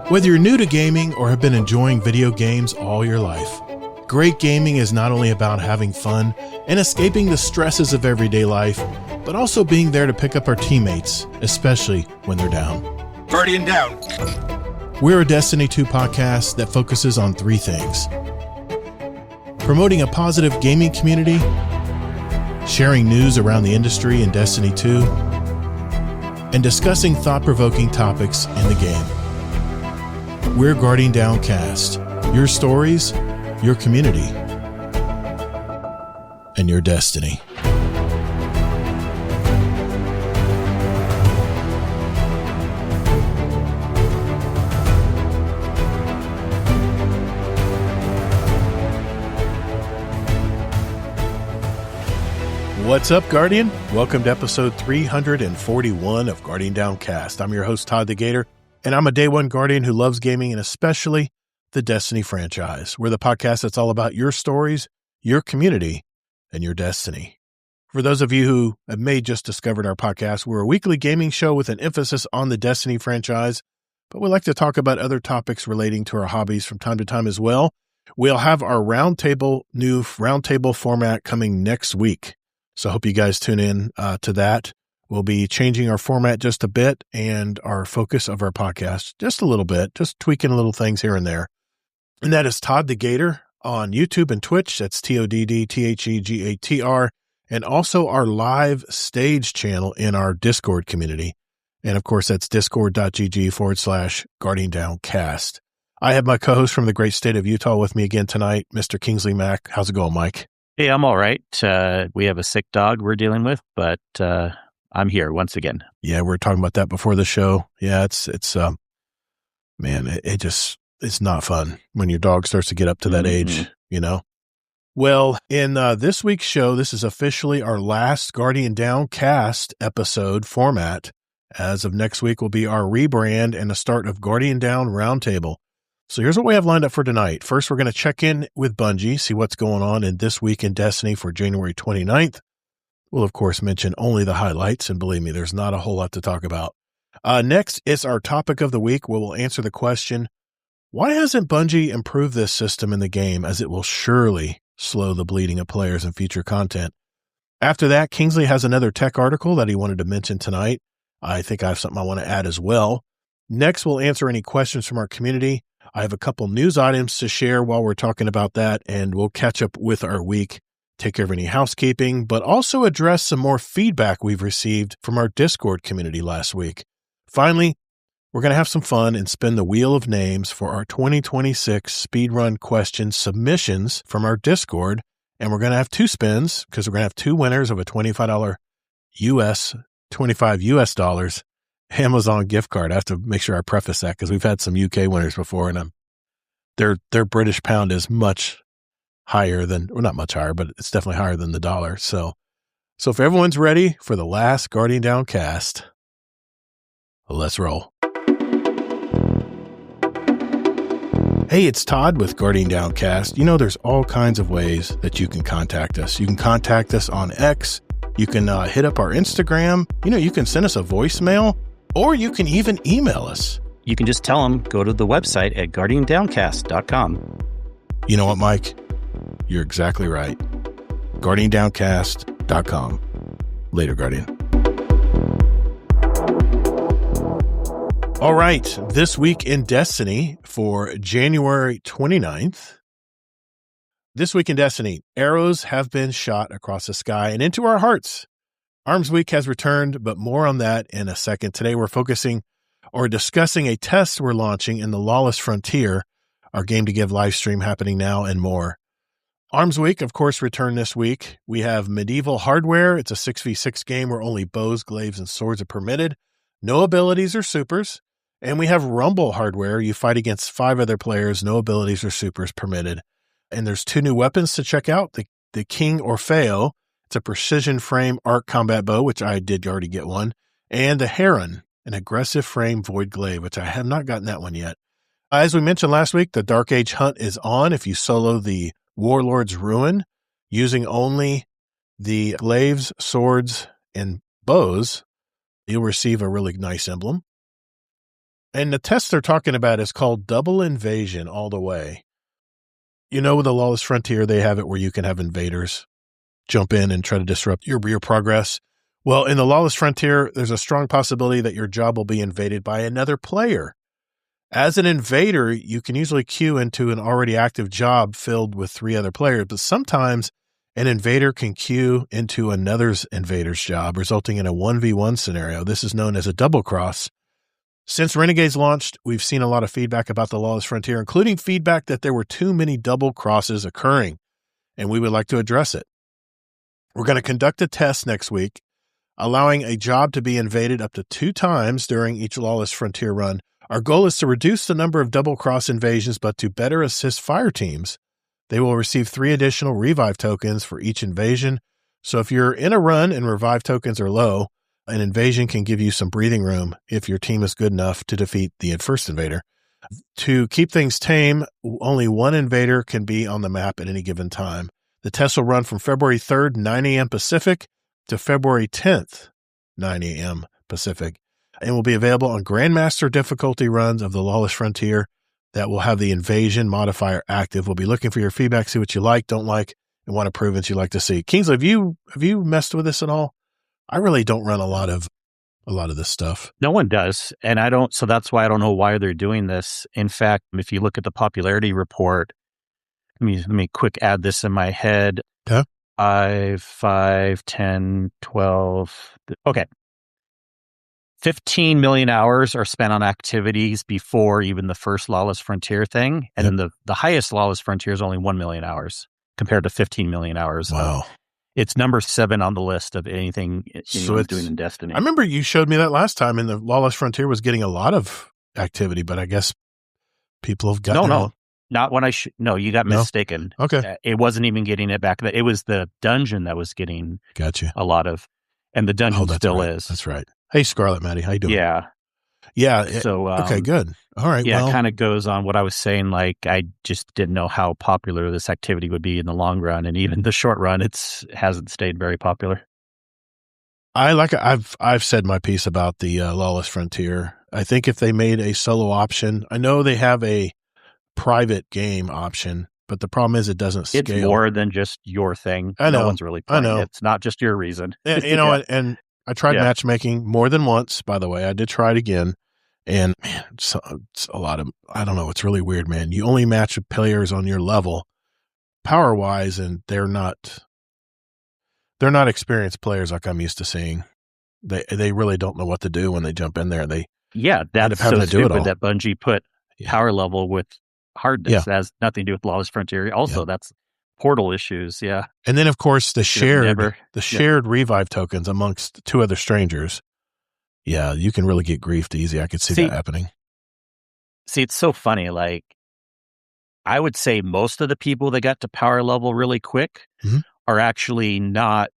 Whether you're new to gaming or have been enjoying video games all your life, great gaming is not only about having fun and escaping the stresses of everyday life, but also being there to pick up our teammates, especially when they're down. Guardian down. We're a Destiny 2 podcast that focuses on three things: promoting a positive gaming community, sharing news around the industry in Destiny 2, and discussing thought-provoking topics in the game. We're Guardian Downcast, your stories, your community, and your destiny. What's up, Guardian? Welcome to episode 341 of Guardian Downcast. I'm your host, ToddtheGatr, and I'm a Day One Guardian who loves gaming and especially the Destiny franchise. We're the podcast that's all about your stories, your community, and your destiny. For those of you who may just discovered our podcast, we're a weekly gaming show with an emphasis on the Destiny franchise, but we like to talk about other topics relating to our hobbies from time to time as well. We'll have our new roundtable format coming next week. So I hope you guys tune in to that. We'll be changing our format just a bit and our focus of our podcast just a little bit, just tweaking little things here and there. And that is ToddtheGatr on YouTube and Twitch. That's ToddtheGatr, and also our live stage channel in our Discord community. And of course, that's discord.gg/Guardian Downcast. I have my co-host from the great state of Utah with me again tonight, Mr. Kingsley Mack. How's it going, Mike? Hey, I'm all right. We have a sick dog we're dealing with, but I'm here once again. Yeah, we were talking about that before the show. Yeah, it's not fun when your dog starts to get up to that age, you know? Well, in this week's show, this is officially our last Guardian Downcast episode format. As of next week will be our rebrand and the start of Guardian Down Roundtable. So here's what we have lined up for tonight. First, we're going to check in with Bungie, see what's going on in this week in Destiny for January 29th. We'll, of course, mention only the highlights, and believe me, there's not a whole lot to talk about. Next is our topic of the week, where we'll answer the question, why hasn't Bungie improved this system in the game, as it will surely slow the bleeding of players and future content? After that, Kingsley has another tech article that he wanted to mention tonight. I think I have something I want to add as well. Next, we'll answer any questions from our community. I have a couple news items to share while we're talking about that, and we'll catch up with our week, take care of any housekeeping, but also address some more feedback we've received from our Discord community last week. Finally, we're going to have some fun and spin the wheel of names for our 2026 speedrun question submissions from our Discord, and we're going to have two spins because we're going to have two winners of a $25 US Amazon gift card. I have to make sure I preface that because we've had some UK winners before, and their British pound is much higher than, or not much higher, but it's definitely higher than the dollar. So if everyone's ready for the last Guardian Downcast, let's roll. Hey, it's Todd with Guardian Downcast. You know, there's all kinds of ways that you can contact us. You can contact us on X. You can hit up our Instagram. You know, you can send us a voicemail, or you can even email us. You can just tell them, go to the website at guardiandowncast.com. You know what, Mike? You're exactly right. guardiandowncast.com. Later, Guardian. All right. This week in Destiny for January 29th. This week in Destiny, arrows have been shot across the sky and into our hearts. Arms Week has returned, but more on that in a second. Today, we're focusing or discussing a test we're launching in the Lawless Frontier, our game to give live stream happening now, and more. Arms Week, of course, returned this week. We have Medieval Hardware. It's a 6v6 game where only bows, glaives, and swords are permitted. No abilities or supers. And we have Rumble Hardware. You fight against 5 other players. No abilities or supers permitted. And there's 2 new weapons to check out. The King Orfeo. It's a precision frame arc combat bow, which I did already get one. And the Heron, an aggressive frame void glaive, which I have not gotten that one yet. As we mentioned last week, the Dark Age hunt is on. If you solo the Warlord's Ruin using only the glaives, swords, and bows, you'll receive a really nice emblem. And the test they're talking about is called double invasion all the way. You know, with the Lawless Frontier, they have it where you can have invaders jump in and try to disrupt your progress. Well, in the Lawless Frontier, there's a strong possibility that your job will be invaded by another player. As an invader, you can usually queue into an already active job filled with 3 other players, but sometimes an invader can queue into another's invader's job, resulting in a 1v1 scenario. This is known as a double cross. Since Renegades launched, we've seen a lot of feedback about the Lawless Frontier, including feedback that there were too many double crosses occurring, and we would like to address it. We're going to conduct a test next week, allowing a job to be invaded up to 2 times during each Lawless Frontier run. Our goal is to reduce the number of double cross invasions, but to better assist fire teams. They will receive 3 additional revive tokens for each invasion. So if you're in a run and revive tokens are low, an invasion can give you some breathing room if your team is good enough to defeat the first invader. To keep things tame, only 1 invader can be on the map at any given time. The test will run from February 3rd, 9 a.m. Pacific to February 10th, 9 a.m. Pacific, and will be available on Grandmaster difficulty runs of the Lawless Frontier that will have the invasion modifier active. We'll be looking for your feedback, see what you like, don't like, and what improvements you'd like to see. Kingsley, have you messed with this at all? I really don't run a lot of this stuff. No one does. And I don't, so that's why I don't know why they're doing this. In fact, if you look at the popularity report, let me quick add this in my head. Okay. 5, 10, 12. Okay. 15 million hours are spent on activities before even the first Lawless Frontier thing. And then the highest Lawless Frontier is only 1 million hours compared to 15 million hours. Wow. It's number 7 on the list of anything anyone's doing in Destiny. I remember you showed me that last time, and the Lawless Frontier was getting a lot of activity, but I guess people have gotten No, not when no, you got mistaken. Okay. It wasn't even getting it back. It was the dungeon that was getting a lot of, and the dungeon still is. That's right. Hey, Scarlet Maddie, how you doing? Yeah. So, okay, good. All right. Yeah, it kind of goes on what I was saying. Like, I just didn't know how popular this activity would be in the long run, and even the short run, hasn't stayed very popular. I've said my piece about the Lawless Frontier. I think if they made a solo option, I know they have a private game option, but the problem is it doesn't scale. It's more than just your thing. I know. No one's really playing. I know. It's not just your reason. And I tried matchmaking more than once, by the way. I did try it again. And man, it's a lot of, I don't know. It's really weird, man. You only match with players on your level power wise, and they're not experienced players like I'm used to seeing. They really don't know what to do when they jump in there. That's so stupid that Bungie put power level with hardness. That has nothing to do with Lawless Frontier. Also, that's portal issues. Yeah. And then, of course, the shared revive tokens amongst 2 other strangers. Yeah, you can really get griefed easy. I could see that happening. See, it's so funny. Like, I would say most of the people that got to power level really quick are actually not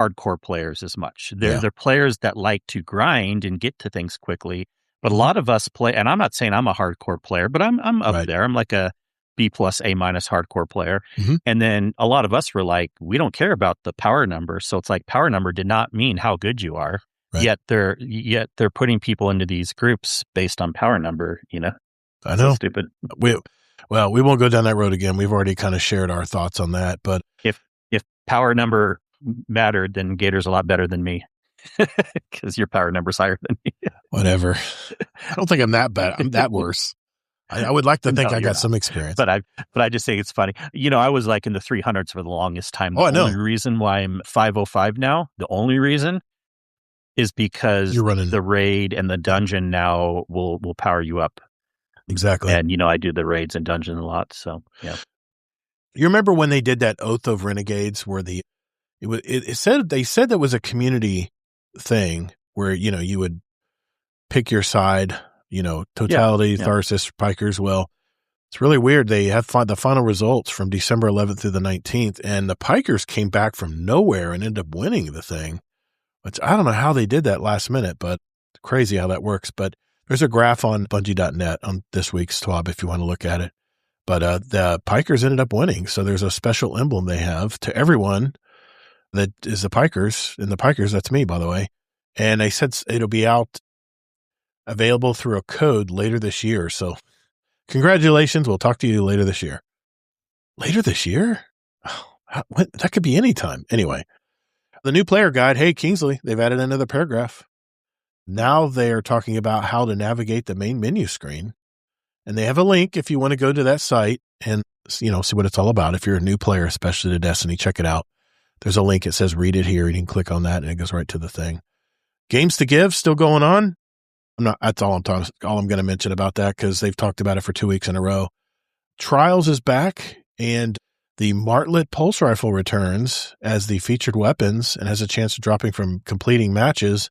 hardcore players as much. They're players that like to grind and get to things quickly. But a lot of us play, and I'm not saying I'm a hardcore player, but I'm up there. I'm like a B+ A- hardcore player. And then a lot of us were like, we don't care about the power number. So it's like power number did not mean how good you are. Right. Yet they're putting people into these groups based on power number, I know. So stupid. We won't go down that road again. We've already kind of shared our thoughts on that. But if power number mattered, then Gator's a lot better than me because your power number's higher than me. Whatever. I don't think I'm that bad. I'm that worse. I would like to think I got some experience. But I just think it's funny. I was like in the 300s for the longest time. I know. The only reason why I'm 505 now, the only reason is because you're running the raid and the dungeon now will power you up. Exactly. And, I do the raids and dungeon a lot. So, yeah. You remember when they did that Oath of Renegades where they said that was a community thing where, you would pick your side, totality, Tharsis, Pikers. Well, it's really weird. They had the final results from December 11th through the 19th, and the Pikers came back from nowhere and ended up winning the thing. Which I don't know how they did that last minute, but it's crazy how that works. But there's a graph on Bungie.net on this week's TWAB if you want to look at it. But the Pikers ended up winning. So there's a special emblem they have to everyone that is the Pikers. And the Pikers, that's me, by the way. And they said it'll be out available through a code later this year. So congratulations. We'll talk to you later this year. Later this year? Oh, that could be any time. Anyway, the new player guide. Hey, Kingsley, they've added another paragraph. Now they are talking about how to navigate the main menu screen. And they have a link if you want to go to that site and, see what it's all about. If you're a new player, especially to Destiny, check it out. There's a link. It says read it here. You can click on that and it goes right to the thing. Games to Give still going on. That's all I'm going to mention about that because they've talked about it for 2 weeks in a row. Trials is back and the Martlet Pulse Rifle returns as the featured weapons and has a chance of dropping from completing matches.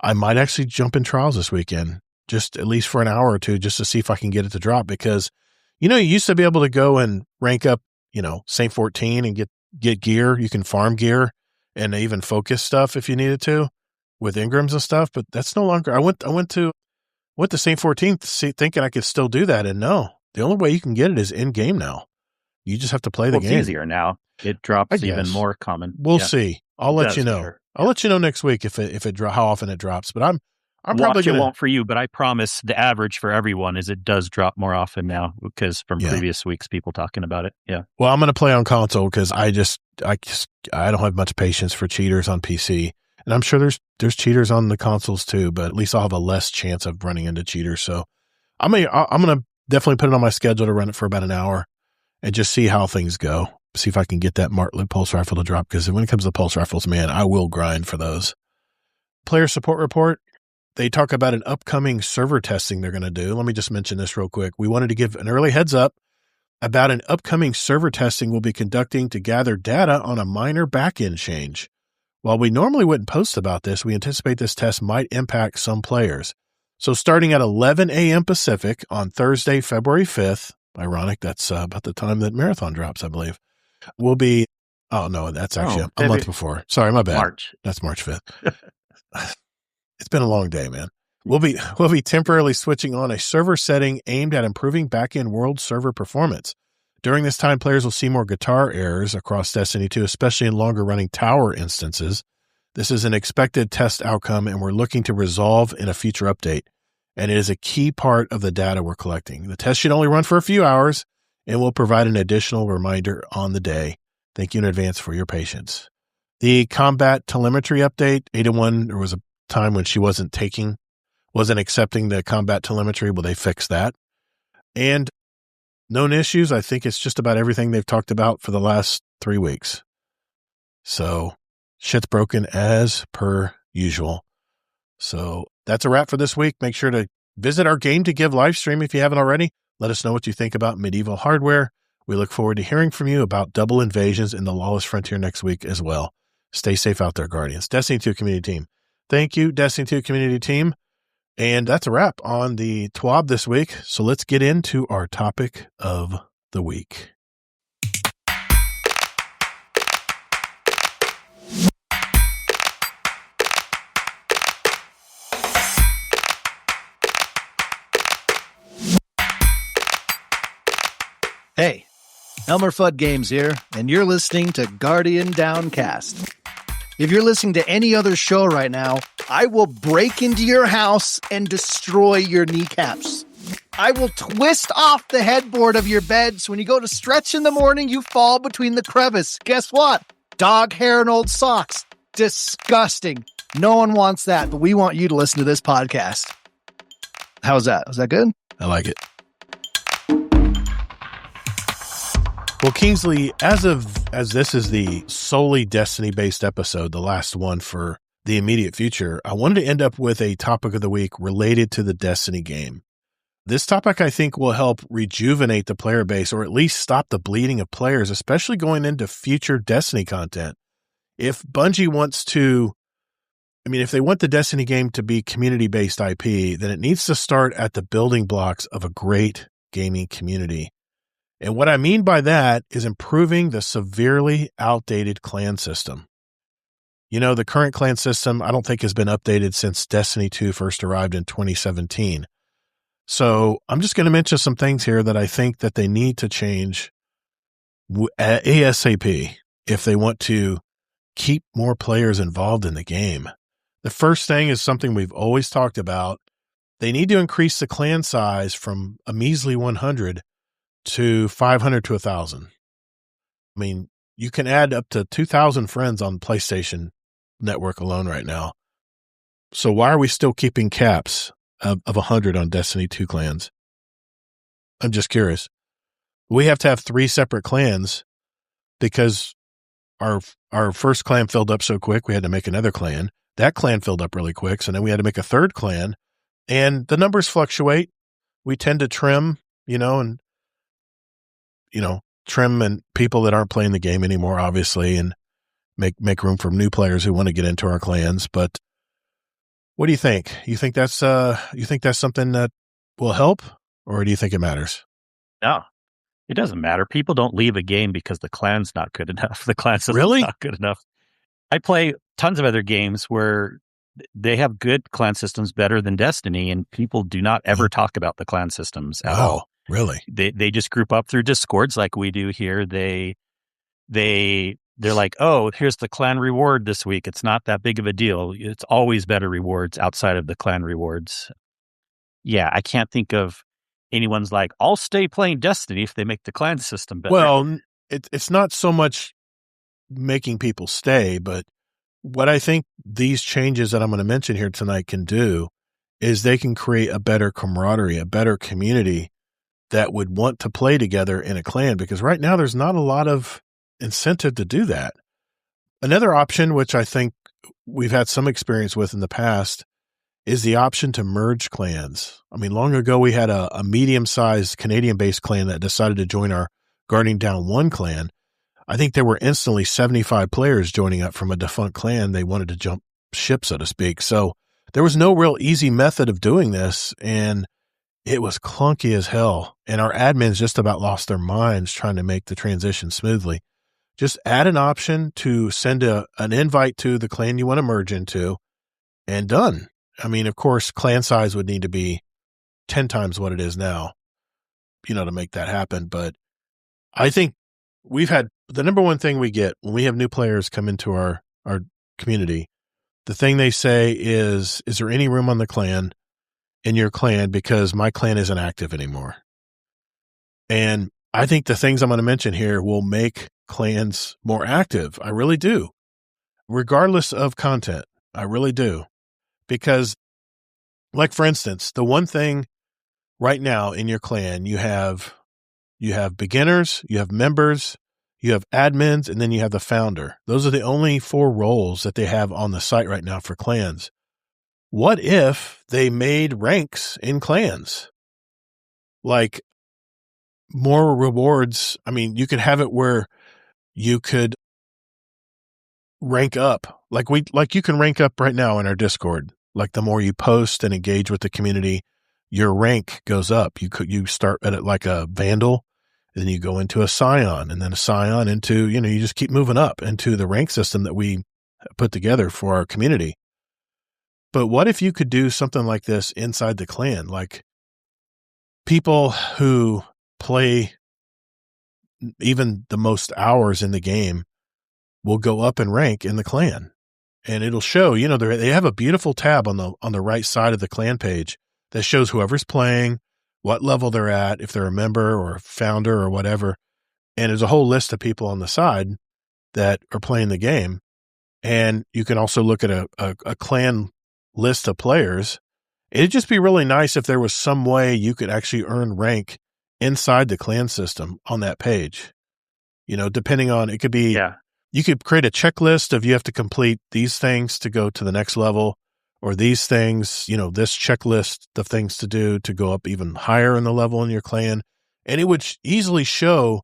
I might actually jump in Trials this weekend, just at least for an hour or two, just to see if I can get it to drop because, you used to be able to go and rank up, St. 14 and get gear. You can farm gear and even focus stuff if you needed to with Ingrams and stuff, but that's no longer. I went to St. 14 thinking I could still do that. And no, the only way you can get it is in game now. You just have to play the game. It's easier now. It drops even more common. We'll see. I'll let you know. I'll let you know next week if how often it drops. But I'm probably it won't for you. But I promise the average for everyone is it does drop more often now because from previous weeks people talking about it. Yeah. Well, I'm going to play on console because I don't have much patience for cheaters on PC, and I'm sure there's cheaters on the consoles too. But at least I'll have a less chance of running into cheaters. So I'm gonna definitely put it on my schedule to run it for about an hour and just see how things go. See if I can get that Martlet Pulse Rifle to drop, because when it comes to Pulse Rifles, man, I will grind for those. Player support report. They talk about an upcoming server testing they're going to do. Let me just mention this real quick. We wanted to give an early heads up about an upcoming server testing we'll be conducting to gather data on a minor backend change. While we normally wouldn't post about this, we anticipate this test might impact some players. So starting at 11 a.m. Pacific on Thursday, February 5th, ironic, that's about the time that Marathon drops, I believe. We'll be, that's actually a month before. Sorry, my bad. March. That's March 5th. It's been a long day, man. We'll be temporarily switching on a server setting aimed at improving backend world server performance. During this time, players will see more guitar errors across Destiny 2, especially in longer running tower instances. This is an expected test outcome, and we're looking to resolve in a future update. And it is a key part of the data we're collecting. The test should only run for a few hours, and we'll provide an additional reminder on the day. Thank you in advance for your patience. The combat telemetry update, Ada1, there was a time when she wasn't accepting the combat telemetry. Well, they fixed that. And known issues, I think it's just about everything they've talked about for the last 3 weeks. So shit's broken as per usual. So that's a wrap for this week. Make sure to visit our Game to Give live stream if you haven't already. Let us know what you think about medieval hardware. We look forward to hearing from you about double invasions in the Lawless Frontier next week as well. Stay safe out there, Guardians. Destiny 2 community team. Thank you, Destiny 2 community team. And that's a wrap on the TWAB this week. So let's get into our topic of the week. Hey, Elmer Fudd Games here, and you're listening to Guardian Downcast. If you're listening to any other show right now, I will break into your house and destroy your kneecaps. I will twist off the headboard of your bed so when you go to stretch in the morning, you fall between the crevice. Guess what? Dog hair and old socks. Disgusting. No one wants that, but we want you to listen to this podcast. How's that? Was that good? I like it. Well, Kingsley, as this is the solely Destiny-based episode, the last one for the immediate future, I wanted to end up with a topic of the week related to the Destiny game. This topic, I think, will help rejuvenate the player base, or at least stop the bleeding of players, especially going into future Destiny content. If Bungie wants to, if they want the Destiny game to be community-based IP, then it needs to start at the building blocks of a great gaming community. And what I mean by that is improving the severely outdated clan system. The current clan system, I don't think has been updated since Destiny 2 first arrived in 2017. So I'm just going to mention some things here that I think that they need to change ASAP if they want to keep more players involved in the game. The first thing is something we've always talked about, they need to increase the clan size from a measly 100 to 500 to 1,000. I mean, you can add up to 2,000 friends on PlayStation Network alone right now. So why are we still keeping caps of 100 on Destiny 2 clans? I'm just curious. We have to have 3 separate clans because our first clan filled up so quick, we had to make another clan. That clan filled up really quick, so then we had to make a third clan. And the numbers fluctuate. We tend to trim, trim and people that aren't playing the game anymore, obviously, and make room for new players who want to get into our clans. But what do you think? You think that's something that will help, or do you think it matters? No, it doesn't matter. People don't leave a game because the clan's not good enough. The clan system's Really? not good enough. I play tons of other games where they have good clan systems better than Destiny, and people do not ever talk about the clan systems at all. Really? They just group up through Discords like we do here. They're like, oh, here's the clan reward this week. It's not that big of a deal. It's always better rewards outside of the clan rewards. Yeah, I can't think of anyone's like, I'll stay playing Destiny if they make the clan system better. Well, it's not so much making people stay, but what I think these changes that I'm going to mention here tonight can do is they can create a better camaraderie, a better community that would want to play together in a clan, because right now there's not a lot of incentive to do that. Another option, which I think we've had some experience with in the past, is the option to merge clans. I mean, long ago we had a medium-sized Canadian-based clan that decided to join our Guarding Down 1 clan. I think there were instantly 75 players joining up from a defunct clan. They wanted to jump ship, so to speak. So there was no real easy method of doing this, and it was clunky as hell. And our admins just about lost their minds trying to make the transition smoothly. Just add an option to send an invite to the clan you want to merge into, and done. I mean, of course, clan size would need to be 10 times what it is now, to make that happen. But I think we've had the number one thing we get when we have new players come into our community. The thing they say is there any room on the clan in your clan, because my clan isn't active anymore? And I think the things I'm going to mention here will make clans more active. I really do. Regardless of content. I really do. Because, like, for instance, the one thing right now in your clan, you have beginners, you have members, you have admins, and then you have the founder. Those are the only 4 roles that they have on the site right now for clans. What if they made ranks in clans? Like, more rewards. I mean, you could have it where you could rank up. Like you can rank up right now in our Discord. Like, the more you post and engage with the community, your rank goes up. You start at it like a Vandal, and then you go into a Scion, and then a Scion into, you just keep moving up into the rank system that we put together for our community. But what if you could do something like this inside the clan? Like, people who play even the most hours in the game will go up in rank in the clan. And it'll show, they have a beautiful tab on the right side of the clan page that shows whoever's playing, what level they're at, if they're a member or a founder or whatever. And there's a whole list of people on the side that are playing the game. And you can also look at a clan list of players. It'd just be really nice if there was some way you could actually earn rank inside the clan system on that page. Depending on, it could be, you could create a checklist of you have to complete these things to go to the next level, or these things, this checklist of things to do to go up even higher in the level in your clan. And it would easily show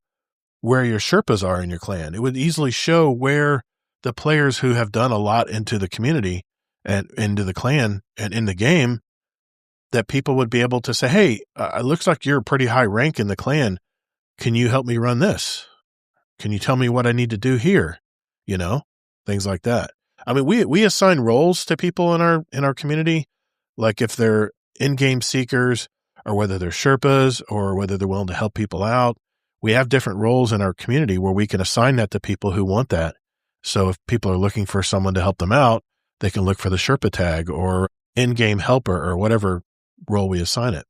where your Sherpas are in your clan. It would easily show where the players who have done a lot into the community and into the clan and in the game, that people would be able to say, hey, it looks like you're a pretty high rank in the clan. Can you help me run this? Can you tell me what I need to do here? Things like that. I mean, we assign roles to people in our community, like if they're in-game seekers, or whether they're Sherpas, or whether they're willing to help people out. We have different roles in our community where we can assign that to people who want that. So if people are looking for someone to help them out, they can look for the Sherpa tag or in-game helper or whatever role we assign it.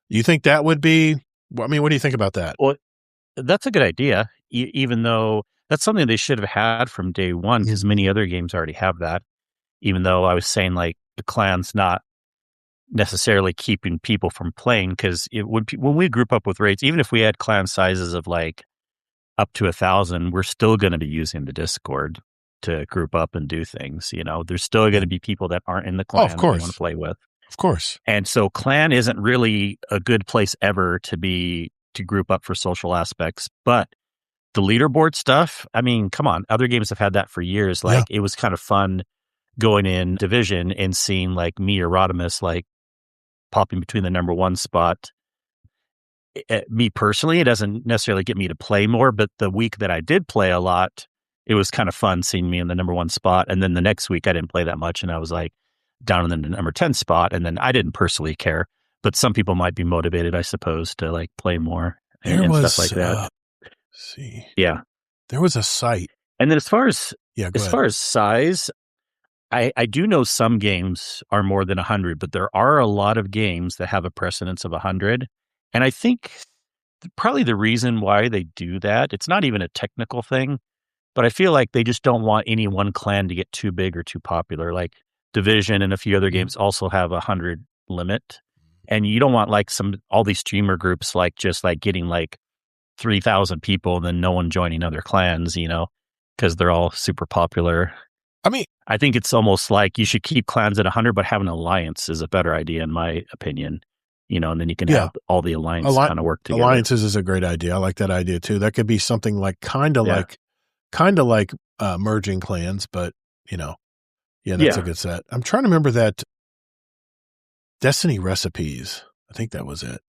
You think that would be, I mean, what do you think about that? Well, that's a good idea, even though that's something they should have had from day one, because many other games already have that. Even though I was saying like the clan's not necessarily keeping people from playing, because when we group up with raids, even if we had clan sizes of like up to 1,000, we're still going to be using the Discord to group up and do things. There's still going to be people that aren't in the clan that we want to play with. Of course. And so clan isn't really a good place ever to group up for social aspects. But the leaderboard stuff, I mean, come on, other games have had that for years. Like it was kind of fun going in Division and seeing like me or Rodimus like popping between the number one spot. Me personally, it doesn't necessarily get me to play more, but the week that I did play a lot, it was kind of fun seeing me in the number one spot. And then the next week I didn't play that much and I was like down in the number 10 spot. And then I didn't personally care, but some people might be motivated, I suppose, to like play more and stuff like that. See. Yeah. There was a site. And then as far as size, I do know some games are more than 100, but there are a lot of games that have a precedence of 100. And I think probably the reason why they do that, it's not even a technical thing, but I feel like they just don't want any one clan to get too big or too popular. Like Division and a few other games also have 100 limit. And you don't want like all these streamer groups like just like getting like 3,000 people and then no one joining other clans, because they're all super popular. I mean, I think it's almost like you should keep clans at 100, but have an alliance is a better idea in my opinion. And then you can have all the alliance kind of work together. Alliances is a great idea. I like that idea too. That could be something like kind of like merging clans, but that's a good set. I'm trying to remember that Destiny recipes. I think that was it.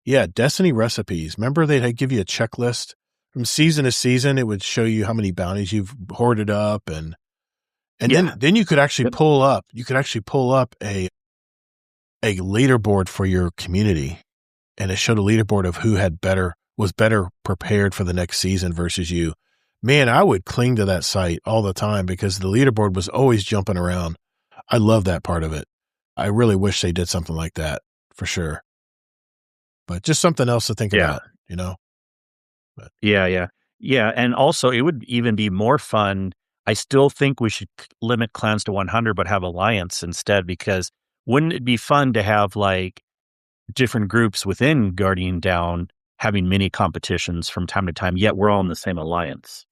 Yeah, Destiny recipes. Remember they'd give you a checklist from season to season. It would show you how many bounties you've hoarded up, and then you could actually pull up. You could actually pull up a leaderboard for your community, and it showed a leaderboard of who was better prepared for the next season versus you. Man, I would cling to that site all the time because the leaderboard was always jumping around. I love that part of it. I really wish they did something like that for sure. But just something else to think about, But. Yeah. And also it would even be more fun. I still think we should limit clans to 100, but have alliance instead, because wouldn't it be fun to have like different groups within Guardian Down having mini competitions from time to time, yet we're all in the same alliance,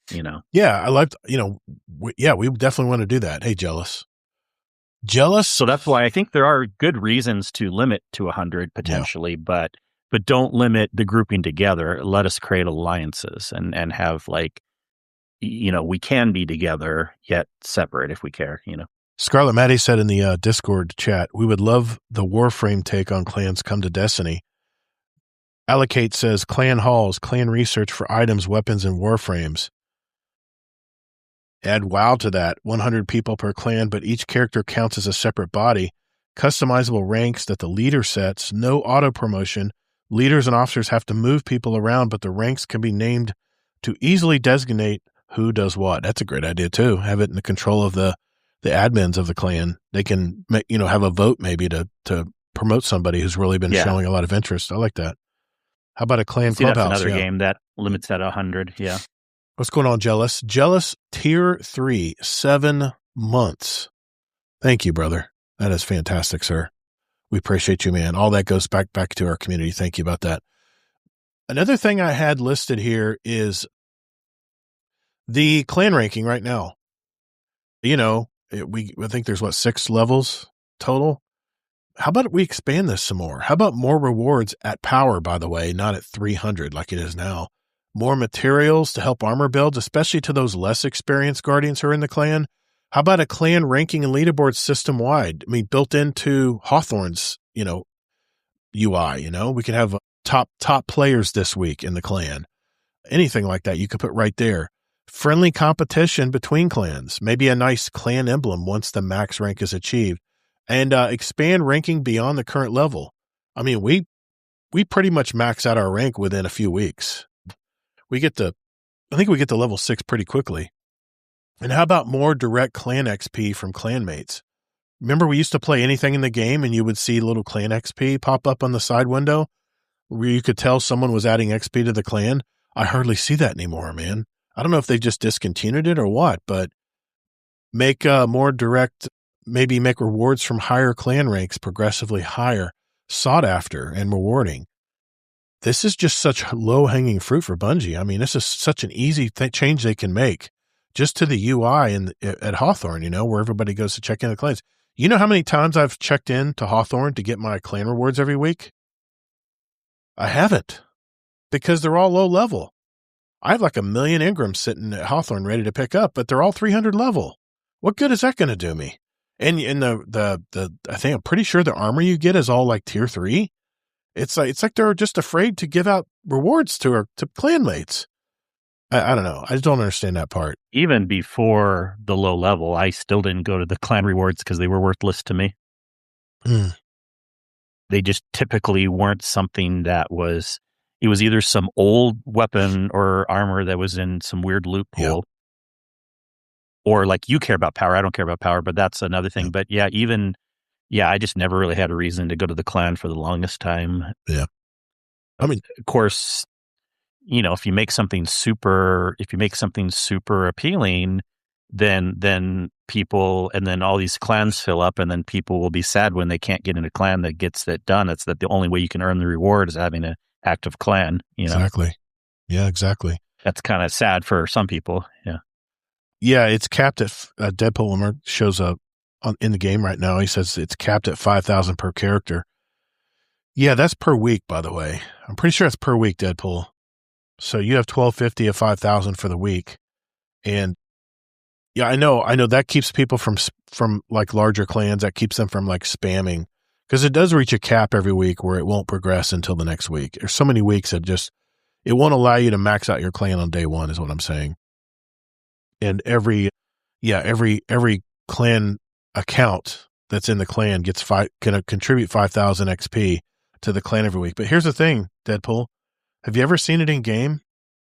Yeah, I liked, we definitely want to do that. Hey, Jealous. So that's why I think there are good reasons to limit to 100 potentially, but don't limit the grouping together. Let us create alliances and have like, we can be together yet separate if we care, Scarlet Maddie said in the Discord chat, we would love the Warframe take on clans come to Destiny. Allocate says clan halls, clan research for items, weapons, and Warframes. Add WoW to that, 100 people per clan, but each character counts as a separate body. Customizable ranks that the leader sets, no auto-promotion. Leaders and officers have to move people around, but the ranks can be named to easily designate who does what. That's a great idea too. Have it in the control of the admins of the clan. They can have a vote maybe to promote somebody who's really been showing a lot of interest. I like that. How about a clan clubhouse? That's another game that limits at 100. Yeah. What's going on, Jealous? Jealous tier 3, 7 months. Thank you, brother. That is fantastic, sir. We appreciate you, man. All that goes back to our community. Thank you about that. Another thing I had listed here is the clan ranking right now. I think there's 6 levels total. How about we expand this some more? How about more rewards at power, by the way, not at 300 like it is now? More materials to help armor builds, especially to those less experienced guardians who are in the clan. How about a clan ranking and leaderboard system wide? I mean, built into Hawthorne's, UI, we could have top players this week in the clan. Anything like that you could put right there. Friendly competition between clans, maybe a nice clan emblem once the max rank is achieved, and expand ranking beyond the current level. I mean, we pretty much max out our rank within a few weeks. I think we get to level 6 pretty quickly. And how about more direct clan XP from clanmates? Remember we used to play anything in the game and you would see little clan XP pop up on the side window where you could tell someone was adding XP to the clan? I hardly see that anymore, man. I don't know if they just discontinued it or what, but make more direct, maybe make rewards from higher clan ranks progressively higher, sought after and rewarding. This is just such low-hanging fruit for Bungie. I mean, this is such an easy change they can make just to the UI at Hawthorne, you know, where everybody goes to check in the clans. You know how many times I've checked in to Hawthorne to get my clan rewards every week? I haven't, because they're all low level. I have like 1 million Ingrams sitting at Hawthorne ready to pick up, but they're all 300 level. What good is that going to do me? And the I think I'm pretty sure the armor you get is all like tier 3. It's like they're just afraid to give out rewards to clanmates. I don't know. I just don't understand that part. Even before the low level, I still didn't go to the clan rewards because they were worthless to me. They just typically weren't something that was, it was either some old weapon or armor that was in some weird loophole. Or like, you care about power. I don't care about power, but that's another thing. But I just never really had a reason to go to the clan for the longest time. Yeah. I mean, of course, you know, if you make something super appealing, then people, and then all these clans fill up, and then people will be sad when they can't get in a clan that gets that done. It's that the only way you can earn the reward is having an active clan, you know? Exactly. Yeah, exactly. That's kind of sad for some people. Yeah. Yeah, it's capped at, Deadpool shows up in the game right now. He says it's capped at 5,000 per character. Yeah, that's per week, by the way. I'm pretty sure it's per week, Deadpool. So you have 1,250 of 5,000 for the week. And yeah, I know that keeps people from like larger clans. That keeps them from like spamming, because it does reach a cap every week where it won't progress until the next week. There's so many weeks that it won't allow you to max out your clan on day one, is what I'm saying. And every clan account that's in the clan can contribute 5,000 XP to the clan every week. But here's the thing, Deadpool. Have you ever seen it in game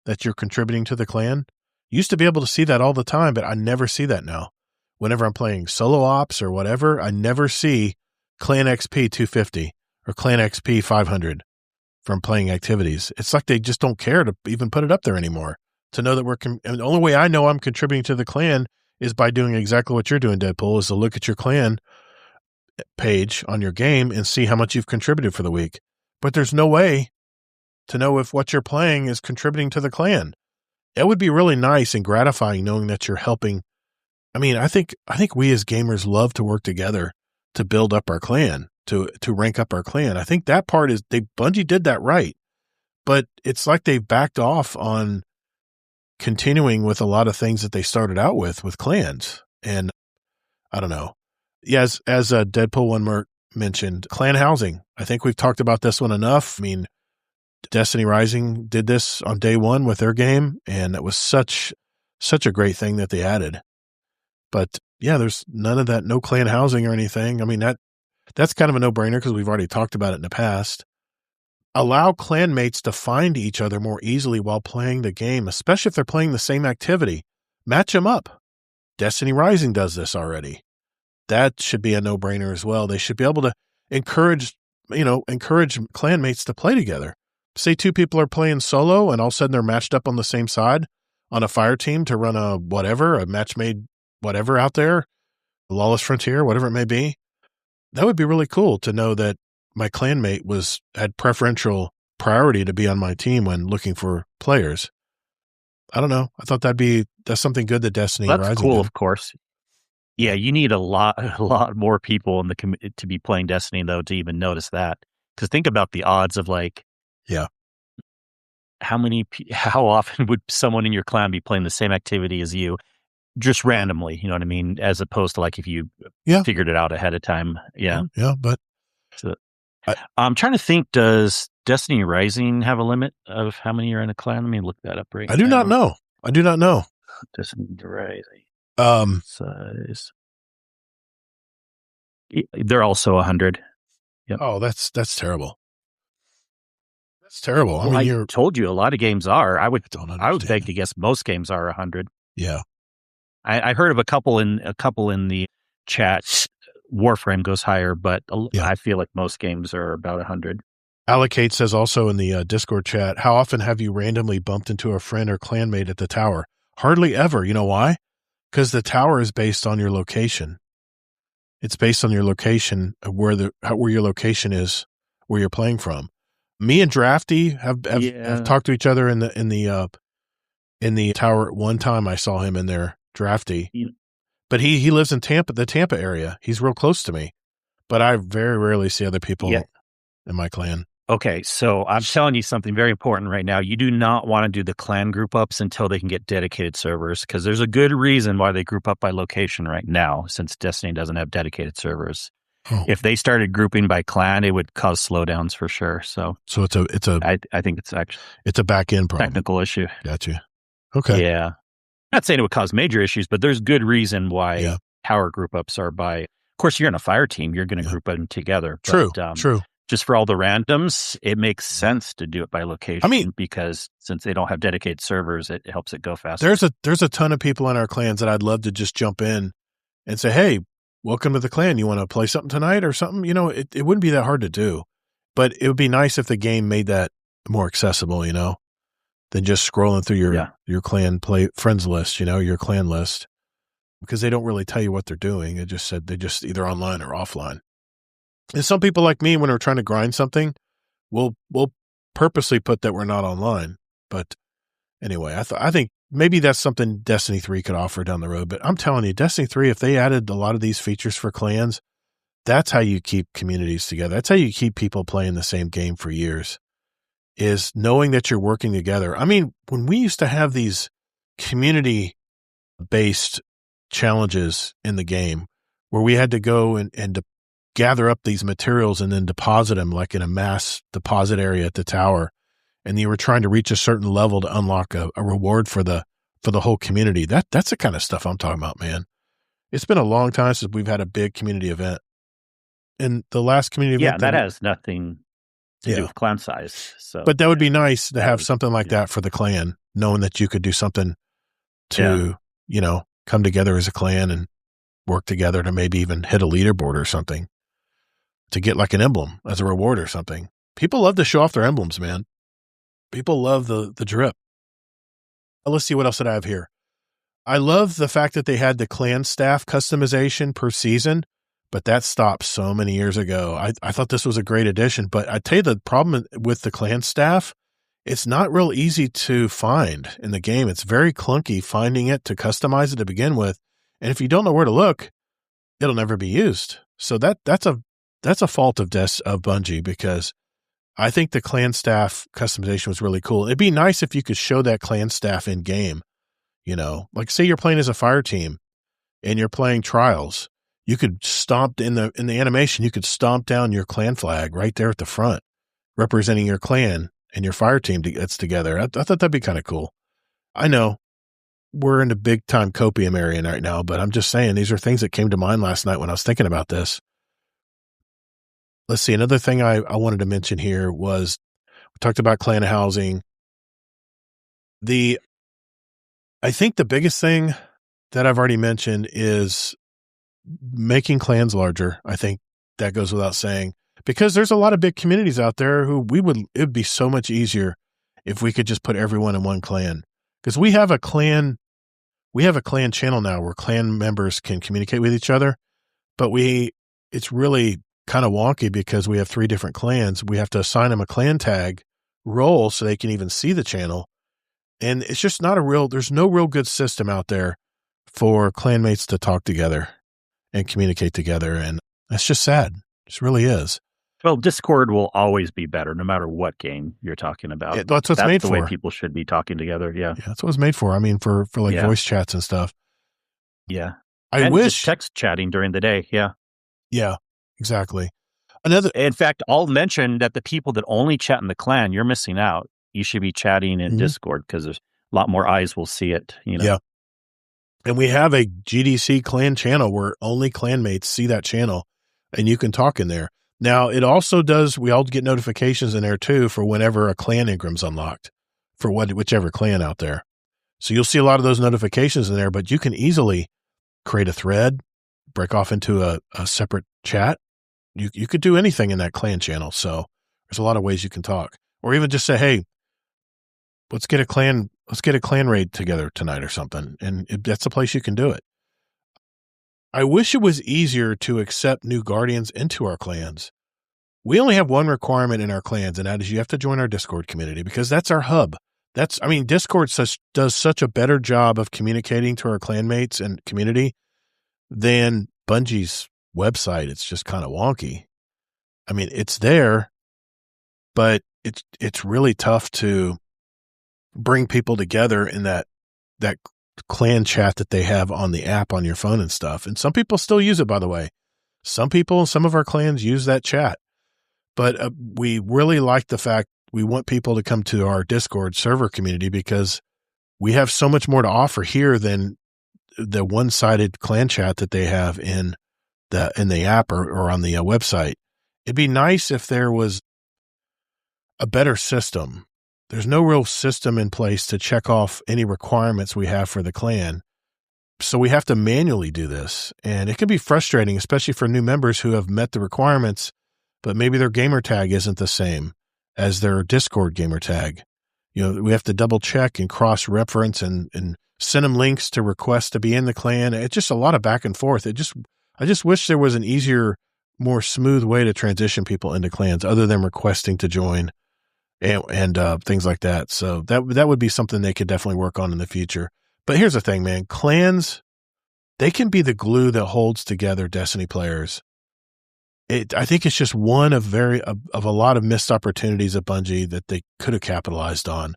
that you're contributing to the clan? You used to be able to see that all the time, but I never see that now. Whenever I'm playing solo ops or whatever, I never see clan XP 250 or clan XP 500 from playing activities. It's like they just don't care to even put it up there anymore. To know that and the only way I know I'm contributing to the clan is by doing exactly what you're doing, Deadpool, is to look at your clan page on your game and see how much you've contributed for the week. But there's no way to know if what you're playing is contributing to the clan. It would be really nice and gratifying knowing that you're helping. I mean, I think we as gamers love to work together to build up our clan, to rank up our clan. I think that part is, Bungie did that right. But it's like they've backed off on continuing with a lot of things that they started out with clans. And I don't know. Yeah, as Deadpool One Merc mentioned, clan housing. I think we've talked about this one enough. I mean, Destiny Rising did this on day one with their game, and it was such a great thing that they added. But yeah, there's none of that, no clan housing or anything. I mean, that's kind of a no-brainer because we've already talked about it in the past. Allow clanmates to find each other more easily while playing the game, especially if they're playing the same activity. Match them up. Destiny Rising does this already. That should be a no-brainer as well. They should be able to encourage clanmates to play together. Say two people are playing solo and all of a sudden they're matched up on the same side on a fire team to run a match made whatever out there, a Lawless Frontier, whatever it may be. That would be really cool to know that my clanmate had preferential priority to be on my team when looking for players. I don't know. I thought that's something good that Destiny Rising That's cool, did. Of course. Yeah, you need a lot more people in to be playing Destiny though to even notice that. Because think about the odds of how often would someone in your clan be playing the same activity as you, just randomly? You know what I mean? As opposed to like if you figured it out ahead of time. Yeah. Yeah, but so, I'm trying to think. Does Destiny Rising have a limit of how many are in a clan? Let me look that up right now. I do not know. Destiny Rising. Size. They're also 100. Yep. Oh, that's terrible. That's terrible. Well, I told you a lot of games are. I would beg to guess most games are 100. Yeah. I heard of a couple in the chat Warframe goes higher, but I feel like most games are about 100. Allocate says also in the Discord chat, how often have you randomly bumped into a friend or clanmate at the tower? Hardly ever. You know why? Because the tower is based on your location. It's based on your location, where your location is, where you're playing from. Me and Drafty have talked to each other in the tower. One time I saw him in there, Drafty, but he lives in the Tampa area. He's real close to me, but I very rarely see other people in my clan. Okay, so I'm telling you something very important right now. You do not want to do the clan group ups until they can get dedicated servers, because there's a good reason why they group up by location right now, since Destiny doesn't have dedicated servers. Oh. If they started grouping by clan, it would cause slowdowns for sure. So I think it's actually a back end problem, technical issue. Gotcha. Okay. Yeah, not saying it would cause major issues, but there's good reason why tower group ups are by. Of course, you're in a fire team, you're going to group them together. True. Just for all the randoms, it makes sense to do it by location. I mean, because since they don't have dedicated servers, it helps it go faster. There's a ton of people in our clans that I'd love to just jump in and say, hey, welcome to the clan. You want to play something tonight or something? You know, it wouldn't be that hard to do, but it would be nice if the game made that more accessible, you know, than just scrolling through your clan friends list, you know, your clan list, because they don't really tell you what they're doing. It just said they just either online or offline. And some people like me, when we're trying to grind something, we'll purposely put that we're not online. But anyway, I think maybe that's something Destiny 3 could offer down the road. But I'm telling you, Destiny 3, if they added a lot of these features for clans, that's how you keep communities together. That's how you keep people playing the same game for years, is knowing that you're working together. I mean, when we used to have these community-based challenges in the game where we had to go and gather up these materials and then deposit them like in a mass deposit area at the tower, and you were trying to reach a certain level to unlock a reward for the whole community. That's the kind of stuff I'm talking about, man. It's been a long time since we've had a big community event. And the last community event, that has nothing to do with clan size. So, but that would be nice to have something like that for the clan, knowing that you could do something to, you know, come together as a clan and work together to maybe even hit a leaderboard or something, to get like an emblem as a reward or something. People love to show off their emblems, man. People love the drip. Let's see what else did I have here. I love the fact that they had the clan staff customization per season, but that stopped so many years ago. I thought this was a great addition, but I tell you the problem with the clan staff, it's not real easy to find in the game. It's very clunky finding it to customize it to begin with. And if you don't know where to look, it'll never be used. So that's a fault of Bungie, because I think the clan staff customization was really cool. It'd be nice if you could show that clan staff in game, you know, like say you're playing as a fire team and you're playing trials. You could stomp in the animation, you could stomp down your clan flag right there at the front, representing your clan and your fire team that's together. I thought that'd be kind of cool. I know we're in the big time copium area right now, but I'm just saying these are things that came to mind last night when I was thinking about this. Let's see. Another thing I wanted to mention here was we talked about clan housing. I think the biggest thing that I've already mentioned is making clans larger. I think that goes without saying, because there's a lot of big communities out there who it would be so much easier if we could just put everyone in one clan. Because we have a clan channel now where clan members can communicate with each other, but it's really kind of wonky because we have 3 different clans. We have to assign them a clan tag role so they can even see the channel. And it's just there's no real good system out there for clanmates to talk together and communicate together. And that's just sad. It just really is. Well, Discord will always be better no matter what game you're talking about. That's what it's made for. That's the way people should be talking together. Yeah. That's what it's made for. I mean, for like voice chats and stuff. Yeah. I wish just text chatting during the day. Yeah. Yeah, exactly. In fact, I'll mention that the people that only chat in the clan, you're missing out. You should be chatting in Discord, because there's a lot more eyes will see it. You know? Yeah. And we have a GDC clan channel where only clanmates see that channel, and you can talk in there. Now, it also does, we all get notifications in there too for whenever a clan engram's unlocked for whichever clan out there. So you'll see a lot of those notifications in there, but you can easily create a thread, break off into a separate chat. You could do anything in that clan channel. So there's a lot of ways you can talk, or even just say, hey, let's get a clan raid together tonight or something. And that's a place you can do it. I wish it was easier to accept new Guardians into our clans. We only have one requirement in our clans, and that is you have to join our Discord community, because that's our hub. Discord does such a better job of communicating to our clanmates and community than Bungie's website. It's just kind of wonky. I mean, it's there, but it's really tough to bring people together in that clan chat that they have on the app on your phone and stuff. And some people still use it, by the way. Some of our clans use that chat. But we really like the fact we want people to come to our Discord server community, because we have so much more to offer here than the one-sided clan chat that they have in the app or on the website. It'd be nice if there was a better system. There's no real system in place to check off any requirements we have for the clan. So we have to manually do this. And it can be frustrating, especially for new members who have met the requirements, but maybe their gamer tag isn't the same as their Discord gamer tag. We have to double check and cross-reference and send them links to request to be in the clan. It's just a lot of back and forth. I just wish there was an easier, more smooth way to transition people into clans other than requesting to join and things like that. So that would be something they could definitely work on in the future. But here's the thing, man. Clans, they can be the glue that holds together Destiny players. I think it's just one of a lot of missed opportunities at Bungie that they could have capitalized on.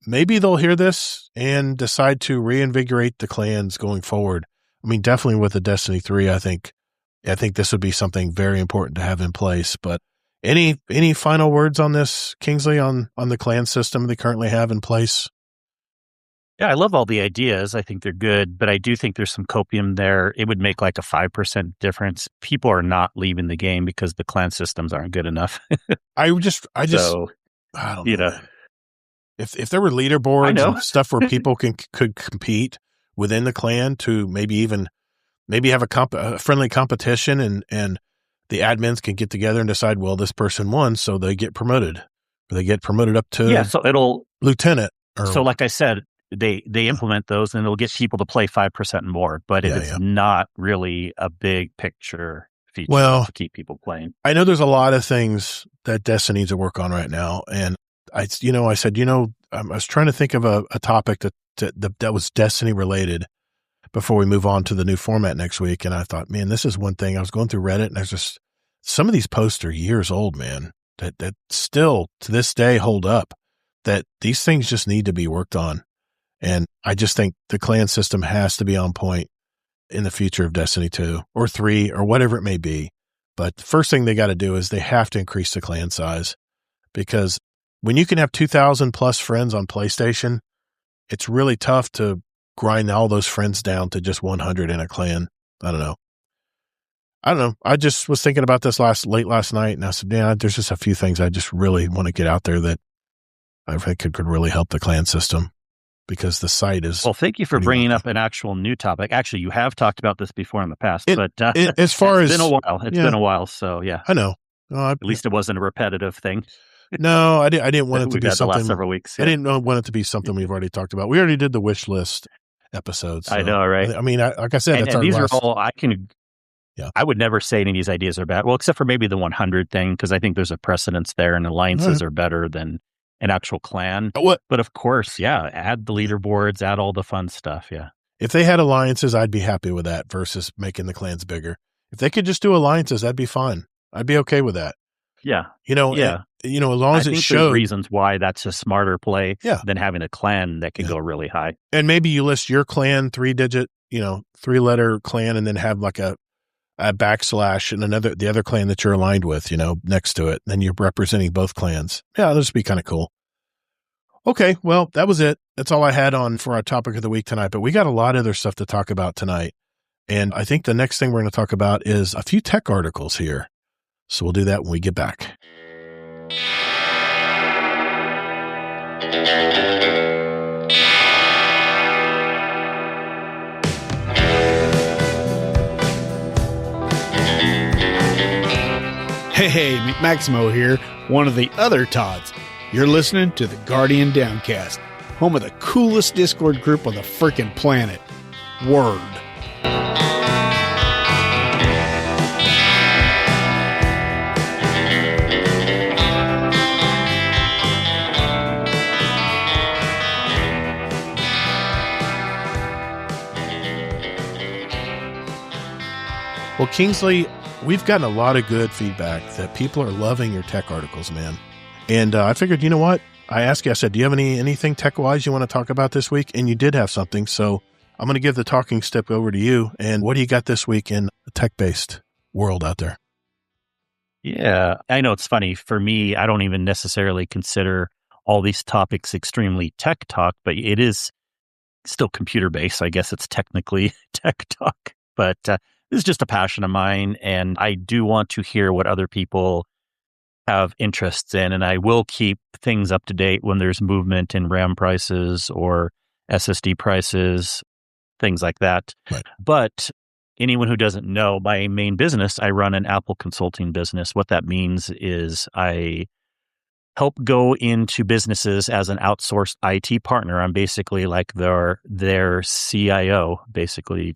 Maybe they'll hear this and decide to reinvigorate the clans going forward. I mean, definitely with the Destiny 3, I think this would be something very important to have in place. But any final words on this, Kingsley, on the clan system they currently have in place? Yeah, I love all the ideas. I think they're good, but I do think there's some copium there. It would make like a 5% difference. People are not leaving the game because the clan systems aren't good enough. I don't know. If there were leaderboards and stuff where people could compete within the clan to maybe have a friendly competition, and the admins can get together and decide, well, this person won, so they get promoted, or they get promoted up to so it'll lieutenant. So like I said, they implement those and it'll get people to play 5% more, but it's not really a big picture feature to keep people playing. I know there's a lot of things that Destiny needs to work on right now, and I was trying to think of a topic that was Destiny related before we move on to the new format next week. And I thought, man, this is one thing. I was going through Reddit, and there's just some of these posts are years old, man, that still to this day hold up, that these things just need to be worked on. And I just think the clan system has to be on point in the future of Destiny 2 or 3 or whatever it may be. But the first thing they got to do is they have to increase the clan size, because when you can have 2,000 plus friends on PlayStation, it's really tough to grind all those friends down to just 100 in a clan. I don't know. I just was thinking about this late last night, and I said, yeah, there's just a few things I just really want to get out there that I think could really help the clan system, because the site is... Well, thank you for bringing up an actual new topic. Actually, you have talked about this before in the past, but as far as... It's been a while. It's been a while, so yeah. I know. At least it wasn't a repetitive thing. No, I didn't want it to be something... the last several weeks. Yeah. I didn't want it to be something we've already talked about. We already did the wish list episodes. So. I know, right? I mean, like I said, that's our these last... are all... I would never say any of these ideas are bad. Well, except for maybe the 100 thing, because I think there's a precedence there, and alliances are better than an actual clan. But of course, add the leaderboards, add all the fun stuff, If they had alliances, I'd be happy with that versus making the clans bigger. If they could just do alliances, that'd be fine. I'd be okay with that. Yeah. As long as it shows... there's reasons why that's a smarter play than having a clan that can go really high. And maybe you list your clan, 3-digit, 3-letter clan, and then have like a backslash and the other clan that you're aligned with, next to it. Then you're representing both clans. Yeah, that'll just be kind of cool. Okay, well, that was it. That's all I had for our topic of the week tonight, but we got a lot of other stuff to talk about tonight. And I think the next thing we're going to talk about is a few tech articles here. So we'll do that when we get back. Hey, Maximo here, one of the other Todds. You're listening to the Guardian Downcast, home of the coolest Discord group on the frickin' planet. Word. Well, Kingsley, we've gotten a lot of good feedback that people are loving your tech articles, man. And I figured, you know what? I asked you, I said, do you have anything tech-wise you want to talk about this week? And you did have something. So I'm going to give the talking step over to you. And what do you got this week in the tech-based world out there? Yeah, I know it's funny. For me, I don't even necessarily consider all these topics extremely tech talk, but it is still computer-based. I guess it's technically tech talk. But this is just a passion of mine, and I do want to hear what other people have interests in, and I will keep things up to date when there's movement in RAM prices or SSD prices, things like that. Right. But anyone who doesn't know, my main business, I run an Apple consulting business. What that means is I help go into businesses as an outsourced IT partner. I'm basically like their CIO, basically,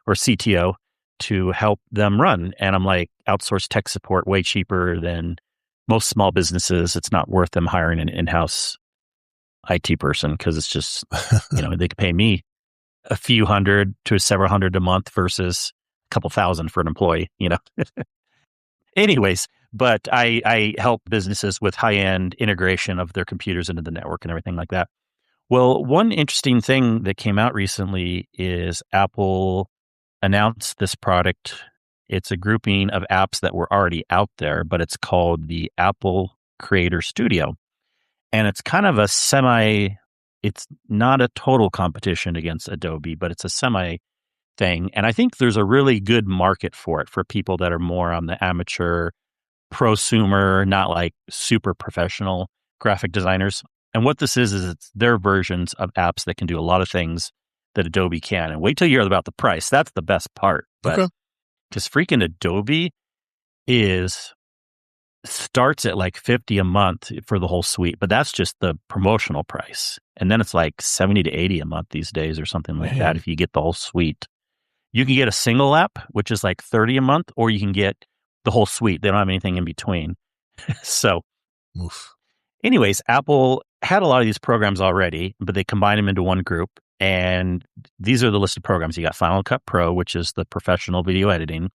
or CTO, to help them run. And I'm like, outsource tech support way cheaper than most small businesses. It's not worth them hiring an in-house IT person because it's just, they could pay me a few hundred to several hundred a month versus a couple thousand for an employee, Anyways, but I help businesses with high-end integration of their computers into the network and everything like that. Well, one interesting thing that came out recently is Apple announced this product. It's a grouping of apps that were already out there, but it's called the Apple Creator Studio. And it's kind of it's not a total competition against Adobe, but it's a semi thing. And I think there's a really good market for it for people that are more on the amateur prosumer, not like super professional graphic designers. And what this is it's their versions of apps that can do a lot of things that Adobe can. And wait till you hear about the price. That's the best part. But because freaking Adobe starts at like $50 a month for the whole suite, but that's just the promotional price. And then it's like $70 to $80 a month these days or something like that if you get the whole suite. You can get a single app, which is like $30 a month, or you can get the whole suite. They don't have anything in between. So anyways, Apple had a lot of these programs already, but they combined them into one group. And these are the listed programs. You got Final Cut Pro, which is the professional video editing.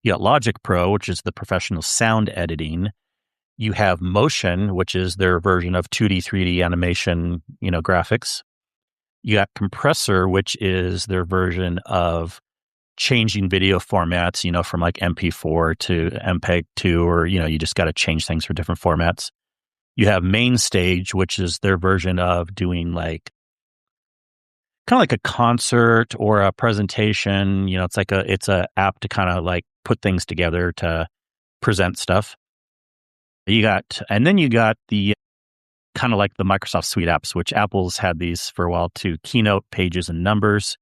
You got Logic Pro, which is the professional sound editing. You have Motion, which is their version of 2D, 3D animation, graphics. You got Compressor, which is their version of changing video formats, from like MP4 to MPEG-2, or, you just got to change things for different formats. You have Mainstage, which is their version of doing like kind of like a concert or a presentation. It's a app to kind of like put things together to present stuff. And then you got the kind of like the Microsoft Suite apps, which Apple's had these for a while too. Keynote, Pages, and Numbers,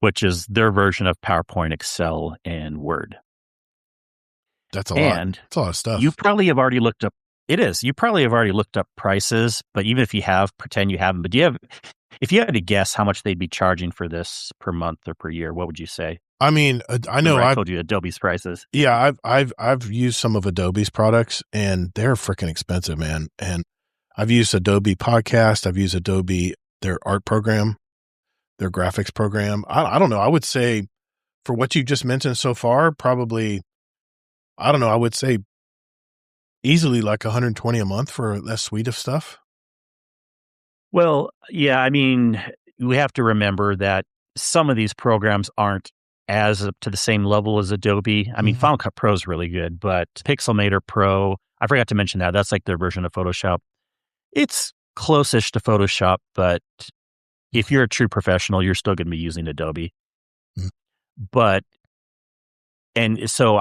which is their version of PowerPoint, Excel, and Word. That's a lot. That's a lot of stuff. You probably have already looked up. It is. You probably have already looked up prices, but even if you have, pretend you haven't. But if you had to guess how much they'd be charging for this per month or per year, what would you say? I mean, I know I told you Adobe's prices. Yeah, I've used some of Adobe's products, and they're freaking expensive, man. And I've used Adobe Podcast. I've used Adobe, their art program, their graphics program. I don't know. I would say for what you just mentioned so far, probably, I don't know. I would say easily like $120 a month for that suite of stuff. Well, yeah, I mean, we have to remember that some of these programs aren't as up to the same level as Adobe. I mean, Final Cut Pro is really good, but Pixelmator Pro, I forgot to mention that. That's like their version of Photoshop. It's close-ish to Photoshop, but if you're a true professional, you're still going to be using Adobe. But, and so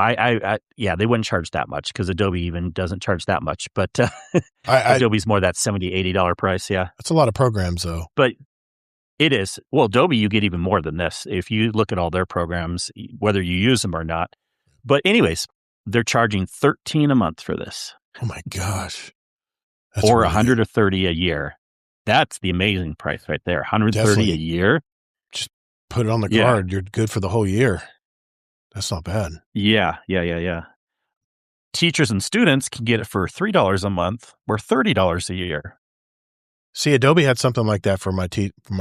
yeah, they wouldn't charge that much because Adobe even doesn't charge that much. But Adobe's more that $70, $80 price. Yeah. That's a lot of programs though. But it is. Well, Adobe, you get even more than this if you look at all their programs, whether you use them or not. But anyways, they're charging $13 a month for this. Oh my gosh. Or really $130 a year. That's the amazing price right there. $130 a year. Just put it on the card. You're good for the whole year. That's not bad. Yeah. Teachers and students can get it for $3 a month or $30 a year. See, Adobe had something like that for my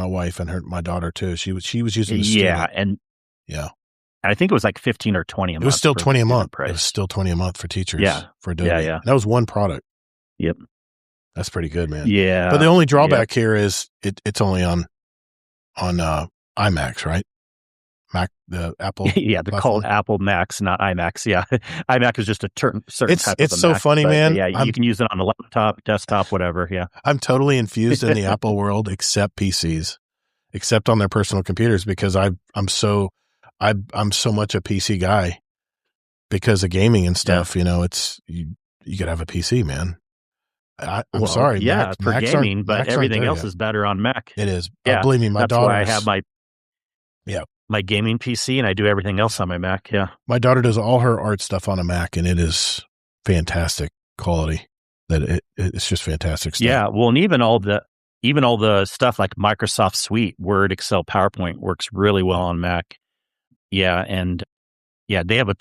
wife and my daughter too. She was using the student. I think it was like 15 or 20 a month. It was still 20 a month. Price. It was still 20 a month for teachers. For Adobe. Yeah. And that was one product. Yep. That's pretty good, man. Yeah. But the only drawback here is it's only on iMacs, right? Mac, the Apple. They're platform. called Apple Macs, not iMacs. Yeah. iMac is just a certain type It's of so Mac, funny, man. Yeah, you can use it on a laptop, desktop, whatever. Yeah. I'm totally infused in the Apple world, except PCs, except on their personal computers, because I'm so much a PC guy because of gaming and stuff. You know, it's you got to have a PC, man. I'm sorry. Yeah, for gaming, but everything else is better on Mac. It is. Yeah. Believe me, my That's daughter. why I have my gaming PC, and I do everything else on my Mac. Yeah. My daughter does all her art stuff on a Mac, and it is fantastic quality. It's just fantastic stuff. Yeah. Well, and even all the stuff like Microsoft Suite, Word, Excel, PowerPoint works really well on Mac. Yeah. And they have a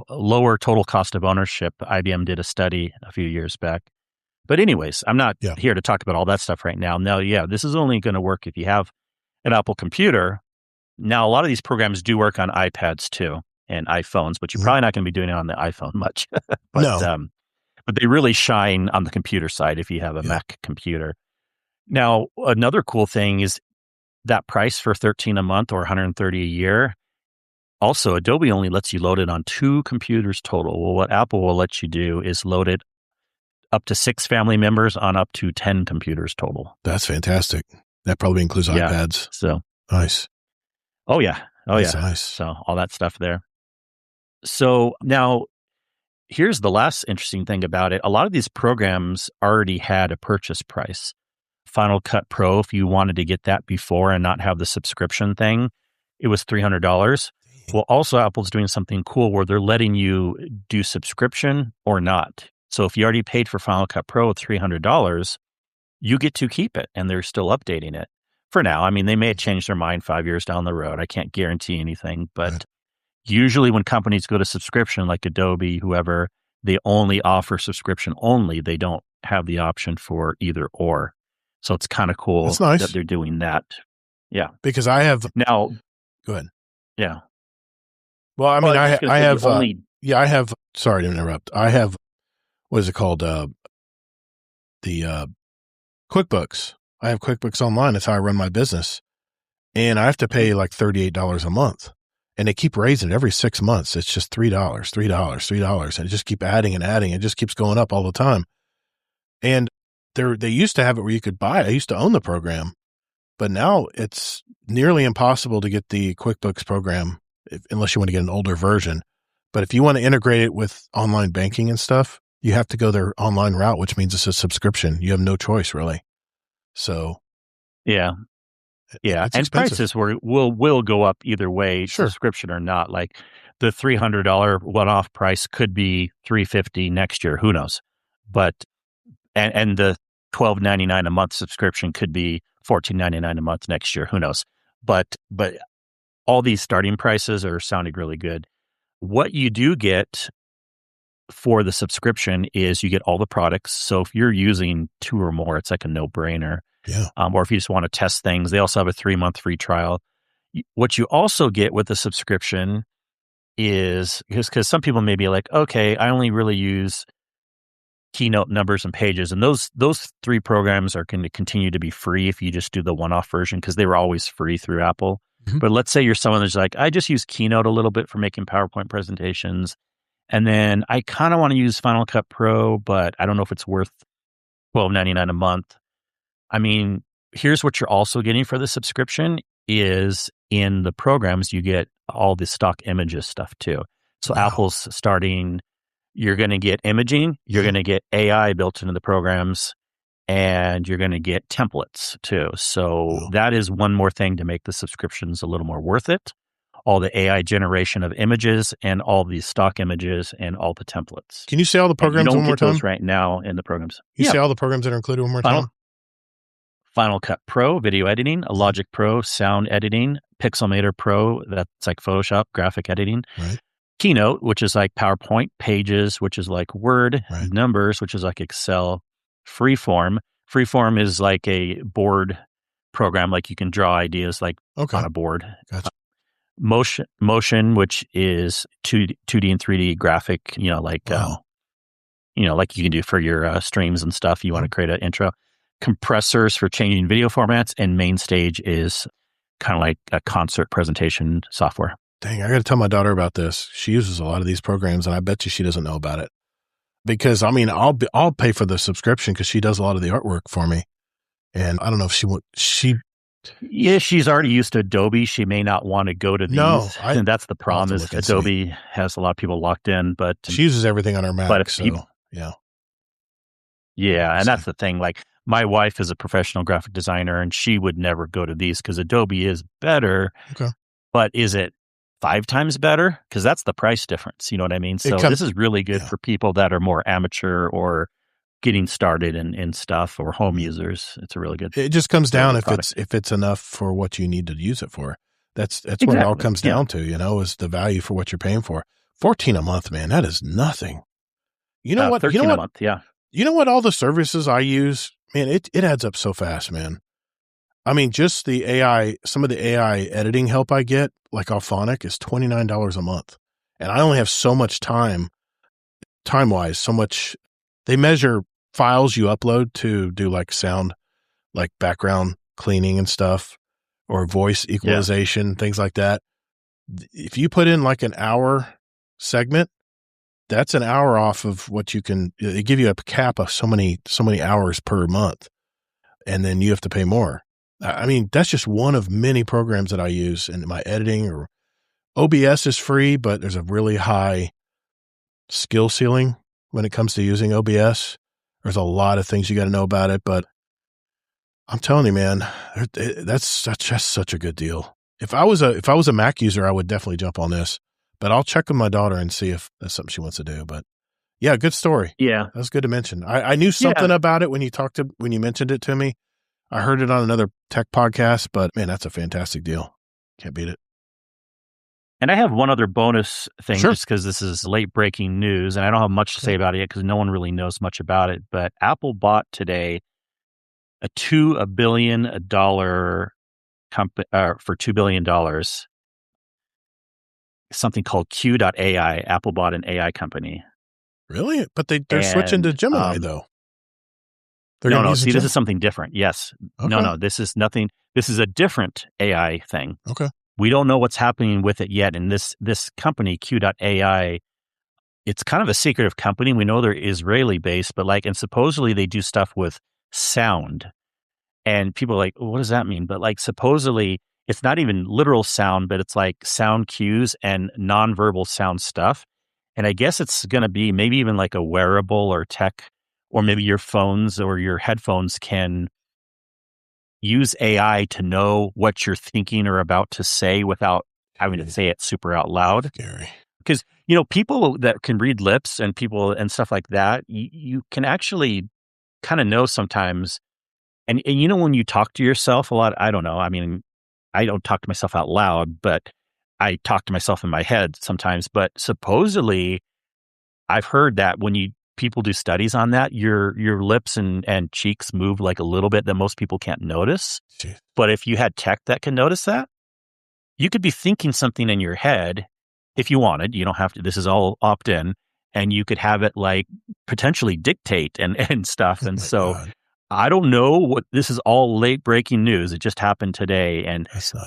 lower total cost of ownership. IBM did a study a few years back. But anyways, I'm not here to talk about all that stuff right now. Now, this is only going to work if you have an Apple computer. Now, a lot of these programs do work on iPads too and iPhones, but you're probably not going to be doing it on the iPhone much. But they really shine on the computer side if you have a Mac computer. Now, another cool thing is that price for $13 a month or $130 a year. Also, Adobe only lets you load it on 2 computers total. Well, what Apple will let you do is load it up to 6 family members on up to 10 computers total. That's fantastic. That probably includes iPads. So nice. Oh yeah. Nice. So all that stuff there. So now here's the last interesting thing about it. A lot of these programs already had a purchase price. Final Cut Pro, if you wanted to get that before and not have the subscription thing, it was $300. Well, also Apple's doing something cool where they're letting you do subscription or not. So if you already paid for Final Cut Pro $300, you get to keep it, and they're still updating it for now. I mean, they may have changed their mind 5 years down the road. I can't guarantee anything, but usually when companies go to subscription, like Adobe, whoever, they only offer subscription only. They don't have the option for either or. So it's kind of cool that they're doing that. Yeah. Because I have now. Go ahead. Yeah. Well, I mean, I have. Sorry to interrupt. I have. What is it called? The QuickBooks. I have QuickBooks Online. That's how I run my business. And I have to pay like $38 a month. And they keep raising it every 6 months. It's just $3, $3, $3. And it just keep adding and adding. It just keeps going up all the time. And they used to have it where you could buy it. I used to own the program. But now it's nearly impossible to get the QuickBooks program unless you want to get an older version. But if you want to integrate it with online banking and stuff, you have to go their online route, which means it's a subscription. You have no choice, really. So, and expensive. Prices will go up either way, subscription or not. Like the $300 one-off price could be $350 next year. Who knows? But and the $12.99 a month subscription could be $14.99 a month next year. Who knows? But all these starting prices are sounding really good. What you do get for the subscription is you get all the products. So if you're using 2 or more, it's like a no-brainer. Yeah. Or if you just want to test things, they also have a 3-month free trial. What you also get with the subscription is, because some people may be like, okay, I only really use Keynote, Numbers, and Pages. And those 3 programs are going to continue to be free if you just do the one-off version, because they were always free through Apple. Mm-hmm. But let's say you're someone that's like, I just use Keynote a little bit for making PowerPoint presentations. And then I kind of want to use Final Cut Pro, but I don't know if it's worth $12.99 a month. I mean, here's what you're also getting for the subscription is in the programs, you get all the stock images stuff too. So Apple's starting, you're going to get imaging, you're going to get AI built into the programs, and you're going to get templates too. So that is one more thing to make the subscriptions a little more worth it. all the AI generation of images and all the stock images and all the templates. Can you say all the programs one more time? You don't get those right now in the programs. You say all the programs that are included one more time? Final Cut Pro, video editing, Logic Pro, sound editing, Pixelmator Pro, that's like Photoshop, graphic editing, right. Keynote, which is like PowerPoint, Pages, which is like Word, right. Numbers, which is like Excel, Freeform. Freeform is like a board program, like you can draw ideas like on a board. Gotcha. Motion, which is 2D and 3D graphic, like like you can do for your streams and stuff. You want to create an intro. Compressors for changing video formats, and MainStage is kind of like a concert presentation software. Dang, I got to tell my daughter about this. She uses a lot of these programs, and I bet you she doesn't know about it. Because I'll pay for the subscription because she does a lot of the artwork for me, and I don't know if Yeah, she's already used to Adobe. She may not want to go to these, and that's the problem. Is Adobe has a lot of people locked in, but she uses everything on her Mac. But and that's the thing. Like, my wife is a professional graphic designer, and she would never go to these because Adobe is better. Okay, but is it 5 times better? Because that's the price difference. You know what I mean? So this is really good for people that are more amateur or getting started in stuff, or home users. It's a really good. It just comes down if it's enough for what you need to use it for. That's exactly what it all comes down to. Is the value for what you're paying for. $14 a month, man. That is nothing. You know what? $13 a month. Yeah. You know what? All the services I use, man, it adds up so fast, man. I mean, just the AI, some of the AI editing help I get, like Alphonic, is $29 a month. And I only have so much time-wise, so much. They measure files you upload to do like sound, like background cleaning and stuff, or voice equalization, things like that. If you put in like an hour segment, that's an hour off of what you can. They give you a cap of so many hours per month, and then you have to pay more. I mean, that's just one of many programs that I use in my editing. Or OBS is free, but there's a really high skill ceiling when it comes to using OBS. There's a lot of things you got to know about it, but I'm telling you, man, that's just such a good deal. If I was a Mac user, I would definitely jump on this. But I'll check with my daughter and see if that's something she wants to do. But yeah, good story. Yeah, that's good to mention. I knew something about it when you mentioned it to me. I heard it on another tech podcast, but man, that's a fantastic deal. Can't beat it. And I have one other bonus thing, just because this is late breaking news, and I don't have much to say about it yet because no one really knows much about it. But Apple bought today a $2 billion company for $2 billion. Something called Q.AI. Apple bought an AI company. Really? But they're switching to Gemini though. No. See, this is something different. Yes. Okay. No. This is nothing. This is a different AI thing. Okay. We don't know what's happening with it yet. And this company, Q.AI, it's kind of a secretive company. We know they're Israeli based, but and supposedly they do stuff with sound. And people are like, well, what does that mean? But supposedly it's not even literal sound, but it's like sound cues and nonverbal sound stuff. And I guess it's going to be maybe even like a wearable or tech, or maybe your phones or your headphones can use AI to know what you're thinking or about to say without having to say it super out loud. Scary. Because, people that can read lips and people and stuff like that, you can actually kind of know sometimes. And when you talk to yourself a lot, I don't know. I mean, I don't talk to myself out loud, but I talk to myself in my head sometimes. But supposedly, I've heard that when people do studies on that, your lips and cheeks move like a little bit that most people can't notice. Jeez. But if you had tech that can notice that, you could be thinking something in your head if you wanted. You don't have to. This is all opt-in, and you could have it potentially dictate and stuff. And so God. I don't know what this is all late breaking news. It just happened today.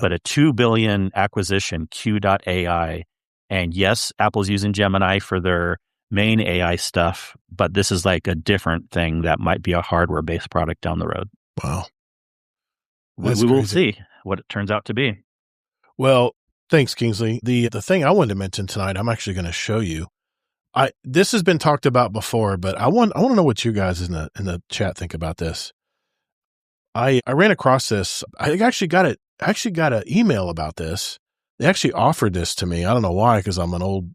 But a $2 billion acquisition, Q.AI. And yes, Apple's using Gemini for their main AI stuff, but this is a different thing that might be a hardware-based product down the road. Wow. We will see what it turns out to be. Well, thanks, Kingsley. The thing I wanted to mention tonight, I'm actually going to show you. This has been talked about before, but I want to know what you guys in the chat think about this. I ran across this. I actually got an email about this They actually offered this to me. I don't know why, because I'm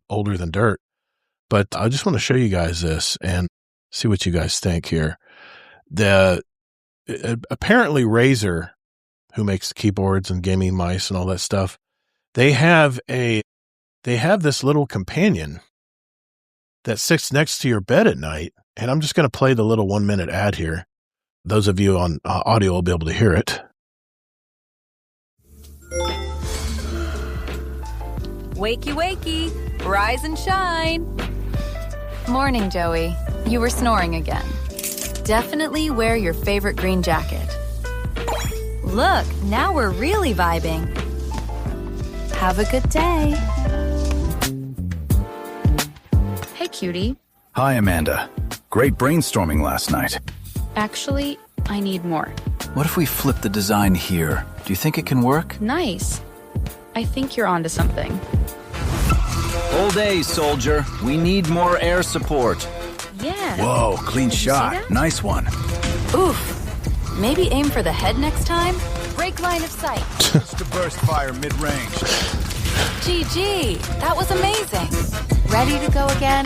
older than dirt. But I just want to show you guys this and see what you guys think here. Apparently Razer, who makes keyboards and gaming mice and all that stuff, they have this little companion that sits next to your bed at night. And I'm just going to play the little 1-minute ad here. Those of you on audio will be able to hear it. Wakey, wakey, rise and shine. Morning, Joey. You were snoring again. Definitely wear your favorite green jacket. Look, now we're really vibing. Have a good day. Hey, cutie. Hi, Amanda. Great brainstorming last night. Actually, I need more. What if we flip the design here? Do you think it can work? Nice. I think you're onto something. All day, soldier. We need more air support. Yeah. Whoa, clean Did you see shot. that? Nice one. Oof. Maybe aim for the head next time? Break line of sight. It's to burst fire mid-range. GG, that was amazing. Ready to go again?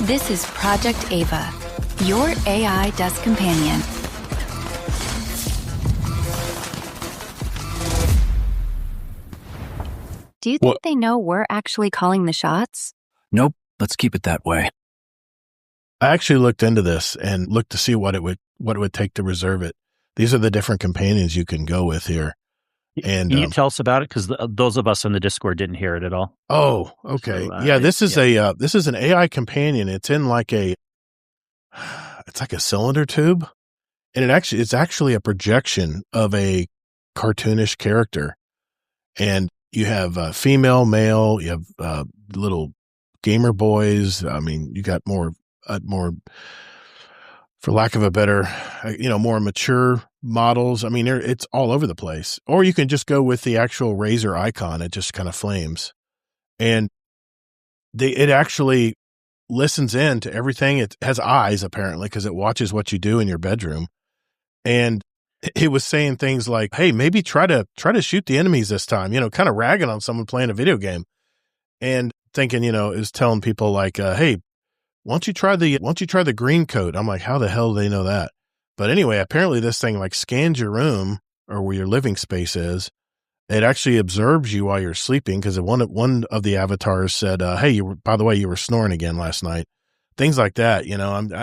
This is Project Ava, your AI desk companion. Do you think they know we're actually calling the shots? Nope. Let's keep it that way. I actually looked into this and looked to see what it would take to reserve it. These are the different companions you can go with here. And can you tell us about it? Because those of us in the Discord didn't hear it at all. Oh, okay. So, this is this is an AI companion. It's in like it's like a cylinder tube, and it's actually a projection of a cartoonish character. And you have female, male. You have little gamer boys. I mean, you got more, for lack of a better, more mature models. I mean, it's all over the place. Or you can just go with the actual Razer icon. It just kind of flames, and it actually listens in to everything. It has eyes apparently because it watches what you do in your bedroom, and it was saying things like, "Hey, maybe try to shoot the enemies this time." Kind of ragging on someone playing a video game, and thinking, it was telling people like, "Hey, why don't you try the green coat?" I'm like, how the hell do they know that? But anyway, apparently this thing like scans your room or where your living space is. It actually observes you while you're sleeping because one of the avatars said, "Hey, by the way, you were snoring again last night." Things like that. I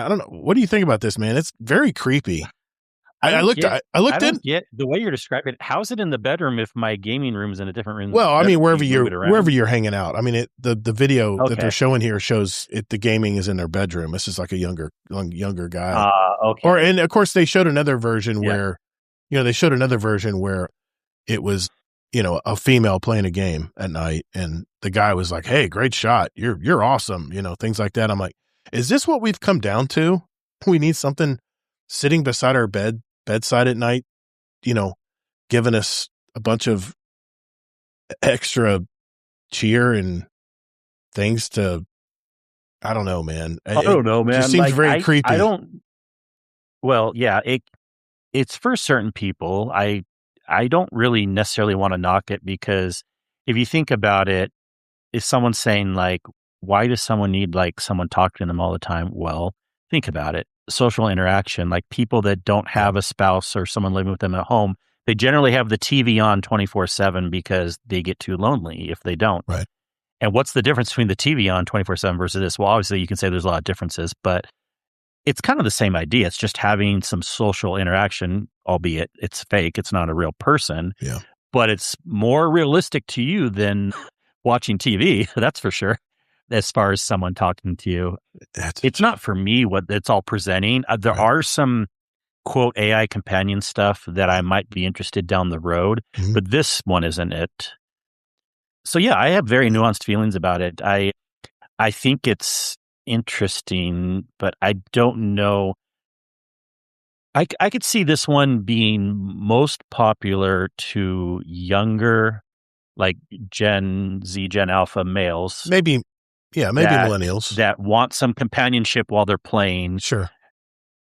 don't know. What do you think about this, man? It's very creepy. I looked in the way you're describing it. How's it in the bedroom if my gaming room's in a different room? Well, I mean, wherever you're hanging out. I mean, the video that they're showing here shows it. The gaming is in their bedroom. This is like a younger guy. Okay. And of course they showed another version where, it was, a female playing a game at night, and the guy was like, "Hey, great shot. You're awesome." Things like that. I'm like, is this what we've come down to? We need something sitting beside our bedside at night, giving us a bunch of extra cheer and things to, I don't know, man. I don't know, man. It just seems very creepy. It's for certain people. I don't really necessarily want to knock it because if you think about it, if someone's saying like, why does someone need like someone talking to them all the time? Well, think about it. Social interaction, like people that don't have a spouse or someone living with them at home, they generally have the TV on 24/7 because they get too lonely if they don't. Right. And what's the difference between the TV on 24/7 versus this? Well, obviously you can say there's a lot of differences, but it's kind of the same idea. It's just having some social interaction, albeit it's fake. It's not a real person. Yeah. But it's more realistic to you than watching TV. That's for sure. As far as someone talking to you, it's not for me what it's all presenting. There are some quote AI companion stuff that I might be interested down the road, but this one isn't it. So yeah, I have very nuanced feelings about it. I think it's interesting, but I don't know. I could see this one being most popular to younger, like Gen Z, Gen Alpha males. Maybe millennials that want some companionship while they're playing. Sure.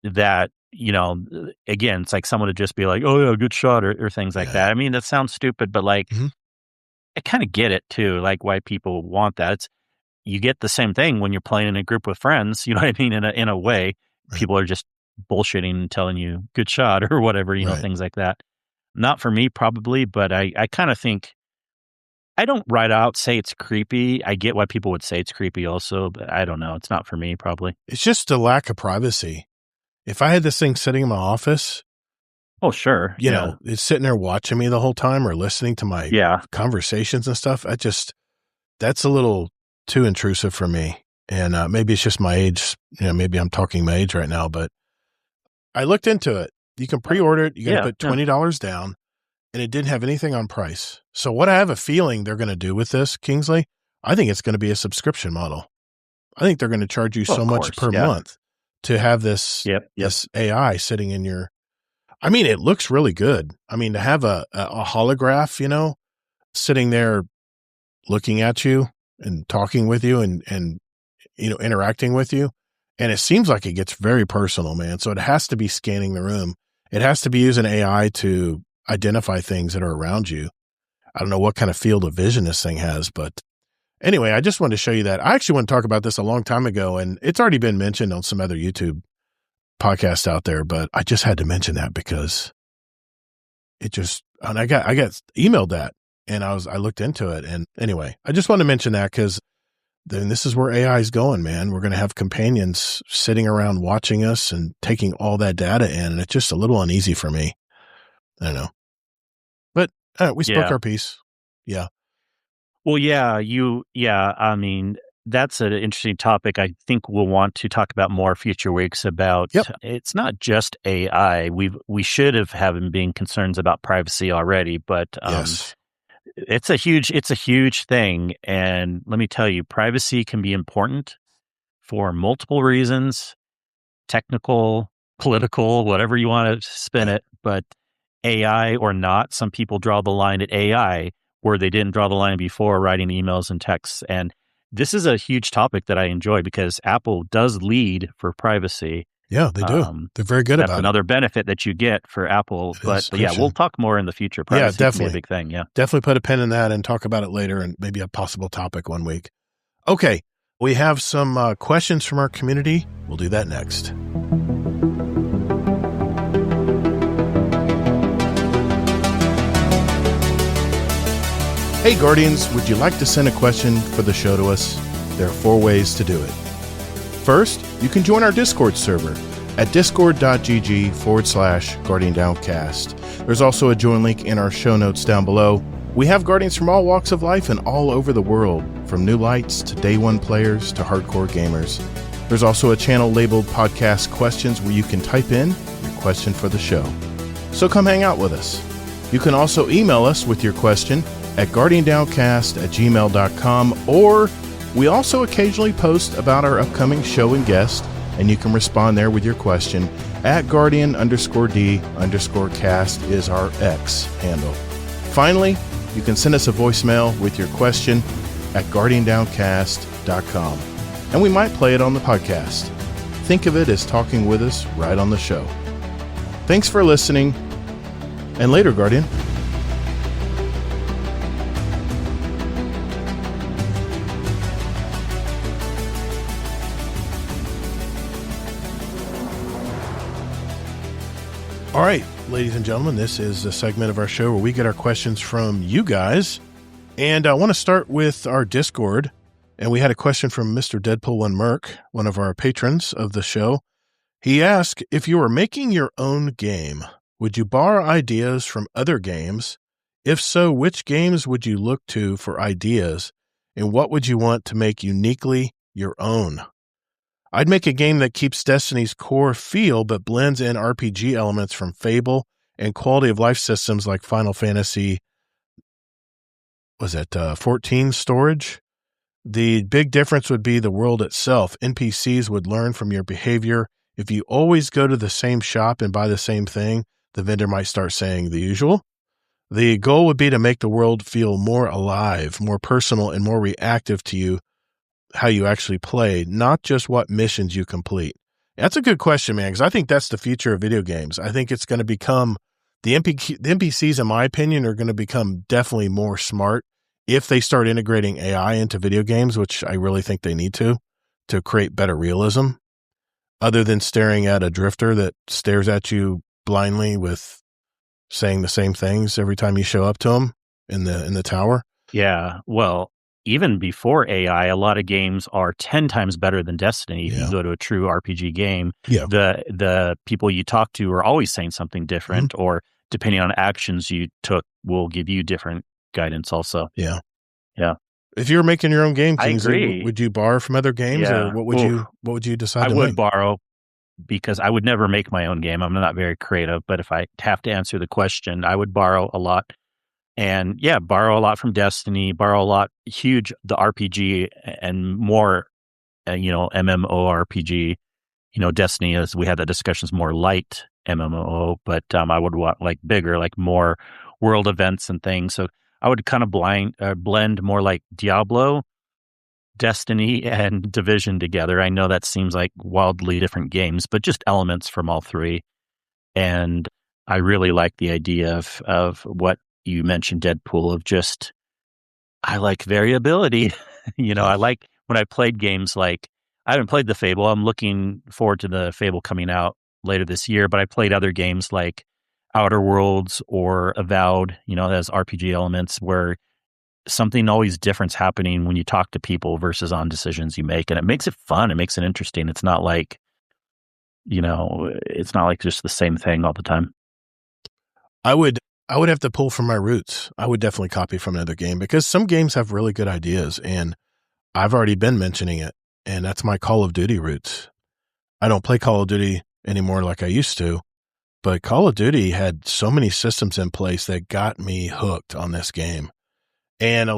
That, again, it's like someone to just be like, "Oh yeah, good shot," or things like that. I mean, that sounds stupid, but like, kind of get it too, like why people want that. You get the same thing when you're playing in a group with friends. You know what I mean? In a way, people are just bullshitting and telling you good shot or whatever, things like that. Not for me, probably, but I kind of think, I don't right out say it's creepy. I get why people would say it's creepy also, but I don't know. It's not for me, probably. It's just a lack of privacy. If I had this thing sitting in my office, oh, sure. You know, it's sitting there watching me the whole time or listening to my conversations and stuff. That's a little too intrusive for me. And maybe it's just my age. Maybe I'm talking my age right now, but I looked into it. You can pre-order it. You got to put $20 down, and it didn't have anything on price. So what I have a feeling they're going to do with this, Kingsley, I think it's going to be a subscription model. I think they're going to charge you so much per month to have this, this AI sitting in your, I mean, it looks really good. I mean, to have a holograph, sitting there looking at you and talking with you and interacting with you. And it seems like it gets very personal, man. So it has to be scanning the room. It has to be using AI to identify things that are around you. I don't know what kind of field of vision this thing has, but anyway, I just wanted to show you that. I actually want to talk about this a long time ago, and it's already been mentioned on some other YouTube podcasts out there, but I just had to mention that because and I got emailed that, and I looked into it. And anyway, I just want to mention that because then this is where AI is going, man. We're going to have companions sitting around watching us and taking all that data in. And it's just a little uneasy for me. I don't know. But we spoke our piece. Yeah. Well, I mean, that's an interesting topic. I think we'll want to talk about more future weeks about, it's not just AI. We should have been concerns about privacy already, but it's a huge thing. And let me tell you, privacy can be important for multiple reasons, technical, political, whatever you want to spin it. But AI or not, some people draw the line at AI where they didn't draw the line before, writing emails and texts. And this is a huge topic that I enjoy because Apple does lead for privacy. Yeah, they do. They're very good about it. That's another benefit that you get for Apple. But we'll talk more in the future. Privacy definitely. Can be a big thing. Yeah. Definitely put a pin in that and talk about it later and maybe a possible topic one week. Okay. We have some questions from our community. We'll do that next. Hey, Guardians, would you like to send a question for the show to us? There are 4 ways to do it. First, you can join our Discord server at discord.gg/Guardian Downcast. There's also a join link in our show notes down below. We have Guardians from all walks of life and all over the world, from new lights to day one players to hardcore gamers. There's also a channel labeled Podcast Questions where you can type in your question for the show. So come hang out with us. You can also email us with your question at guardiandowncast@gmail.com, or we also occasionally post about our upcoming show and guest, and you can respond there with your question at Guardian_D_cast is our X handle. Finally, you can send us a voicemail with your question at guardiandowncast.com, and we might play it on the podcast. Think of it as talking with us right on the show. Thanks for listening, and later, Guardian. All right, ladies and gentlemen, this is a segment of our show where we get our questions from you guys. And I want to start with our Discord. And we had a question from Mr. Deadpool1Merc, one of our patrons of the show. He asked, if you were making your own game, would you borrow ideas from other games? If so, which games would you look to for ideas? And what would you want to make uniquely your own? I'd make a game that keeps Destiny's core feel but blends in RPG elements from Fable and quality of life systems like Final Fantasy, 14 storage? The big difference would be the world itself. NPCs would learn from your behavior. If you always go to the same shop and buy the same thing, the vendor might start saying the usual. The goal would be to make the world feel more alive, more personal, and more reactive to you, how you actually play, not just what missions you complete. That's a good question, man, because I think that's the future of video games. I think it's going to become, the NPCs, in my opinion, are going to become definitely more smart if they start integrating AI into video games, which I really think they need to create better realism, other than staring at a drifter that stares at you blindly with saying the same things every time you show up to them in the tower. Yeah. Well, even before AI, a lot of games are 10 times better than Destiny. If you go to a true RPG game, the people you talk to are always saying something different, or depending on actions you took, will give you different guidance also. Yeah. Yeah. If you were making your own game, I agree. would you borrow from other games, or what would you decide to make? I would borrow, because I would never make my own game. I'm not very creative, but if I have to answer the question, I would borrow a lot. And borrow a lot from Destiny, borrow a lot, the RPG and more, MMORPG. Destiny, as we had that discussion, is more light MMO, but I would want like bigger, like more world events and things. So I would kind of blend more like Diablo, Destiny, and Division together. I know that seems like wildly different games, but just elements from all three. And I really like the idea of what you mentioned, Deadpool, of just, I like variability. I like when I played games like, I haven't played the Fable. I'm looking forward to the Fable coming out later this year, but I played other games like Outer Worlds or Avowed, that has RPG elements where something always different's happening when you talk to people versus on decisions you make. And it makes it fun. It makes it interesting. It's not like, it's not like just the same thing all the time. I would have to pull from my roots. I would definitely copy from another game, because some games have really good ideas, and I've already been mentioning it, and that's my Call of Duty roots. I don't play Call of Duty anymore like I used to, but Call of Duty had so many systems in place that got me hooked on this game. And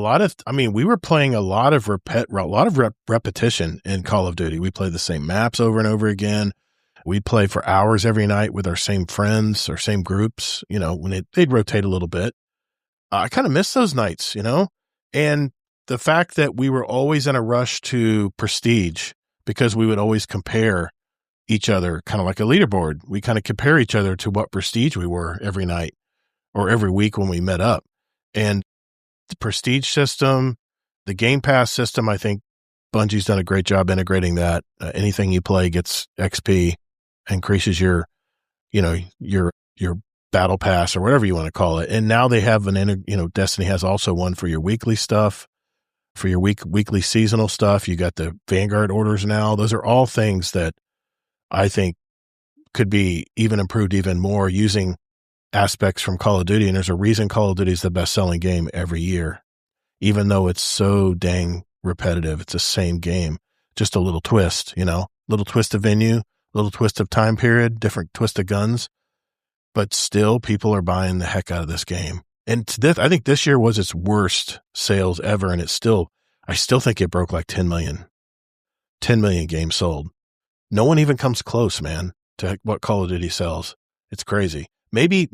we were playing a lot of repetition in Call of Duty. We played the same maps over and over again. We'd play for hours every night with our same friends or same groups, when they'd rotate a little bit. I kind of miss those nights, and the fact that we were always in a rush to prestige, because we would always compare each other, kind of like a leaderboard. We kind of compare each other to what prestige we were every night or every week when we met up. And the prestige system, the Game Pass system, I think Bungie's done a great job integrating that. Anything you play gets XP, increases your battle pass or whatever you want to call it. And now they have Destiny has also one for your weekly stuff, for your weekly seasonal stuff. You got the Vanguard orders now. Those are all things that I think could be even improved even more using aspects from Call of Duty. And there's a reason Call of Duty is the best selling game every year, even though it's so dang repetitive. It's the same game, just a little twist, little twist of venue, little twist of time period, different twist of guns, but still people are buying the heck out of this game. And I think this year was its worst sales ever. And I still think it broke like 10 million games sold. No one even comes close, man, to what Call of Duty sells. It's crazy. Maybe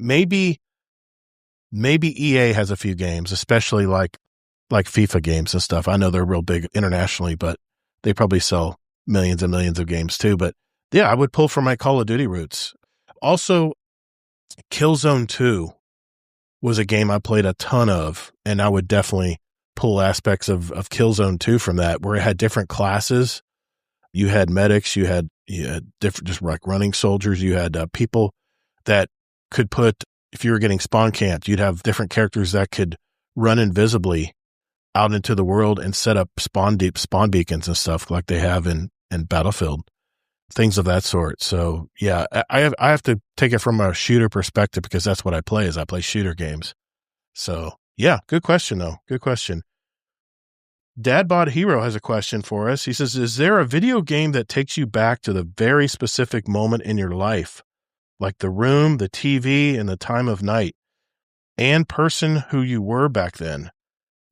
EA has a few games, especially like FIFA games and stuff. I know they're real big internationally, but they probably sell millions and millions of games too. But yeah, I would pull from my Call of Duty roots. Also, Killzone 2 was a game I played a ton of, and I would definitely pull aspects of Killzone 2 from that, where it had different classes. You had medics, you had different, just like running soldiers. You had people that could if you were getting spawn camped, you'd have different characters that could run invisibly out into the world and set up spawn beacons and stuff like they have in Battlefield, things of that sort. So yeah, I have to take it from a shooter perspective, because that's what I play shooter games. So yeah, good question though. Good question. Dadbod Hero has a question for us. He says, is there a video game that takes you back to the very specific moment in your life, like the room, the TV, and the time of night, and person who you were back then?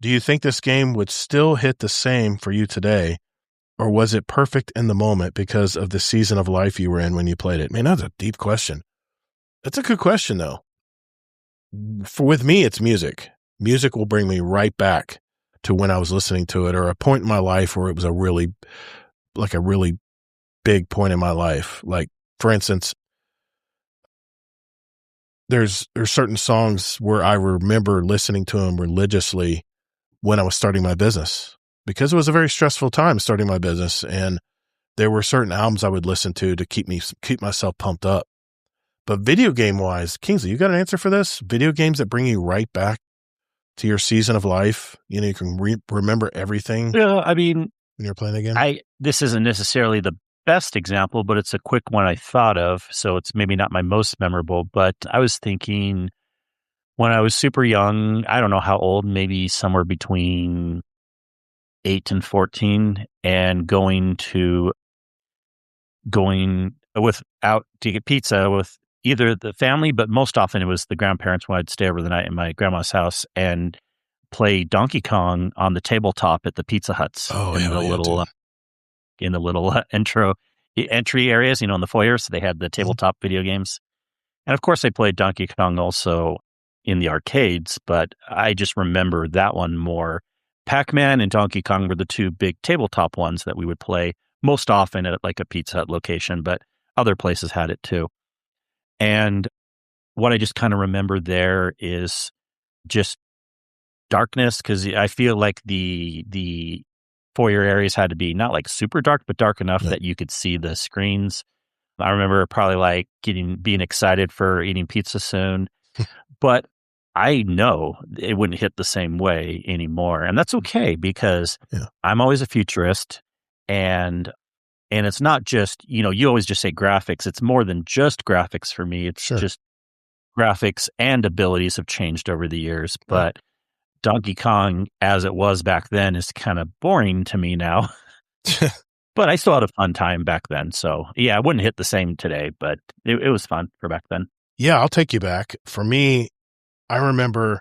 Do you think this game would still hit the same for you today, or was it perfect in the moment because of the season of life you were in when you played it? Man, that's a deep question. That's a good question, though. With me, it's music. Music will bring me right back to when I was listening to it, or a point in my life where it was a really big point in my life. Like, for instance, there's certain songs where I remember listening to them religiously when I was starting my business, because it was a very stressful time starting my business. And there were certain albums I would listen to keep myself pumped up. But video game wise, Kingsley, you got an answer for this? Video games that bring you right back to your season of life. You know, you can remember everything. Yeah, I mean, when you're playing the game. This isn't necessarily the best example, but it's a quick one I thought of. So it's maybe not my most memorable, but I was thinking when I was super young, I don't know how old, maybe somewhere between 8 and 14, and going out to get pizza with either the family, but most often it was the grandparents when I'd stay over the night in my grandma's house and play Donkey Kong on the tabletop at the Pizza Huts in the little entry areas, in the foyer. So they had the tabletop video games. And of course I played Donkey Kong also in the arcades, but I just remember that one more. Pac-Man and Donkey Kong were the two big tabletop ones that we would play most often at like a Pizza Hut location, but other places had it too. And what I just kind of remember there is just darkness, because I feel like the foyer areas had to be not like super dark, but dark enough that you could see the screens. I remember probably like being excited for eating pizza soon, but I know it wouldn't hit the same way anymore. And that's okay, because I'm always a futurist, and it's not just, you always just say graphics. It's more than just graphics for me. It's just graphics and abilities have changed over the years. But Donkey Kong, as it was back then, is kind of boring to me now. But I still had a fun time back then. So, yeah, I wouldn't hit the same today, but it was fun for back then. Yeah, I'll take you back. For me, I remember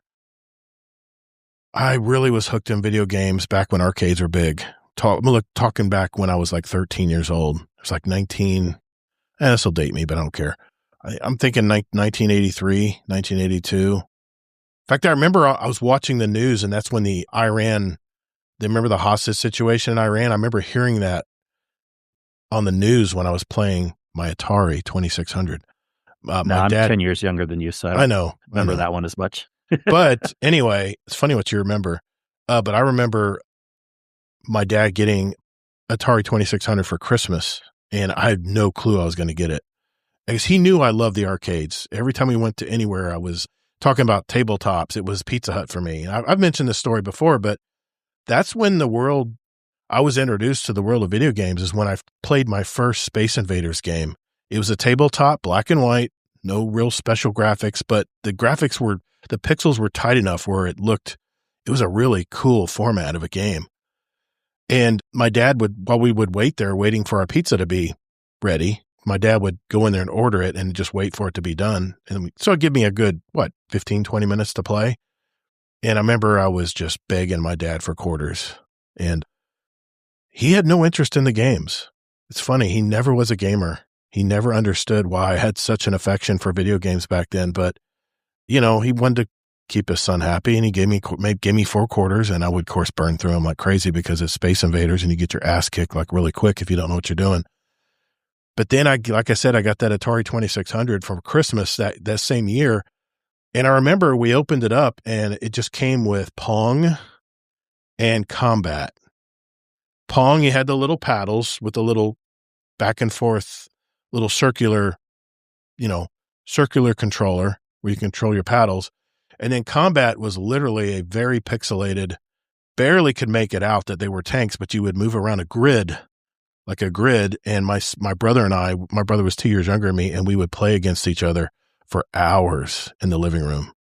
I really was hooked in video games back when arcades were big. Talking back when I was like 13 years old. It was like 19. This will date me, but I don't care. I'm thinking 1983, 1982. In fact, I remember I was watching the news, and that's when remember the hostage situation in Iran? I remember hearing that on the news when I was playing my Atari 2600. I'm 10 years younger than you, so I know. Remember that one as much. But anyway, it's funny what you remember. But I remember my dad getting Atari 2600 for Christmas, and I had no clue I was going to get it, because he knew I loved the arcades. Every time we went to anywhere, I was talking about tabletops. It was Pizza Hut for me. I've mentioned this story before, but that's when I was introduced to the world of video games, is when I played my first Space Invaders game. It was a tabletop, black and white, no real special graphics, but the pixels were tight enough where it was a really cool format of a game. And my dad while we would wait there waiting for our pizza to be ready, my dad would go in there and order it and just wait for it to be done. And so it'd give me a good, 15, 20 minutes to play. And I remember I was just begging my dad for quarters, and he had no interest in the games. It's funny. He never was a gamer. He never understood why I had such an affection for video games back then. But, he wanted to keep his son happy, and he gave me 4 quarters, and I would, of course, burn through them like crazy because it's Space Invaders, and you get your ass kicked like really quick if you don't know what you're doing. But then like I said, I got that Atari 2600 for Christmas that same year. And I remember we opened it up, and it just came with Pong and Combat. Pong, you had the little paddles with the little back and forth, little circular controller where you control your paddles. And then Combat was literally a very pixelated, barely could make it out that they were tanks, but you would move around a grid. And my brother and my brother was 2 years younger than me, and we would play against each other for hours in the living room.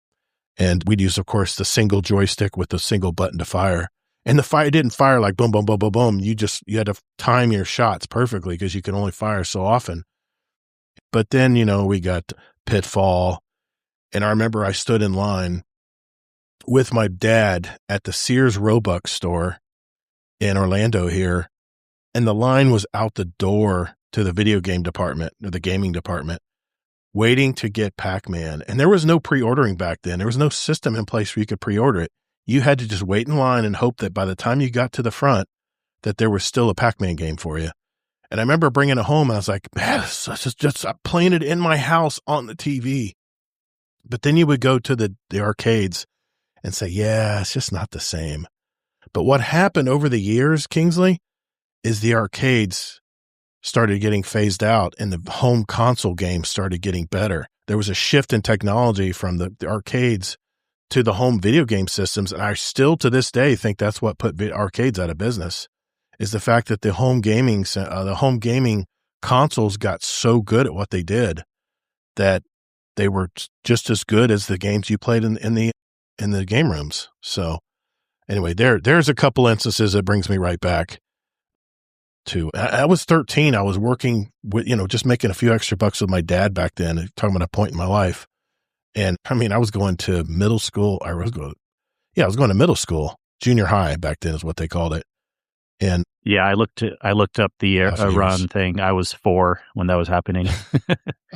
And we'd use, of course, the single joystick with the single button to fire. And the fire didn't fire like boom, boom, boom, boom, boom. You had to time your shots perfectly because you could only fire so often. But then, we got Pitfall. And I remember I stood in line with my dad at the Sears Roebuck store in Orlando here. And the line was out the door to the video game department, or the gaming department, waiting to get Pac-Man. And there was no pre-ordering back then. There was no system in place where you could pre-order it. You had to just wait in line and hope that by the time you got to the front, that there was still a Pac-Man game for you. And I remember bringing it home, and I was like, man, just playing it in my house on the TV. But then you would go to the arcades and say, yeah, it's just not the same. But what happened over the years, Kingsley, is the arcades started getting phased out and the home console games started getting better. There was a shift in technology from the arcades to the home video game systems. And I still to this day think that's what put arcades out of business, is the fact that the home gaming consoles got so good at what they did that they were just as good as the games you played in the game rooms. So anyway, there's a couple instances that brings me right back to, I was 13. I was working with, just making a few extra bucks with my dad back then, talking about a point in my life. And I mean, I was going to middle school. I was going to middle school, junior high back then is what they called it. And yeah, I looked up the run thing. I was 4 when that was happening.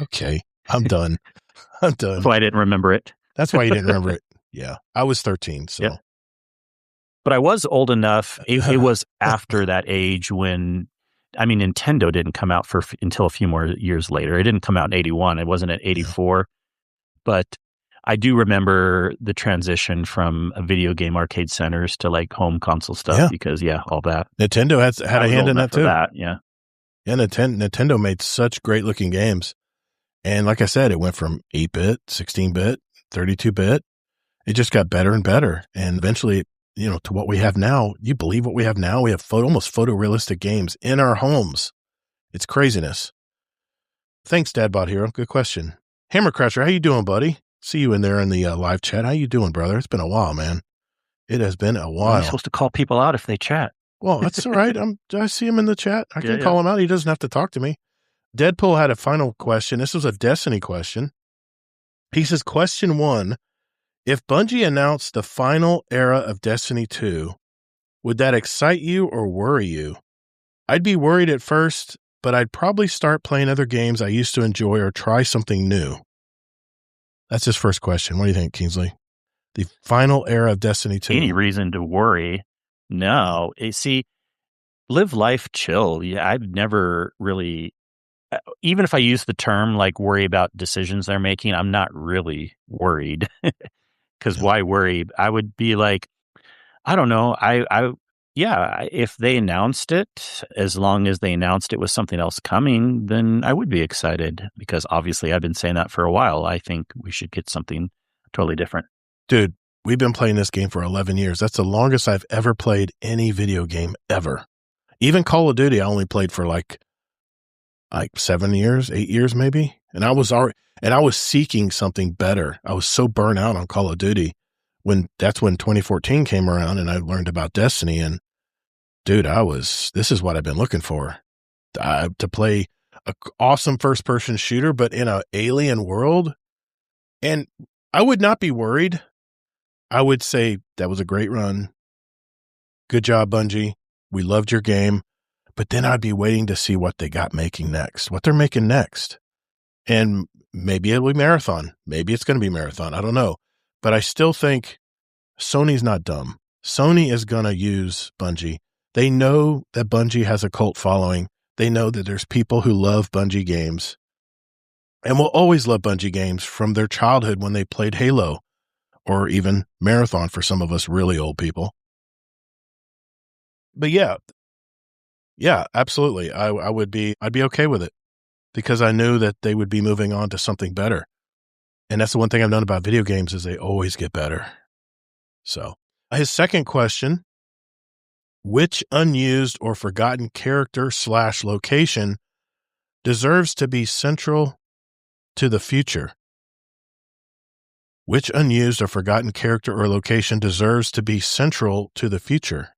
Okay. I'm done. That's why I didn't remember it. That's why you didn't remember it. Yeah. I was 13. So. Yep. But I was old enough. It was after that age when, Nintendo didn't come out until a few more years later. It didn't come out in 81. It wasn't at 84. Yeah. But I do remember the transition from video game arcade centers to like home console stuff because, all that. Nintendo had a hand in that too. Yeah. Yeah, Nintendo made such great looking games. And like I said, it went from 8-bit, 16-bit, 32-bit. It just got better and better. And eventually, to what we have now. You believe what we have now? We have almost photorealistic games in our homes. It's craziness. Thanks, Dadbot Hero. Good question. Hammercrasher, how you doing, buddy? See you in there in the live chat. How you doing, brother? It's been a while, man. It has been a while. You're supposed to call people out if they chat. Well, that's all right. I see him in the chat. I can call him out. He doesn't have to talk to me. Deadpool had a final question. This was a Destiny question. He says, question 1, if Bungie announced the final era of Destiny 2, would that excite you or worry you? I'd be worried at first, but I'd probably start playing other games I used to enjoy or try something new. That's his first question. What do you think, Kingsley? The final era of Destiny 2. Any reason to worry? No. See, live life chill. Yeah, I've never really, even if I use the term like worry about decisions they're making, I'm not really worried. Because why worry? I would be like, I don't know. If they announced it, as long as they announced it was something else coming, then I would be excited because obviously I've been saying that for a while. I think we should get something totally different. Dude, we've been playing this game for 11 years. That's the longest I've ever played any video game ever. Even Call of Duty, I only played for like 7 years, 8 years maybe. And I was seeking something better. I was so burnt out on Call of Duty that's when 2014 came around and I learned about Destiny. And dude, this is what I've been looking for, to play an awesome first person shooter, but in an alien world. And I would not be worried. I would say that was a great run. Good job, Bungie. We loved your game. But then I'd be waiting to see what they got making next, what they're making next. And maybe it'll be Marathon. Maybe it's going to be Marathon. I don't know. But I still think Sony's not dumb. Sony is going to use Bungie. They know that Bungie has a cult following. They know that there's people who love Bungie games and will always love Bungie games from their childhood when they played Halo or even Marathon for some of us really old people. But yeah, absolutely. I'd be okay with it because I knew that they would be moving on to something better. And that's the one thing I've known about video games is they always get better. So his second question, which unused or forgotten character / location deserves to be central to the future? Which unused or forgotten character or location deserves to be central to the future?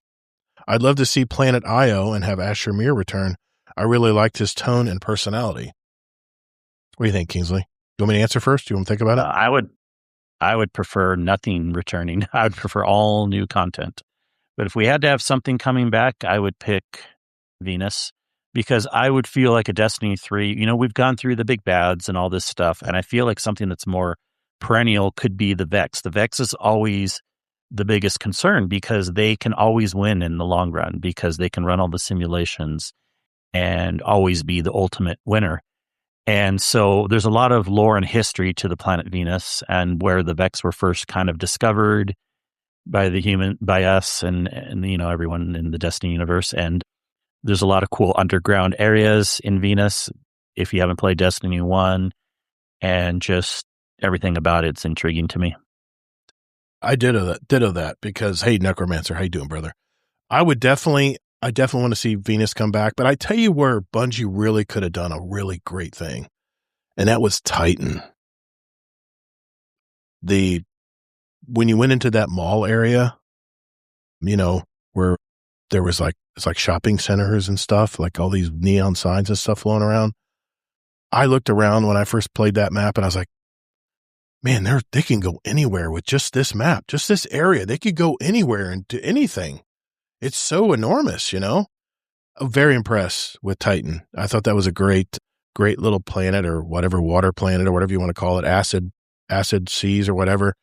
I'd love to see Planet Io and have Asher Mir return. I really liked his tone and personality. What do you think, Kingsley? Do you want me to answer first? Do you want to think about it? I would prefer nothing returning. I would prefer all new content. But if we had to have something coming back, I would pick Venus because I would feel like a Destiny 3. We've gone through the big bads and all this stuff, and I feel like something that's more perennial could be the Vex. The Vex is always the biggest concern because they can always win in the long run because they can run all the simulations and always be the ultimate winner. And so there's a lot of lore and history to the planet Venus and where the Vex were first kind of discovered. by us and everyone in the Destiny universe. And there's a lot of cool underground areas in Venus if you haven't played Destiny 1, and just everything about it's intriguing to me. I ditto that because, hey, Necromancer, how you doing, brother? I definitely want to see Venus come back, but I tell you where Bungie really could have done a really great thing, and that was Titan. When you went into that mall area, where there was it's like shopping centers and stuff, like all these neon signs and stuff flowing around. I looked around when I first played that map and I was like, man, they can go anywhere with just this map, just this area. They could go anywhere and do anything. It's so enormous, I'm very impressed with Titan. I thought that was a great little planet, or whatever, water planet, or whatever you want to call it, acid seas or whatever.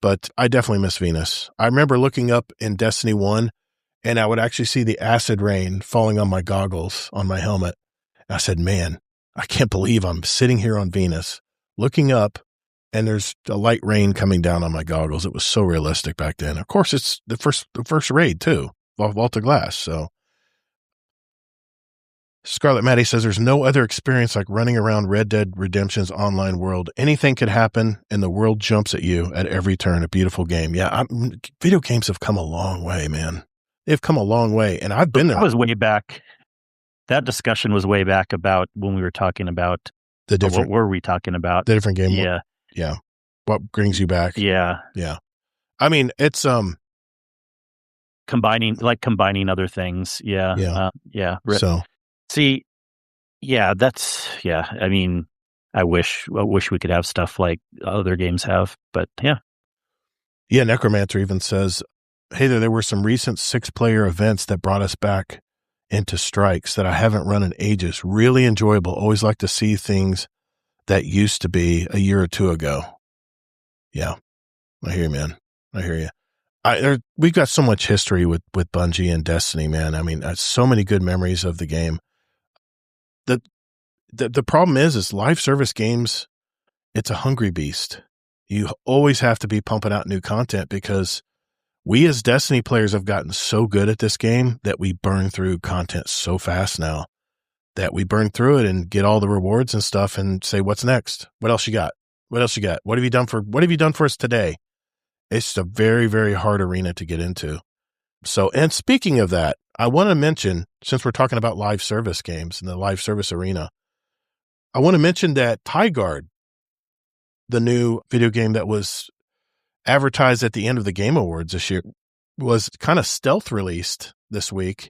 But I definitely miss Venus. I remember looking up in Destiny 1, and I would actually see the acid rain falling on my goggles, on my helmet. And I said, man, I can't believe I'm sitting here on Venus looking up, and there's a light rain coming down on my goggles. It was so realistic back then. Of course, it's the first raid too, Vault of Glass. So Scarlet Maddie says there's no other experience like running around Red Dead Redemption's online world. Anything could happen, and the world jumps at you at every turn. A beautiful game. Yeah, video games have come a long way, man. They've come a long way, and I've been there. That was way back. That discussion was way back about when we were talking about the different. What were we talking about? The different game. Yeah. Yeah. What brings you back? Yeah. Yeah. I mean, it's combining other things. Yeah. Yeah. Yeah. So see, yeah, I mean, I wish we could have stuff like other games have, but yeah. Yeah. Necromancer even says, hey, there were some recent 6-player events that brought us back into strikes that I haven't run in ages. Really enjoyable. Always like to see things that used to be a year or two ago. Yeah. I hear you, man. I hear you. We've got so much history with Bungie and Destiny, man. I mean, so many good memories of the game. The problem is live service games, it's a hungry beast. You always have to be pumping out new content because we as Destiny players have gotten so good at this game that we burn through content so fast now that we burn through it and get all the rewards and stuff and say, what's next? What else you got? What else you got? What have you done for us today? It's a very, very hard arena to get into. So, and speaking of that, I want to mention, since we're talking about live service games and the live service arena, I want to mention that ToddtheGatr, the new video game that was advertised at the end of the Game Awards this year, was kind of stealth released this week.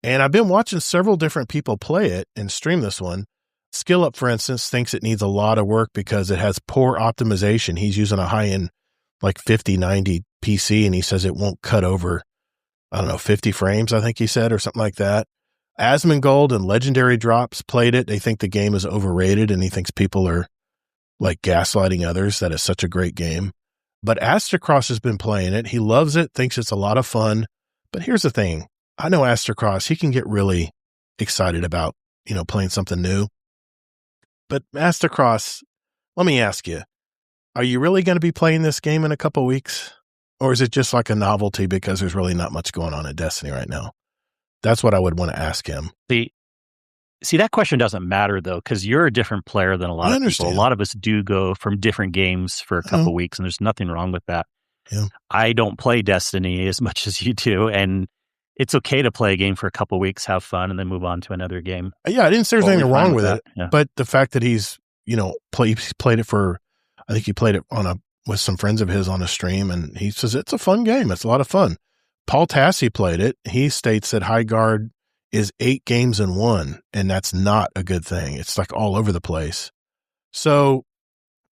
And I've been watching several different people play it and stream this one. Skill Up, for instance, thinks it needs a lot of work because it has poor optimization. He's using a high-end, like 5090 PC, and he says it won't cut over, 50 frames, I think he said, or something like that. Asmongold and Legendary Drops played it. They think the game is overrated, and he thinks people are like gaslighting others that it's such a great game. But Astrocross has been playing it. He loves it, thinks it's a lot of fun. But here's the thing. I know Astrocross, he can get really excited about, playing something new. But Astrocross, let me ask you, are you really going to be playing this game in a couple weeks? Or is it just like a novelty because there's really not much going on in Destiny right now? That's what I would want to ask him. See, that question doesn't matter, though, because you're a different player than a lot of people. A lot of us do go from different games for a couple weeks, and there's nothing wrong with that. Yeah. I don't play Destiny as much as you do, and it's okay to play a game for a couple weeks, have fun, and then move on to another game. Yeah, I didn't say there's anything wrong with it, yeah. But the fact that he's, played it for, I think he played it with some friends of his on a stream, and he says it's a fun game. It's a lot of fun. Paul Tassi played it. He states that ToddtheGatr is 8 games in one, and that's not a good thing. It's like all over the place. So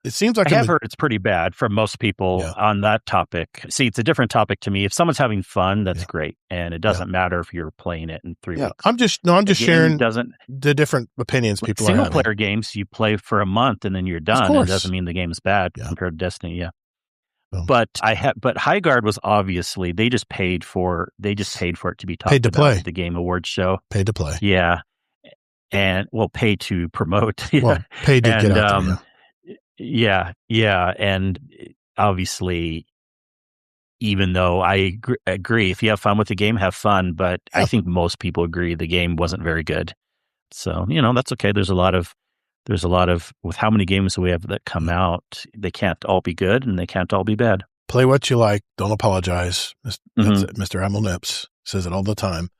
it seems like I have heard it's pretty bad for most people on that topic. See, it's a different topic to me. If someone's having fun, that's great, and it doesn't matter if you're playing it in 3 weeks. I'm just sharing the different opinions people are having. Single player games, you play for a month and then you're done. It doesn't mean the game's bad compared to Destiny. Yeah. But ToddtheGatr was obviously they just paid for it to be talked about at the Game Awards show. Paid to play. Yeah. And pay to promote. Well, paid to get out there. Yeah. And obviously even though I agree, if you have fun with the game, have fun. But I think most people agree the game wasn't very good. So, that's okay. There's a lot of, with how many games we have that come out, they can't all be good and they can't all be bad. Play what you like. Don't apologize. That's it. Mr. Amel Nips says it all the time.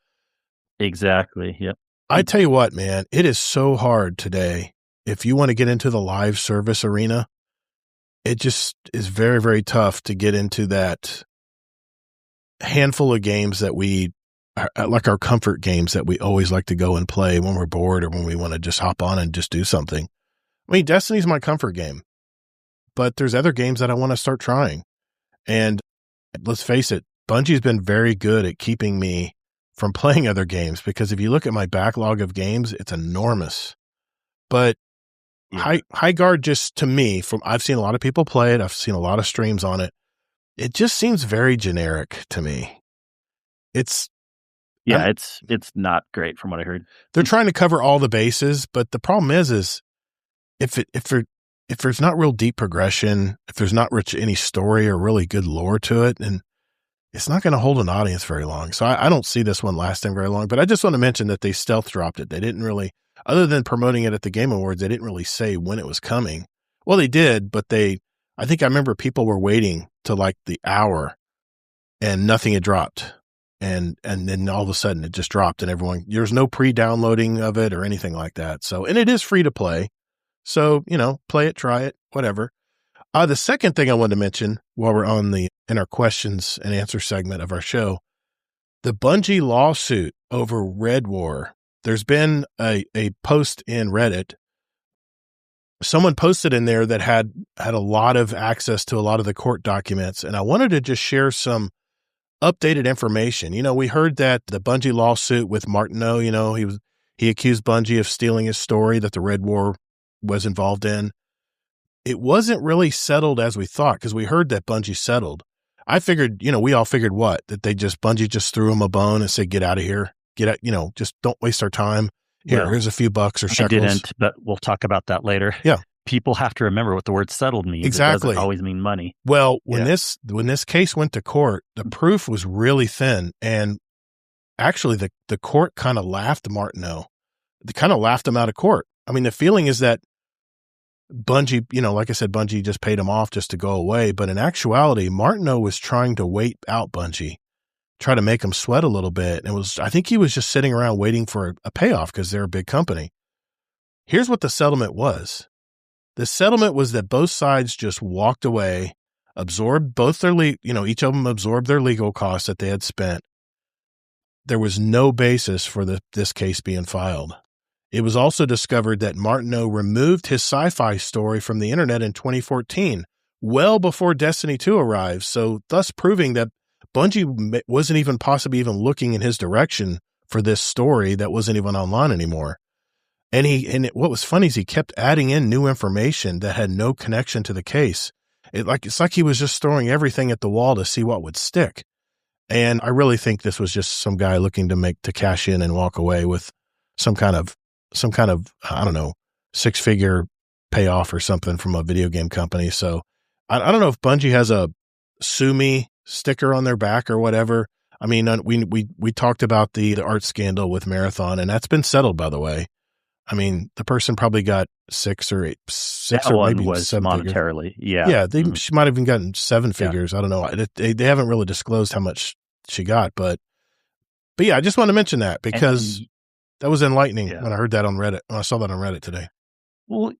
Exactly. Yep. I tell you what, man, it is so hard today. If you want to get into the live service arena, it just is very, very tough to get into that handful of games that we like, our comfort games that we always like to go and play when we're bored or when we want to just hop on and just do something. I mean, Destiny's my comfort game, but there's other games that I want to start trying. And let's face it, Bungie's been very good at keeping me from playing other games, because if you look at my backlog of games, it's enormous. But High Guard, just to me, I've seen a lot of people play it. I've seen a lot of streams on it. It just seems very generic to me. It's not great from what I heard. They're trying to cover all the bases, but the problem is if there's not real deep progression, if there's not any story or really good lore to it, and it's not going to hold an audience very long. So I don't see this one lasting very long. But I just want to mention that they stealth dropped it. They didn't really, other than promoting it at the Game Awards, they didn't really say when it was coming. Well, they did, but I think I remember people were waiting to like the hour and nothing had dropped. And then all of a sudden it just dropped, and there's no pre-downloading of it or anything like that. So, and it is free to play. So, play it, try it, whatever. The second thing I wanted to mention while we're in our questions and answer segment of our show, the Bungie lawsuit over Red War. There's been a post in Reddit. Someone posted in there that had a lot of access to a lot of the court documents. And I wanted to just share some updated information. We heard that the Bungie lawsuit with Martineau, he accused Bungie of stealing his story that the Red War was involved in. It wasn't really settled as we thought, because we heard that Bungie settled. I figured, we all figured what? That Bungie just threw him a bone and said, get out of here. Get out, just don't waste our time. Here's a few bucks or shekels. I didn't, but we'll talk about that later. Yeah. People have to remember what the word settled means. Exactly. It doesn't always mean money. Well, when this case went to court, the proof was really thin. And actually the court kind of laughed Martineau. They kind of laughed him out of court. I mean, the feeling is that Bungie, like I said, Bungie just paid him off just to go away. But in actuality, Martineau was trying to wait out Bungie, try to make him sweat a little bit. And I think he was just sitting around waiting for a payoff because they're a big company. Here's what the settlement was. The settlement was that both sides just walked away, absorbed both their, each of them absorbed their legal costs that they had spent. There was no basis for this case being filed. It was also discovered that Martineau removed his sci-fi story from the internet in 2014, well before Destiny 2 arrived, so thus proving that Bungie wasn't even possibly even looking in his direction for this story that wasn't even online anymore. And what was funny is he kept adding in new information that had no connection to the case. It's like he was just throwing everything at the wall to see what would stick. And I really think this was just some guy looking to cash in and walk away with some kind of, I don't know, 6-figure payoff or something from a video game company. So I don't know if Bungie has a sue me sticker on their back or whatever. I mean, we talked about the art scandal with Marathon, and that's been settled, by the way. I mean, the person probably got 6 or 8, 6 that or one maybe was 7 monetarily. figures. Yeah. She might have even gotten 7 figures. I don't know. They haven't really disclosed how much she got, but yeah, I just want to mention that because that was enlightening when I heard that on Reddit. When I saw that on Reddit today. Well,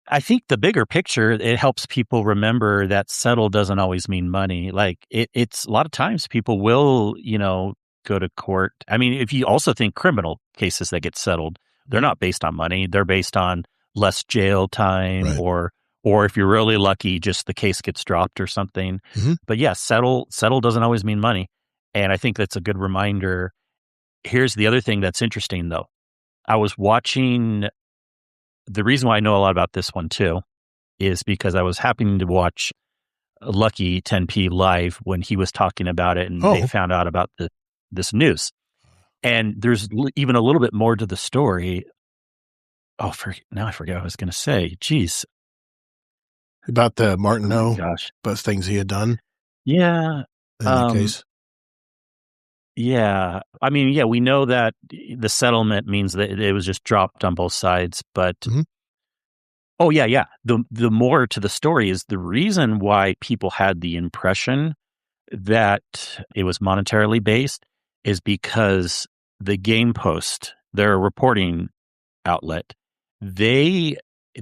I think the bigger picture, it helps people remember that settle doesn't always mean money. Like it's a lot of times people will, go to court. I mean, if you also think criminal cases that get settled, they're not based on money. They're based on less jail time, right. or if you're really lucky, just the case gets dropped or something. Mm-hmm. But yeah, settle doesn't always mean money. And I think that's a good reminder. Here's the other thing that's interesting, though. I was watching. The reason why I know a lot about this one too is because I was happening to watch Lucky 10P live when he was talking about it, and they found out about this news. And there's even a little bit more to the story. Now I forget what I was going to say. Jeez. About the Martineau, but things he had done? Yeah. in that case? Yeah. I mean, yeah, we know that the settlement means that it was just dropped on both sides, but oh yeah. The more to the story is the reason why people had the impression that it was monetarily based is because the Game Post, their reporting outlet, they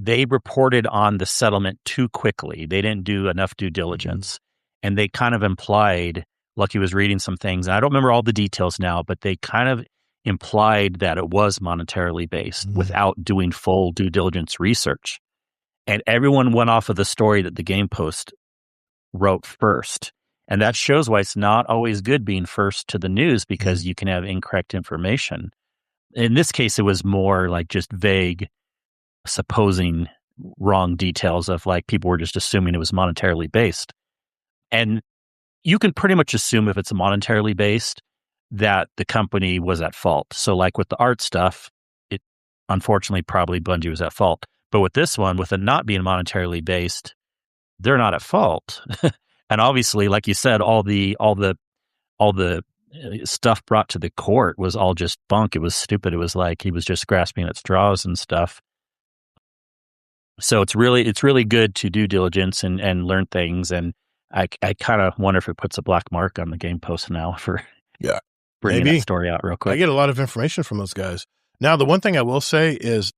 reported on the settlement too quickly. They didn't do enough due diligence. And they kind of implied, Lucky was reading some things, and I don't remember all the details now, but they kind of implied that it was monetarily based without doing full due diligence research. And everyone went off of the story that the Game Post wrote first. And that shows why it's not always good being first to the news, because you can have incorrect information. In this case, it was more like just vague, supposing wrong details of like people were just assuming it was monetarily based. And you can pretty much assume if it's monetarily based that the company was at fault. So like with the art stuff, it unfortunately probably Bungie was at fault. But with this one, with it not being monetarily based, they're not at fault. And obviously, like you said, all the stuff brought to the court was all just bunk. It was stupid. It was like he was just grasping at straws and stuff. So it's really good to do diligence and learn things. And I kind of wonder if it puts a black mark on the Game Post now for bringing that story out real quick. I get a lot of information from those guys. Now, the one thing I will say is,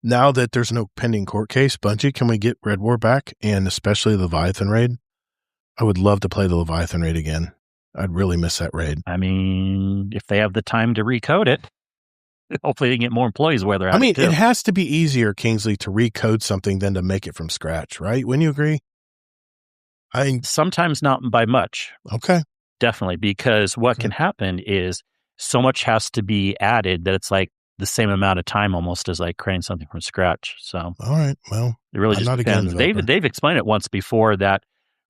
now that there's no pending court case, Bungie, can we get Red War back, and especially the Leviathan raid? I would love to play the Leviathan raid again. I'd really miss that raid. I mean, if they have the time to recode it, hopefully they can get more employees where they're at. I mean, it has to be easier, Kingsley, to recode something than to make it from scratch, right? Wouldn't you agree? Sometimes not by much. Okay. Definitely, because what can happen is so much has to be added that it's like the same amount of time almost as like creating something from scratch. So, all right, well, it really just depends. They've explained it once before that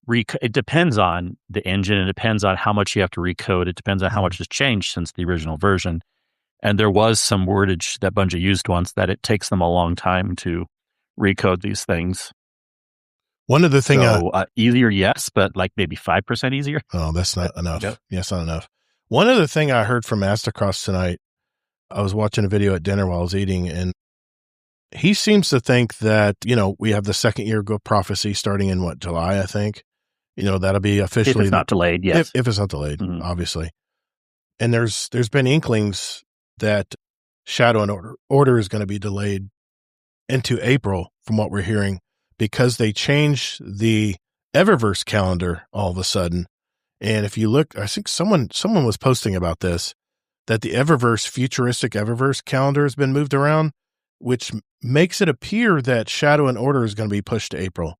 it depends on the engine. It depends on how much you have to recode. It depends on how much has changed since the original version. And there was some wordage that Bungie used once that it takes them a long time to recode these things. One of the things, easier, yes, but like maybe 5% easier. Oh, that's not enough. Yep. Yeah, it's not enough. One other thing I heard from Mastercross tonight, I was watching a video at dinner while I was eating, and he seems to think that, we have the second year of prophecy starting in July, I think. That'll be officially. If it's not delayed, yes. If it's not delayed, obviously. And there's been inklings that Shadow and Order is going to be delayed into April, from what we're hearing, because they changed the Eververse calendar all of a sudden. And if you look, I think someone was posting about this, that the futuristic Eververse calendar has been moved around, which makes it appear that Shadow and Order is going to be pushed to April.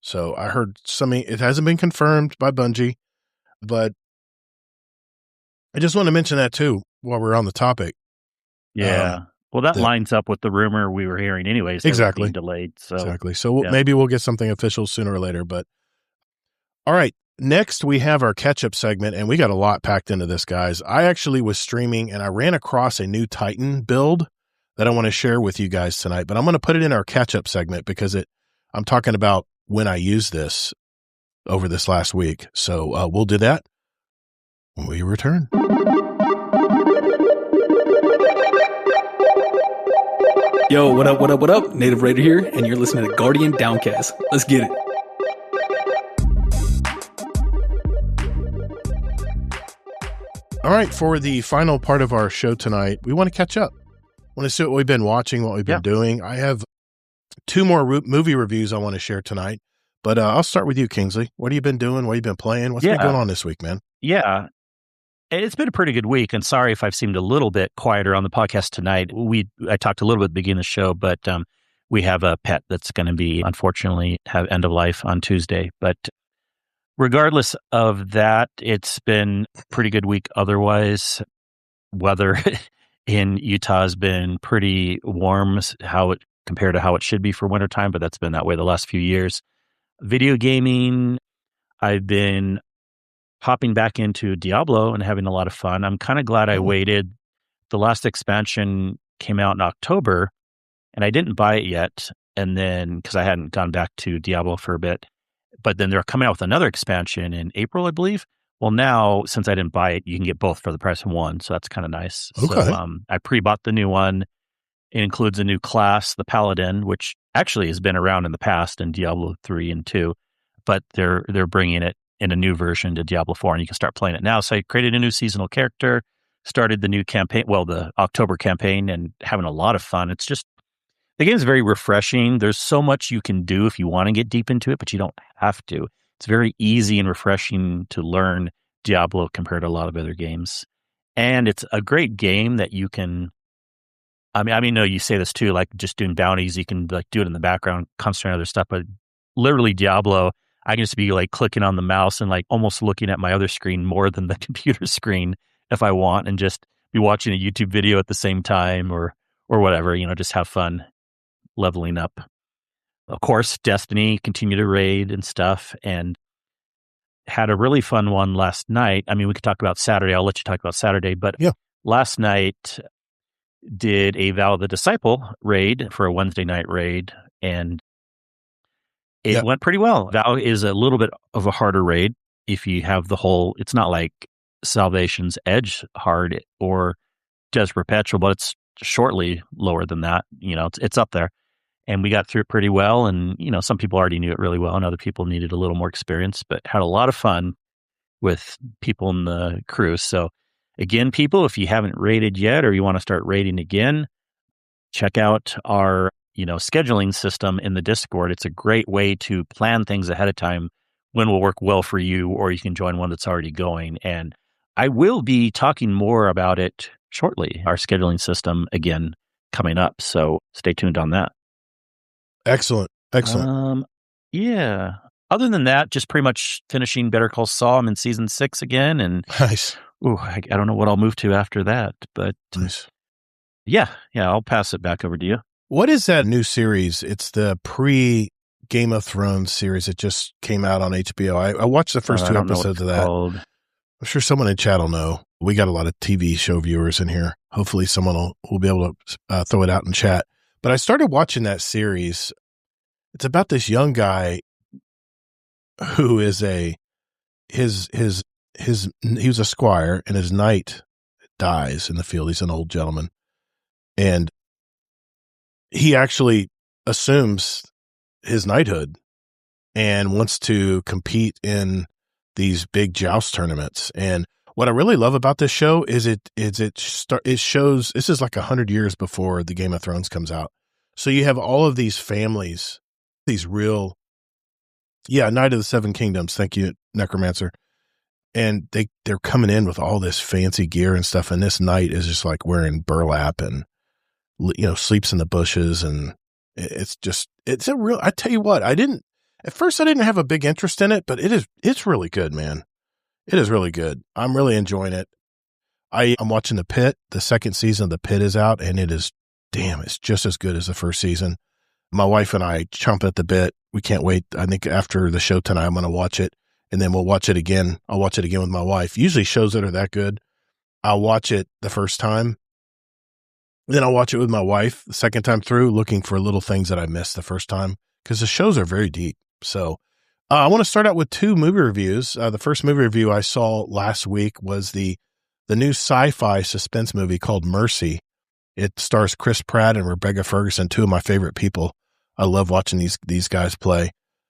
So I heard it hasn't been confirmed by Bungie, but I just want to mention that too while we're on the topic. Yeah. Well, that lines up with the rumor we were hearing anyways. Exactly. Delayed. So. Exactly. So maybe we'll get something official sooner or later, but all right. Next, we have our catch-up segment, and we got a lot packed into this, guys. I actually was streaming, and I ran across a new Titan build that I want to share with you guys tonight, but I'm going to put it in our catch-up segment because I'm talking about when I used this over this last week. So we'll do that when we return. Yo, what up? Native Raider here, and you're listening to Guardian Downcast. Let's get it. All right, for the final part of our show tonight, we want to catch up. Want to see what we've been watching, what we've been doing. I have 2 more movie reviews I want to share tonight, but I'll start with you, Kingsley. What have you been doing? What have you been playing? What's been going on this week, man? Yeah, it's been a pretty good week, and sorry if I've seemed a little bit quieter on the podcast tonight. I talked a little bit at the beginning of the show, but we have a pet that's going to be, unfortunately, have end of life on Tuesday, but regardless of that, it's been a pretty good week otherwise. Weather in Utah has been pretty warm, compared to how it should be for wintertime, but that's been that way the last few years. Video gaming, I've been hopping back into Diablo and having a lot of fun. I'm kind of glad I waited. The last expansion came out in October, and I didn't buy it yet, and then because I hadn't gone back to Diablo for a bit. But then they're coming out with another expansion in April, I believe. Well, now, since I didn't buy it, you can get both for the price of one. So that's kind of nice. Okay. So I pre-bought the new one. It includes a new class, the Paladin, which actually has been around in the past in Diablo 3 and 2, but they're bringing it in a new version to Diablo 4, and you can start playing it now. So I created a new seasonal character, started the new campaign, the October campaign, and having a lot of fun. It's just, the game's very refreshing. There's so much you can do if you want to get deep into it, but you don't have to. It's very easy and refreshing to learn Diablo compared to a lot of other games. And it's a great game that you can, no, you say this too, like just doing bounties, you can like do it in the background, concentrate on other stuff, but literally Diablo, I can just be like clicking on the mouse and like almost looking at my other screen more than the computer screen if I want, and just be watching a YouTube video at the same time or whatever, just have fun leveling up. Of course, Destiny, continue to raid and stuff, and had a really fun one last night. We could talk about Saturday. I'll let you talk about Saturday, but last night did a Vow of the Disciple raid for a Wednesday night raid, and it went pretty well. Vow is a little bit of a harder raid if you have it's not like Salvation's Edge hard or Desert Perpetual, but it's shortly lower than that. It's up there. And we got through it pretty well. And, some people already knew it really well and other people needed a little more experience, but had a lot of fun with people in the crew. So again, people, if you haven't raided yet or you want to start raiding again, check out our, scheduling system in the Discord. It's a great way to plan things ahead of time when will work well for you, or you can join one that's already going. And I will be talking more about it shortly, our scheduling system again coming up. So stay tuned on that. Excellent. Yeah. Other than that, just pretty much finishing Better Call Saul. I'm in season 6 again, and nice. I don't know what I'll move to after that, but nice. Yeah. I'll pass it back over to you. What is that new series? It's the pre-Game of Thrones series. It just came out on HBO. I watched the first 2 episodes of that. Called. I'm sure someone in chat will know. We got a lot of TV show viewers in here. Hopefully someone will be able to throw it out in chat. But I started watching that series. It's about this young guy who is he was a squire, and his knight dies in the field. He's an old gentleman. And he actually assumes his knighthood and wants to compete in these big joust tournaments. And what I really love about this show is it shows, this is like 100 years before the Game of Thrones comes out. So you have all of these families, these real, Knight of the Seven Kingdoms. Thank you, Necromancer. And they're coming in with all this fancy gear and stuff. And this knight is just like wearing burlap and, sleeps in the bushes. And it's a real, I tell you what, at first I didn't have a big interest in it, but it's really good, man. It is really good. I'm really enjoying it. I'm watching The Pit. The second season of The Pit is out, and it's just as good as the first season. My wife and I chomp at the bit. We can't wait. I think after the show tonight, I'm going to watch it, and then we'll watch it again. I'll watch it again with my wife. Usually shows that are that good, I'll watch it the first time. Then I'll watch it with my wife the second time through, looking for little things that I missed the first time, because the shows are very deep. So I want to start out with 2 movie reviews. The first movie review I saw last week was the new sci-fi suspense movie called Mercy. It stars Chris Pratt and Rebecca Ferguson, 2 of my favorite people. I love watching these guys play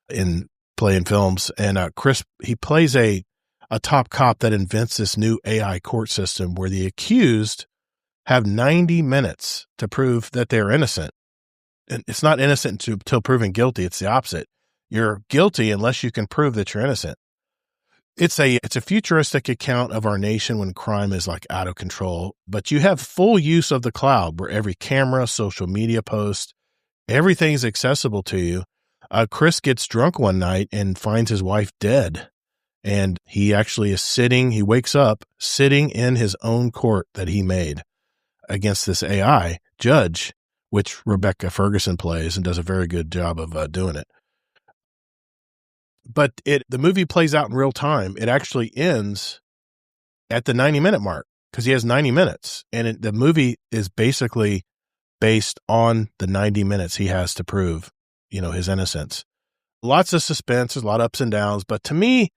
in films. And Chris, he plays a top cop that invents this new AI court system where the accused have 90 minutes to prove that they're innocent. And it's not innocent until proven guilty. It's the opposite. You're guilty unless you can prove that you're innocent. It's a futuristic account of our nation when crime is like out of control, but you have full use of the cloud where every camera, social media post, everything's accessible to you. Chris gets drunk one night and finds his wife dead. And he actually he wakes up sitting in his own court that he made against this AI judge, which Rebecca Ferguson plays and does a very good job of doing it. But the movie plays out in real time. It actually ends at the 90-minute mark because he has 90 minutes. And the movie is basically based on the 90 minutes he has to prove, his innocence. Lots of suspense, there's a lot of ups and downs. But to me,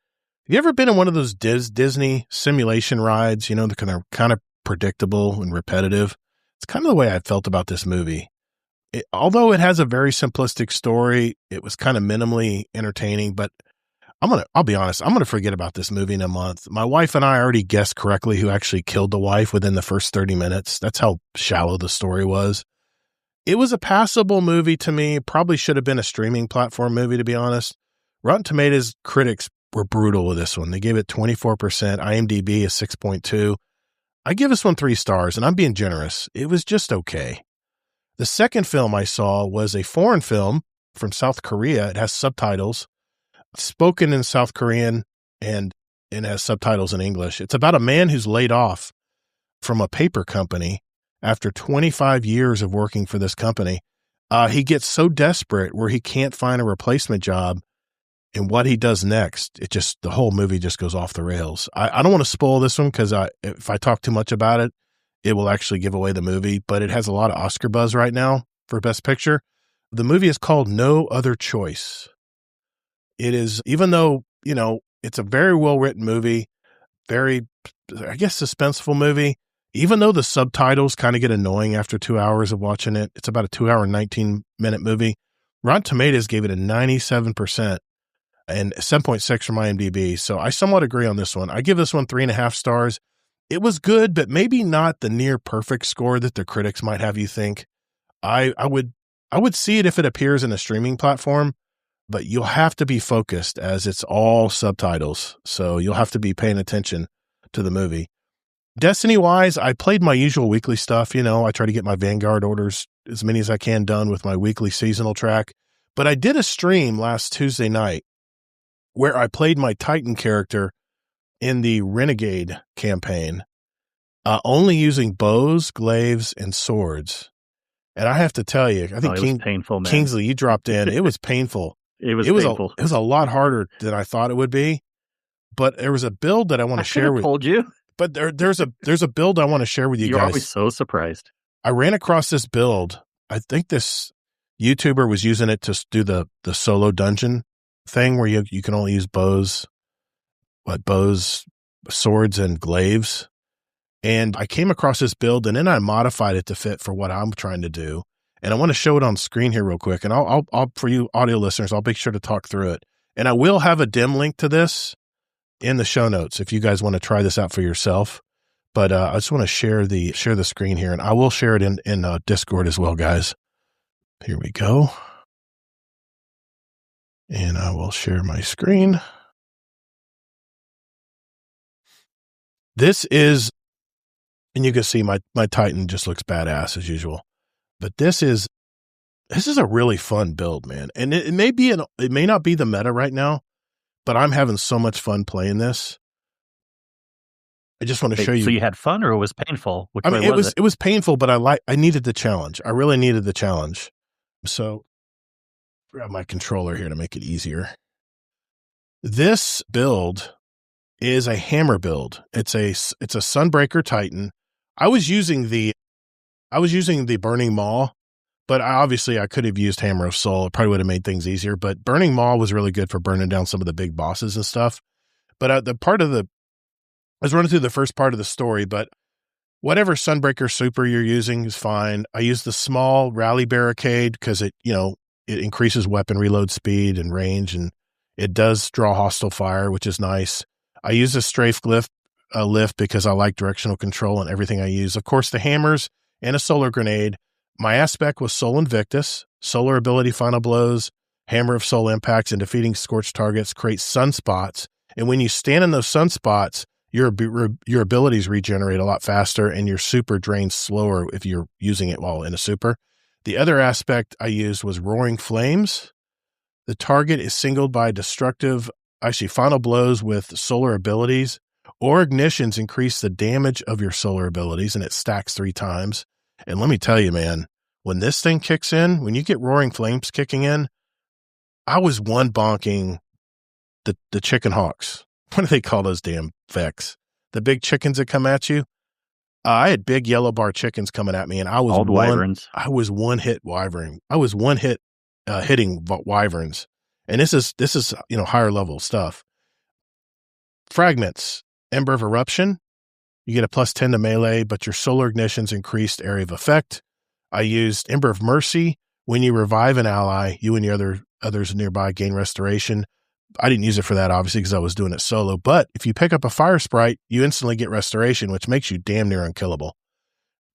you ever been in one of those Disney simulation rides? You know, they're kind of predictable and repetitive. It's kind of the way I felt about this movie. Although it has a very simplistic story, it was kind of minimally entertaining, but I'll be honest, I'm going to forget about this movie in a month. My wife and I already guessed correctly who actually killed the wife within the first 30 minutes. That's how shallow the story was. It was a passable movie to me. Probably should have been a streaming platform movie, to be honest. Rotten Tomatoes critics were brutal with this one. They gave it 24%. IMDb is 6.2. I give this one 3 stars, and I'm being generous. It was just okay. The second film I saw was a foreign film from South Korea. It has subtitles, spoken in South Korean, and has subtitles in English. It's about a man who's laid off from a paper company after 25 years of working for this company. He gets so desperate where he can't find a replacement job, and what he does next, the whole movie just goes off the rails. I don't want to spoil this one because if I talk too much about it, it will actually give away the movie, but it has a lot of Oscar buzz right now for Best Picture. The movie is called No Other Choice. It is, even though, you know, it's a very well-written movie, very, I guess, suspenseful movie, even though the subtitles kind of get annoying after 2 hours of watching it. It's about a 2 hour and 19-minute movie. Rotten Tomatoes gave it a 97% and 7.6 from IMDb. So I somewhat agree on this one. I give this one 3.5 stars. It was good, but maybe not the near perfect score that the critics might have you think. I would see it if it appears in a streaming platform, but you'll have to be focused as it's all subtitles. So you'll have to be paying attention to the movie. Destiny-wise, I played my usual weekly stuff. You know, I try to get my Vanguard orders, as many as I can, done with my weekly seasonal track. But I did a stream last Tuesday night where I played my Titan character in the Renegade campaign, only using bows, glaives, and swords. And I have to tell you, I think it was painful, man. Kingsley, you dropped in. It was painful. It was painful. It was a lot harder than I thought it would be. But there was a build that I want to share with you. Told you. But there's a build I want to share with you You're guys. always so surprised. I ran across this build. I think this YouTuber was using it to do the solo dungeon thing where you can only use bows, swords, and glaives. And I came across this build, and then I modified it to fit for what I'm trying to do. And I want to show it on screen here real quick. And I'll for you audio listeners, I'll make sure to talk through it. And I will have a dim link to this in the show notes if you guys want to try this out for yourself. But I just want to share the screen here, and I will share it in Discord as well, guys. Here we go. And I will share my screen. This is, and you can see my Titan just looks badass as usual. But this is a really fun build, man. And it may not be the meta right now, but I'm having so much fun playing this. I just want to show you. So you had fun, or it was painful? I mean, it was painful, but I needed the challenge. I really needed the challenge. So grab my controller here to make it easier. This build is a hammer build. It's a Sunbreaker Titan. I was using the Burning Maw, but I could have used Hammer of Soul. It probably would have made things easier, but Burning Maw was really good for burning down some of the big bosses and stuff. But I was running through the first part of the story, but whatever Sunbreaker super you're using is fine. I use the small Rally Barricade because it increases weapon reload speed and range, and it does draw hostile fire, which is nice. I use a Strafe lift because I like directional control in everything I use. Of course, the hammers and a solar grenade. My aspect was Soul Invictus, solar ability Final Blows, Hammer of Soul impacts, and defeating scorched targets create sunspots. And when you stand in those sunspots, your abilities regenerate a lot faster, and your super drains slower if you're using it while in a super. The other aspect I used was Roaring Flames. The target is singled by Final Blows with solar abilities, or ignitions increase the damage of your solar abilities, and it stacks 3 times. And let me tell you, man, when this thing kicks in, when you get Roaring Flames kicking in, I was one bonking the chicken hawks. What do they call those damn Vex? The big chickens that come at you. I had big yellow bar chickens coming at me, and I was wyverns. I was one hit wyvern. I was one hit hitting wyverns, and this is higher level stuff. Fragments. Ember of Eruption. You get a +10 to melee, but your solar ignition's increased area of effect. I used Ember of Mercy. When you revive an ally, you and the others nearby gain restoration. I didn't use it for that, obviously, because I was doing it solo. But if you pick up a fire sprite, you instantly get restoration, which makes you damn near unkillable.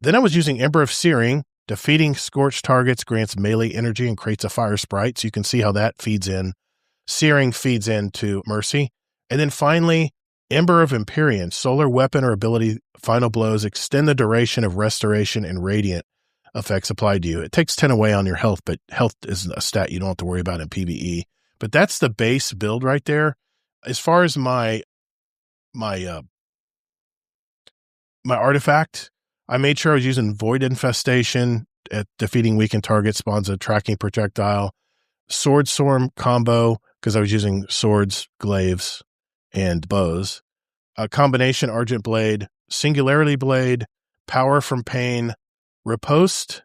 Then I was using Ember of Searing. Defeating scorched targets grants melee energy and creates a fire sprite. So you can see how that feeds in. Searing feeds into Mercy. And then finally, Ember of Empyrean. Solar weapon or ability final blows extend the duration of restoration and radiant effects applied to you. It takes 10 away on your health, but health is a stat you don't have to worry about in PvE. But that's the base build right there. As far as my artifact, I made sure I was using Void Infestation at defeating weakened target spawns a tracking projectile. Sword Storm combo, because I was using swords, glaives, and bows. A combination Argent Blade, Singularity Blade, Power from Pain, Riposte,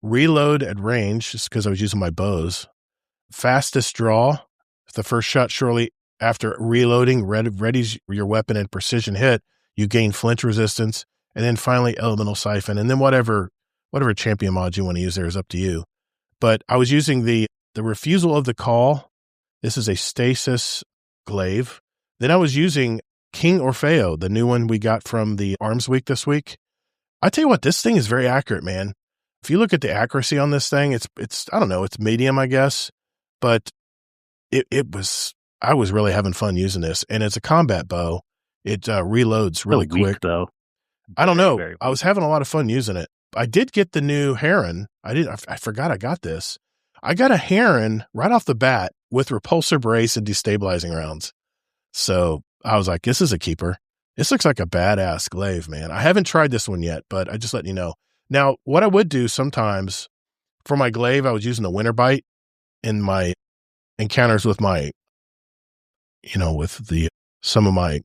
Reload at range, just because I was using my bows. Fastest Draw. If the first shot shortly after reloading readies your weapon and precision hit, you gain flinch resistance. And then finally, Elemental Siphon. And then whatever champion mod you want to use there is up to you. But I was using the Refusal of the Call. This is a stasis glaive. Then I was using King Orfeo, the new one we got from the Arms Week this week. I tell you what, this thing is very accurate, man. If you look at the accuracy on this thing, it's I don't know, it's medium, I guess. But I was really having fun using this. And it's a combat bow. It reloads really quick. Though. I don't know. I was having a lot of fun using it. I did get the new Heron. I forgot I got this. I got a Heron right off the bat with repulsor brace and destabilizing rounds. So I was like, this is a keeper. This looks like a badass glaive, man. I haven't tried this one yet, but I just letting you know. Now, what I would do sometimes for my glaive, I was using the Winter Bite in my encounters with some of my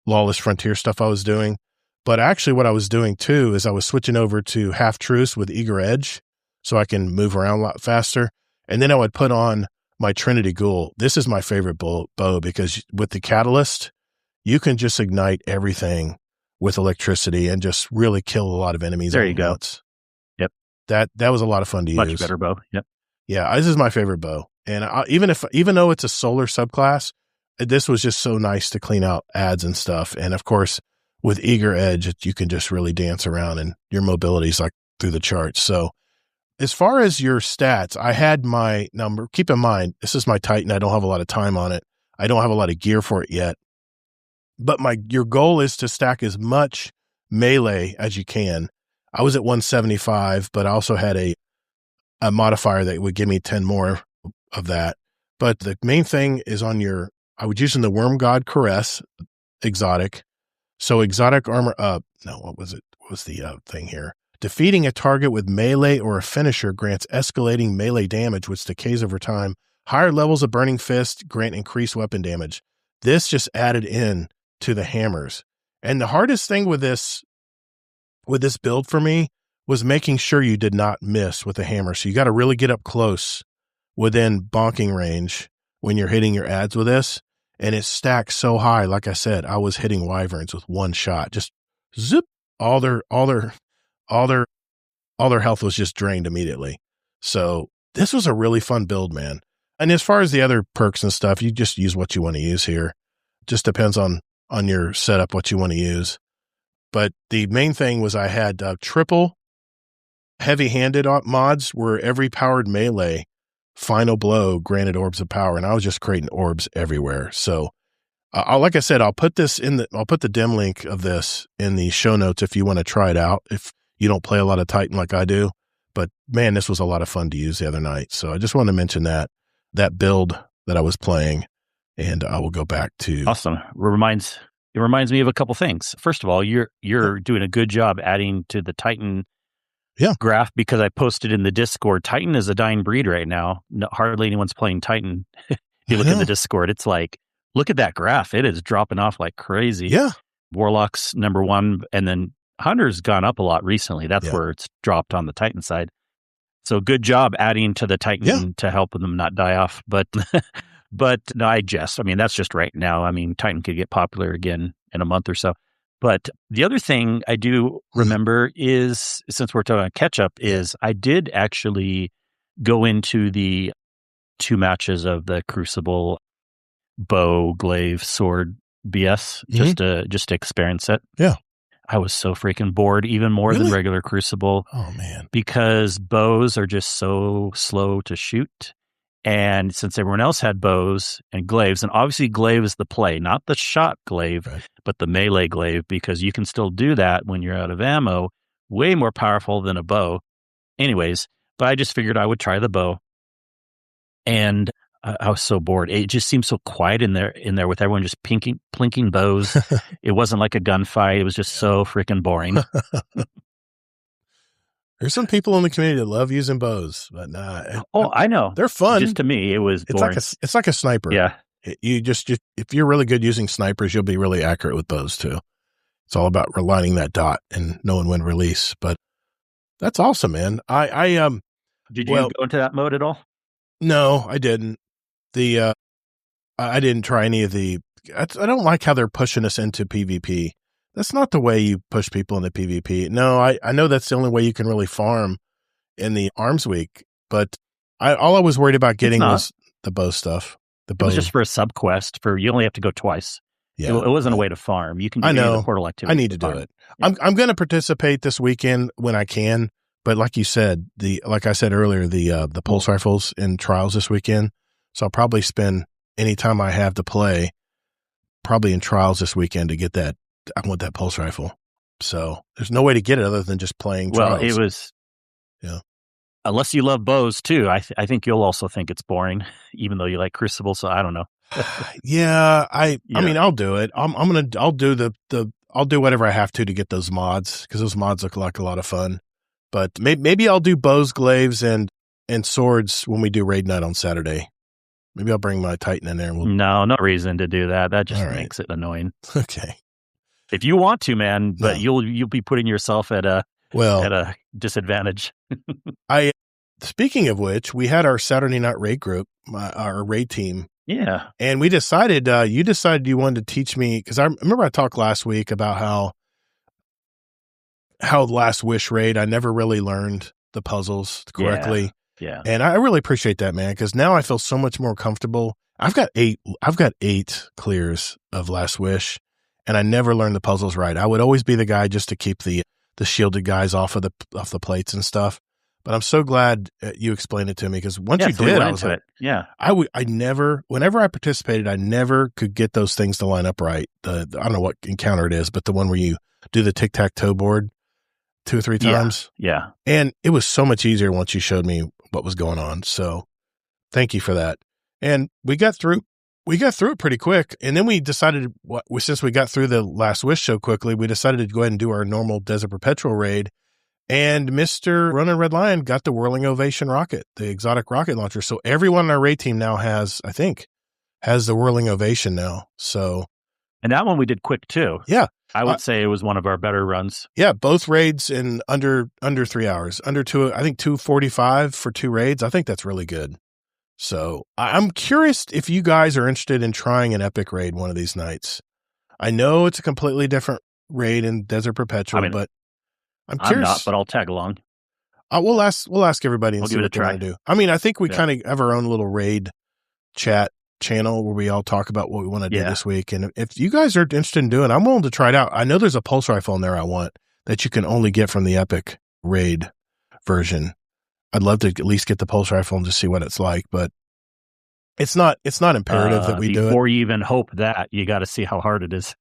Lawless Frontier stuff I was doing. But actually what I was doing too is I was switching over to Half Truce with Eager Edge so I can move around a lot faster. And then I would put on my Trinity Ghoul. This is my favorite bow because with the Catalyst, you can just ignite everything with electricity and just really kill a lot of enemies. There you go. Yep. That was a lot of fun to use. Much better bow. Yep. Yeah, this is my favorite bow. And even though it's a solar subclass, this was just so nice to clean out ads and stuff. And of course, with Eager Edge, you can just really dance around and your mobility is like through the charts. So as far as your stats, I had my number. Keep in mind, this is my Titan. I don't have a lot of time on it. I don't have a lot of gear for it yet. But your goal is to stack as much melee as you can. I was at 175, but I also had a modifier that would give me 10 more of that. But the main thing is I was using the Worm God Caress exotic. So exotic armor what was it? What was the thing here? Defeating a target with melee or a finisher grants escalating melee damage, which decays over time. Higher levels of Burning Fist grant increased weapon damage. This just added in to the hammers. And the hardest thing with this build for me was making sure you did not miss with the hammer. So you got to really get up close within bonking range when you're hitting your ads with this. And it stacks so high. Like I said, I was hitting wyverns with one shot. Just zip. All their health was just drained immediately. So this was a really fun build, man. And as far as the other perks and stuff, you just use what you want to use here. Just depends on your setup, what you want to use. But the main thing was I had triple heavy-handed mods where every powered melee final blow granted orbs of power, and I was just creating orbs everywhere. So like I said, I'll put the dim link of this in the show notes if you want to try it out, if you don't play a lot of Titan like I do. But man, this was a lot of fun to use the other night. So I just wanted to mention that build that I was playing, and I will go back to. Awesome. It reminds me of a couple things. First of all, you're doing a good job adding to the Titan graph, because I posted in the Discord, Titan is a dying breed right now. Hardly anyone's playing Titan. If you look at the Discord, it's like, look at that graph. It is dropping off like crazy. Yeah. Warlock's #1, and then Hunter's gone up a lot recently. That's where it's dropped on the Titan side. So good job adding to the Titan to help them not die off. But But no, I jest. I mean, that's just right now. I mean, Titan could get popular again in a month or so. But the other thing I do remember is, since we're talking about catch-up, is I did actually go into the 2 matches of the Crucible bow, glaive, sword BS just to experience it. Yeah. I was so freaking bored, even more than regular Crucible. Oh, man. Because bows are just so slow to shoot. And since everyone else had bows and glaives, and obviously glaive is the play, not the shot glaive, but the melee glaive, because you can still do that when you're out of ammo, way more powerful than a bow. Anyways, but I just figured I would try the bow. And I was so bored. It just seemed so quiet in there with everyone just plinking bows. It wasn't like a gunfight. It was just so freaking boring. There's some people in the community that love using bows, but nah. Oh, I know. They're fun. Just to me, it was boring. It's like a sniper. Yeah. You just if you're really good using snipers, you'll be really accurate with bows too. It's all about relining that dot and knowing when to release. But that's awesome, man. Did you go into that mode at all? No, I didn't. I didn't try any of the. I don't like how they're pushing us into PvP. That's not the way you push people into PvP. No, I know that's the only way you can really farm in the Arms Week. But all I was worried about getting was the bow stuff. It was just for a sub quest. You only have to go twice. Yeah, it wasn't a way to farm. You can do the portal activity. I need to do it. Yeah. I'm going to participate this weekend when I can. But like you said, like I said earlier, the pulse rifles in trials this weekend. So I'll probably spend any time I have to play, probably in trials this weekend to get that. I want that pulse rifle. So there's no way to get it other than just playing trials. Well, it was, unless you love bows too, I think you'll also think it's boring, even though you like Crucible. So I don't know. I mean, I'll do it. I'll do whatever I have to get those mods, because those mods look like a lot of fun. But maybe I'll do bows, glaives, and swords when we do raid night on Saturday. Maybe I'll bring my Titan in there. No reason to do that. That just makes it annoying. Okay. If you want to, man, but you'll be putting yourself at a disadvantage. Speaking of which, we had our Saturday night raid group, our raid team. Yeah. And we decided, you decided you wanted to teach me, because I remember I talked last week about how Last Wish raid, I never really learned the puzzles correctly. Yeah. And I really appreciate that, man, because now I feel so much more comfortable. I've got 8 clears of Last Wish, and I never learned the puzzles right. I would always be the guy just to keep the shielded guys off the plates and stuff. But I'm so glad you explained it to me, because once you did, I was like, whenever I participated, I never could get those things to line up right. I don't know what encounter it is, but the one where you do the tic-tac-toe board 2 or 3 times. Yeah. And it was so much easier once you showed me what was going on. So thank you for that. And we got through it pretty quick. And then we decided, since we got through the Last Wish so quickly, we decided to go ahead and do our normal Desert Perpetual raid. And Mr. Running Red Lion got the Whirling Ovation rocket, the exotic rocket launcher. So everyone on our raid team now has the Whirling Ovation now. So, and that one we did quick too. Yeah. I would say it was one of our better runs. Yeah, both raids in under 3 hours, under 2. I think 2:45 for 2 raids. I think that's really good. So I'm curious if you guys are interested in trying an epic raid one of these nights. I know it's a completely different raid in Desert Perpetual, but I'm curious. I'm not, but I'll tag along. We'll ask everybody and we'll see what they want to do. I mean, I think we kind of have our own little raid chat channel where we all talk about what we want to do this week. And if you guys are interested in doing it, I'm willing to try it out. I know there's a pulse rifle in there I want that you can only get from the epic raid version. I'd love to at least get the pulse rifle and just see what it's like, but it's not imperative that we do it. Before you even hope that, you got to see how hard it is.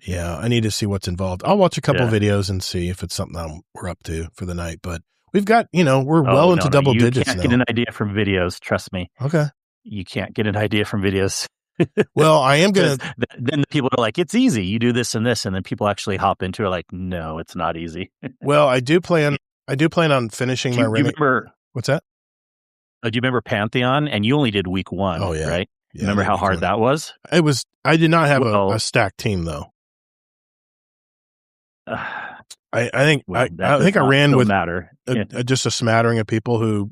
Yeah, I need to see what's involved. I'll watch a couple videos and see if it's something we're up to for the night, but we've got, we're well into double digits now. You can't get an idea from videos, trust me. Okay. You can't get an idea from videos. Well, I am going to. Then the people are like, it's easy. You do this and this. And then people actually hop into it like, no, it's not easy. Well, I do plan on finishing my remember. What's that? Do you remember Pantheon? And you only did week 1, right? Yeah, remember how hard that was? It was. I did not have a stacked team though. I think I ran with matter. Just a smattering of people who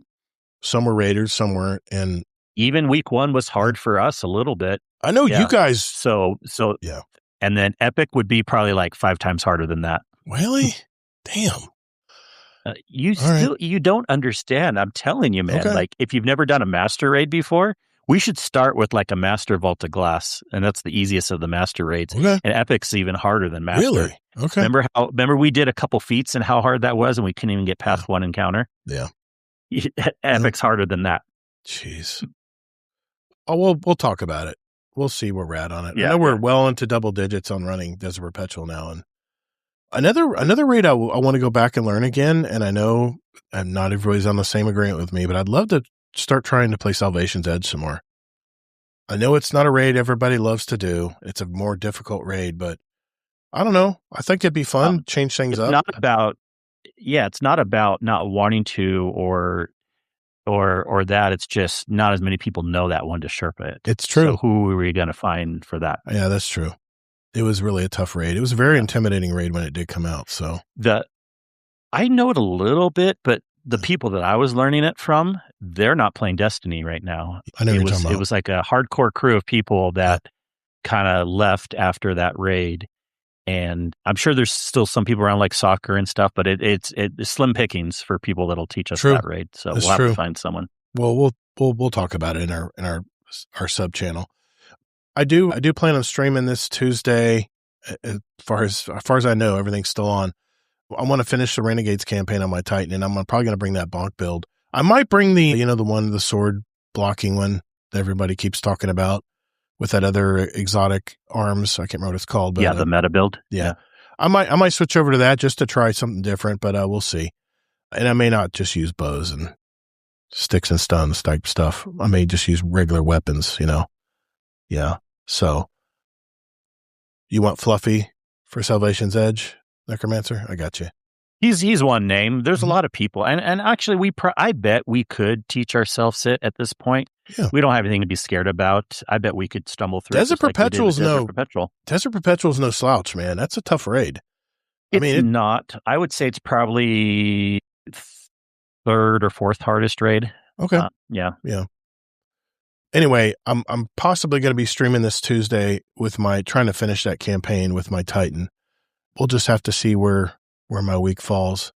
some were raiders, some weren't, and even week 1 was hard for us a little bit. I know you guys. So yeah. And then Epic would be probably like 5 times harder than that. Really? Damn. You don't understand. I'm telling you, man. Okay. Like, if you've never done a master raid before, we should start with like a master vault of glass, and that's the easiest of the master raids. Okay. And Epic's even harder than master. Really? Okay. Remember we did a couple feats and how hard that was, and we couldn't even get past one encounter. Yeah. Epic's harder than that. Jeez. Oh, we'll talk about it. We'll see where we're at on it. Yeah, I know we're well into double digits on running Desert Perpetual now, and another raid I want to go back and learn again. And I know not everybody's on the same agreement with me, but I'd love to start trying to play Salvation's Edge some more. I know it's not a raid everybody loves to do. It's a more difficult raid, but I don't know. I think it'd be fun. Change things up. It's not about not wanting to or that. It's just not as many people know that one to Sherpa it. It's true. So who are we going to find for that? Yeah, that's true. It was really a tough raid. It was a very intimidating raid when it did come out. So I know it a little bit, but the people that I was learning it from, they're not playing Destiny right now. I know what you're talking about. It was like a hardcore crew of people that kind of left after that raid. And I'm sure there's still some people around like soccer and stuff, but it's slim pickings for people that'll teach us that raid. So we'll have to find someone. Well, we'll talk about it in our sub channel. I do plan on streaming this Tuesday. As far as I know, everything's still on. I want to finish the Renegades campaign on my Titan, and I'm probably going to bring that bonk build. I might bring the sword blocking one that everybody keeps talking about with that other exotic arms. I can't remember what it's called. But, the meta build. Yeah. I might switch over to that just to try something different, but we'll see. And I may not just use bows and sticks and stuns type stuff. I may just use regular weapons, Yeah. So you want Fluffy for Salvation's Edge, Necromancer? I got you. He's one name. There's a lot of people, and actually, I bet we could teach ourselves it at this point. Yeah. We don't have anything to be scared about. I bet we could stumble through. Desert Perpetual's Desert Perpetual's no slouch, man. That's a tough raid. It's not. I would say it's probably 3rd or 4th hardest raid. Okay. Yeah. Anyway, I'm possibly going to be streaming this Tuesday with trying to finish that campaign with my Titan. We'll just have to see where my week falls.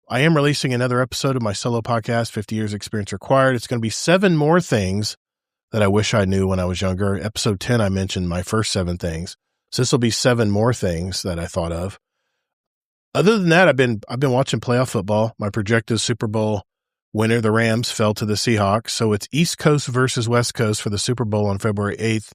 I am releasing another episode of my solo podcast, 50 Years Experience Required. It's going to be 7 more things that I wish I knew when I was younger. Episode 10, I mentioned my first 7 things. So this will be 7 more things that I thought of. Other than that, I've been watching playoff football. My projected Super Bowl winner, the Rams, fell to the Seahawks. So it's East Coast versus West Coast for the Super Bowl on February 8th.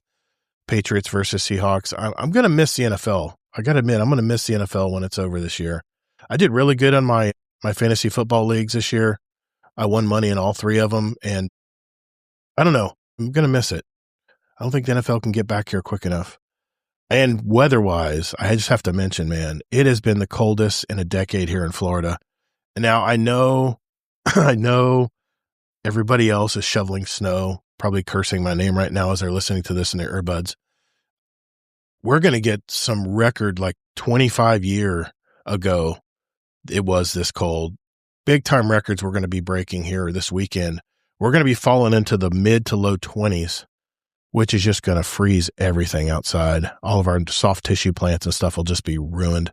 Patriots versus Seahawks. I'm going to miss the NFL. I got to admit, I'm going to miss the NFL when it's over this year. I did really good on my fantasy football leagues this year. I won money in all 3 of them, and I don't know. I'm going to miss it. I don't think the NFL can get back here quick enough. And weather-wise, I just have to mention, man, it has been the coldest in a decade here in Florida. And now I know everybody else is shoveling snow, probably cursing my name right now as they're listening to this in their earbuds. We're going to get some record, like 25 year ago, it was this cold. Big time records we're going to be breaking here this weekend. We're going to be falling into the mid to low 20s, which is just going to freeze everything outside. All of our soft tissue plants and stuff will just be ruined.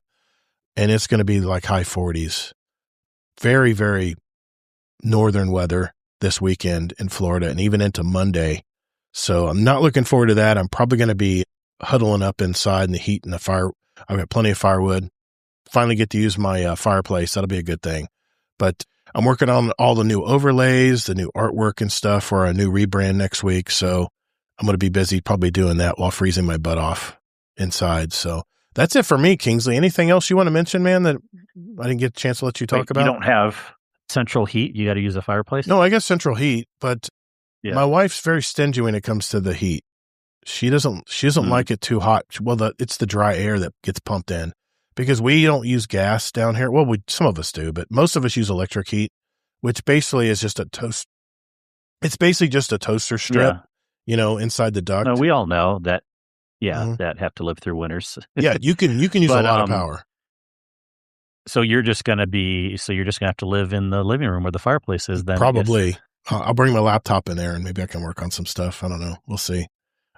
And it's going to be like high 40s. Very, very northern weather this weekend in Florida and even into Monday. So I'm not looking forward to that. I'm probably going to be huddling up inside in the heat and the fire. I've got plenty of firewood. Finally get to use my fireplace. That'll be a good thing. But I'm working on all the new overlays, the new artwork and stuff for a new rebrand next week. So I'm going to be busy probably doing that while freezing my butt off inside. So that's it for me, Kingsley. Anything else you want to mention, man, that I didn't get a chance to let you talk about? You don't have central heat? You got to use a fireplace? No, I guess central heat, but my wife's very stingy when it comes to the heat. She doesn't like it too hot. Well, it's the dry air that gets pumped in because we don't use gas down here. Well, some of us do, but most of us use electric heat, which basically is just a toast. It's basically just a toaster strip, inside the duct. No, we all know that. Yeah, that have to live through winters. Yeah, you can use a lot of power. So you're just going to have to live in the living room where the fireplace is then. Probably. I'll bring my laptop in there and maybe I can work on some stuff. I don't know. We'll see.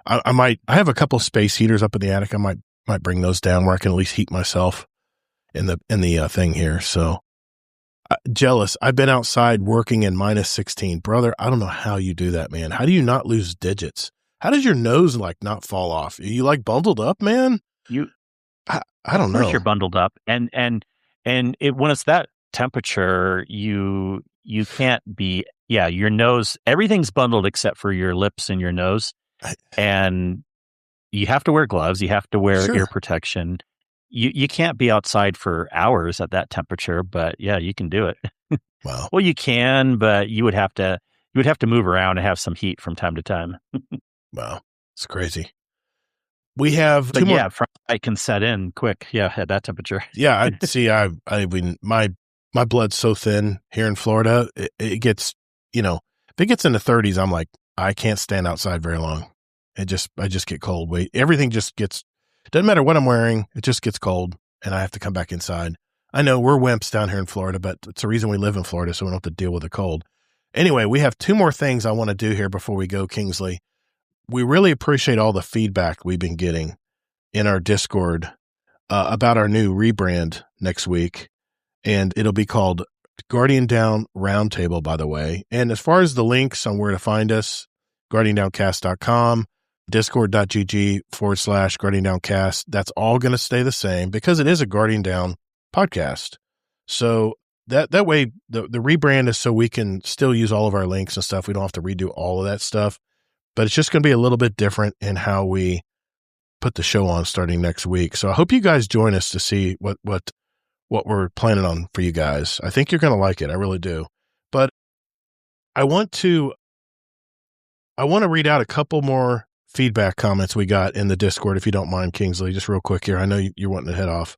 I have a couple space heaters up in the attic. I might bring those down where I can at least heat myself in the thing here. So jealous. I've been outside working in minus 16. Brother, I don't know how you do that, man. How do you not lose digits? How does your nose like not fall off? Are you like bundled up, man? I don't know. Of course you're bundled up. And when it's that temperature, you can't be, your nose, everything's bundled except for your lips and your nose. And you have to wear gloves. You have to wear ear protection. You can't be outside for hours at that temperature, but yeah, you can do it. Wow. Well, you can, but you would have to move around and have some heat from time to time. Wow. It's crazy. We have two more. I can set in quick. Yeah, at that temperature. Yeah, I see. I mean, my blood's so thin here in Florida. It gets, if it gets in the 30s, I'm like, I can't stand outside very long. I just get cold. Everything just gets. Doesn't matter what I'm wearing. It just gets cold, and I have to come back inside. I know we're wimps down here in Florida, but it's the reason we live in Florida, so we don't have to deal with the cold. Anyway, we have two more things I want to do here before we go, Kingsley. We really appreciate all the feedback we've been getting in our Discord about our new rebrand next week, and it'll be called Guardian Down Roundtable, by the way. And as far as the links on where to find us, guardiandowncast.com, discord.gg/guardiandowncast, that's all going to stay the same because it is a Guardian Down podcast. So that way, the rebrand is so we can still use all of our links and stuff. We don't have to redo all of that stuff, but it's just going to be a little bit different in how we put the show on starting next week. So I hope you guys join us to see what we're planning on for you guys. I think you're going to like it. I really do. But I want to read out a couple more feedback comments we got in the Discord, if you don't mind, Kingsley, just real quick here. I know you're wanting to head off.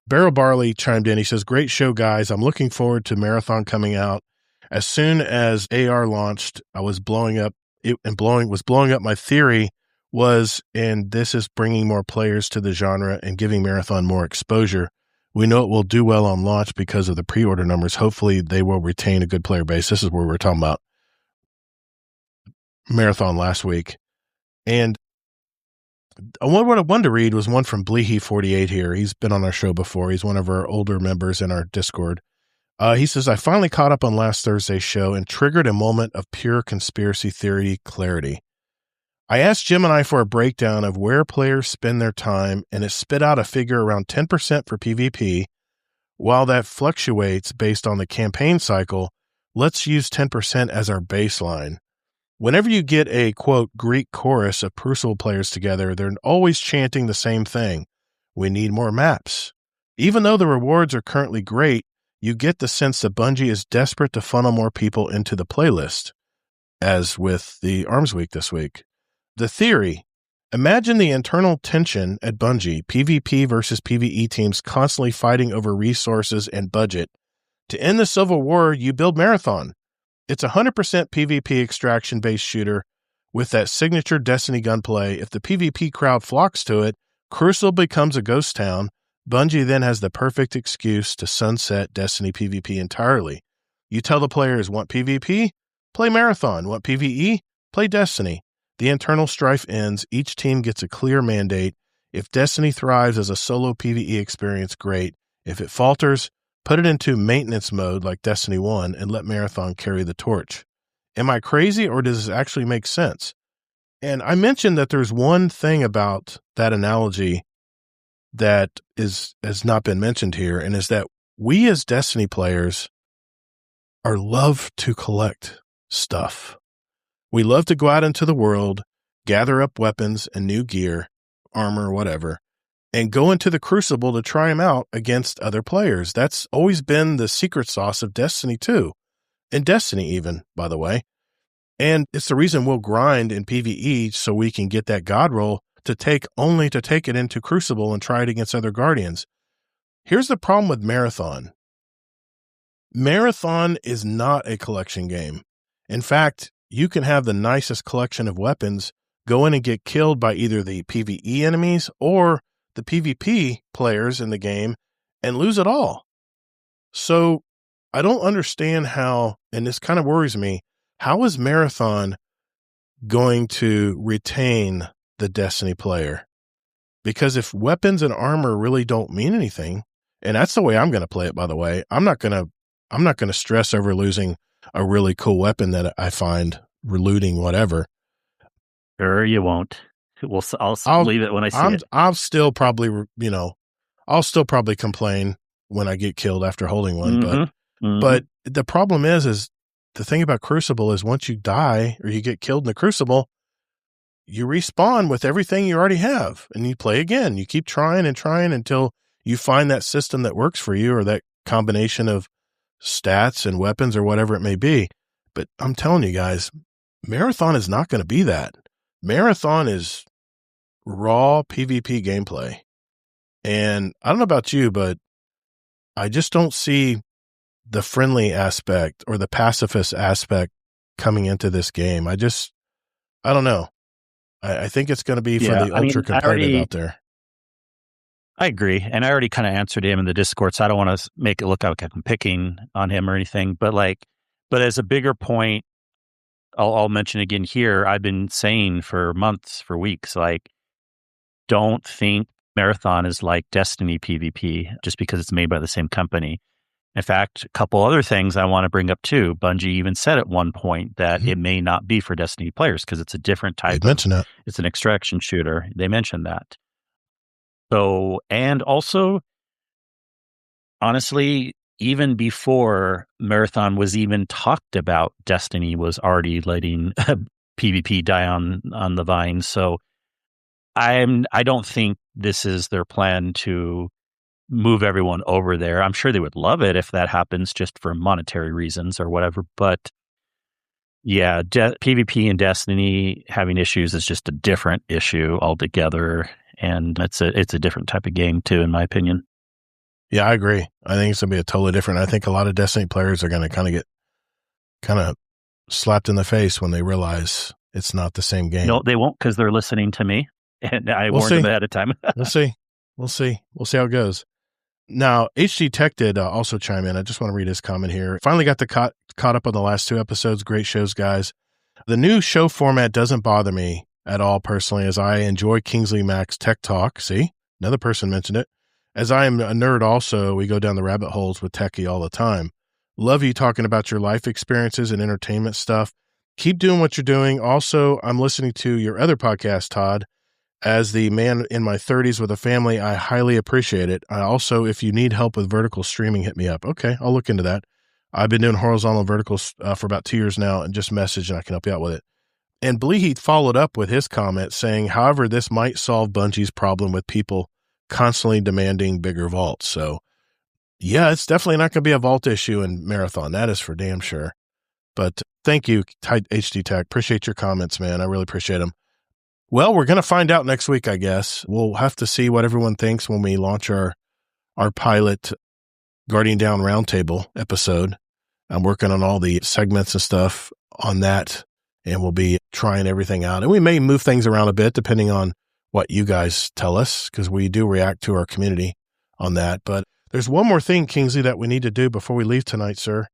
Barrel Barley chimed in. He says, great show, guys. I'm looking forward to Marathon coming out. As soon as AR launched, I was blowing up. My theory was, and this is bringing more players to the genre and giving Marathon more exposure. We know it will do well on launch because of the pre-order numbers. Hopefully they will retain a good player base. This is where we're talking about Marathon last week. And what I wanted to read was one from Bleehy48 here. He's been on our show before. He's one of our older members in our Discord. He says, I finally caught up on last Thursday's show and triggered a moment of pure conspiracy theory clarity. I asked Gemini for a breakdown of where players spend their time, and it spit out a figure around 10% for PvP. While that fluctuates based on the campaign cycle, let's use 10% as our baseline. Whenever you get a, quote, Greek chorus of Crucible players together, they're always chanting the same thing. We need more maps. Even though the rewards are currently great, you get the sense that Bungie is desperate to funnel more people into the playlist, as with the Arms Week this week. The theory: imagine the internal tension at Bungie, PvP versus PvE teams constantly fighting over resources and budget. To end the Civil War, you build Marathon. It's 100% PvP extraction-based shooter with that signature Destiny gunplay. If the PvP crowd flocks to it, Crucible becomes a ghost town. Bungie then has the perfect excuse to sunset Destiny PvP entirely. You tell the players, want PvP? Play Marathon. Want PvE? Play Destiny. The internal strife ends. Each team gets a clear mandate. If Destiny thrives as a solo PvE experience, great. If it falters, put it into maintenance mode like Destiny 1 and let Marathon carry the torch. Am I crazy or does this actually make sense? And I mentioned that there's one thing about that analogy that has not been mentioned here, and is that we as Destiny players love to collect stuff. We love to go out into the world, gather up weapons and new gear, armor, whatever, and go into the Crucible to try them out against other players. That's always been the secret sauce of Destiny 2, and Destiny even, by the way. And it's the reason we'll grind in PvE so we can get that God roll to take it into Crucible and try it against other Guardians. Here's the problem with Marathon. Marathon is not a collection game. In fact, you can have the nicest collection of weapons, go in and get killed by either the PvE enemies or the PvP players in the game and lose it all. So I don't understand how, and this kind of worries me, how is Marathon going to retain the Destiny player? Because if weapons and armor really don't mean anything, and that's the way I'm going to play it, by the way, I'm not going to stress over losing a really cool weapon that I find relooting whatever. Sure, you won't. I'll leave it when I see it. I'll still probably, I'll still probably complain when I get killed after holding one. But the problem is the thing about Crucible is once you die or you get killed in the Crucible, you respawn with everything you already have and you play again. You keep trying and trying until you find that system that works for you or that combination of stats and weapons or whatever it may be. But I'm telling you guys, Marathon is not going to be that. Marathon is raw PvP gameplay. And I don't know about you, but I just don't see the friendly aspect or the pacifist aspect coming into this game. I don't know. I think it's going to be for the ultra competitive out there. I agree. And I already kind of answered him in the Discord, so I don't want to make it look like I'm picking on him or anything. But as a bigger point, I'll mention again here, I've been saying for months, for weeks, don't think Marathon is like Destiny PvP just because it's made by the same company. In fact, a couple other things I want to bring up too. Bungie even said at one point that it may not be for Destiny players because it's a different type. It's an extraction shooter. They mentioned that. So, and also, honestly, even before Marathon was even talked about, Destiny was already letting PvP die on the vine. So I don't think this is their plan to move everyone over there. I'm sure they would love it if that happens just for monetary reasons or whatever. But yeah, PvP and Destiny having issues is just a different issue altogether. And it's a different type of game too, in my opinion. Yeah, I agree. I think it's going to be a totally different. I think a lot of Destiny players are going to get slapped in the face when they realize it's not the same game. No, they won't because they're listening to me. And I warned them ahead of time. We'll see. We'll see how it goes. Now, HD Tech did also chime in. I just want to read his comment here. Finally got caught up on the last 2 episodes. Great shows, guys. The new show format doesn't bother me at all personally, as I enjoy Kingsley Mac's Tech Talk. See, another person mentioned it. As I am a nerd also, we go down the rabbit holes with Techie all the time. Love you talking about your life experiences and entertainment stuff. Keep doing what you're doing. Also, I'm listening to your other podcast, Todd. As the man in my 30s with a family, I highly appreciate it. I also, if you need help with vertical streaming, hit me up. Okay, I'll look into that. I've been doing horizontal verticals for about 2 years now, and just message and I can help you out with it. And Bleheath followed up with his comment saying, however, this might solve Bungie's problem with people constantly demanding bigger vaults. So yeah, it's definitely not going to be a vault issue in Marathon. That is for damn sure. But thank you, HD Tech. Appreciate your comments, man. I really appreciate them. Well, we're going to find out next week, I guess. We'll have to see what everyone thinks when we launch our pilot Guardian Down Roundtable episode. I'm working on all the segments and stuff on that, and we'll be trying everything out. And we may move things around a bit depending on what you guys tell us, because we do react to our community on that. But there's one more thing, Kingsley, that we need to do before we leave tonight, sir.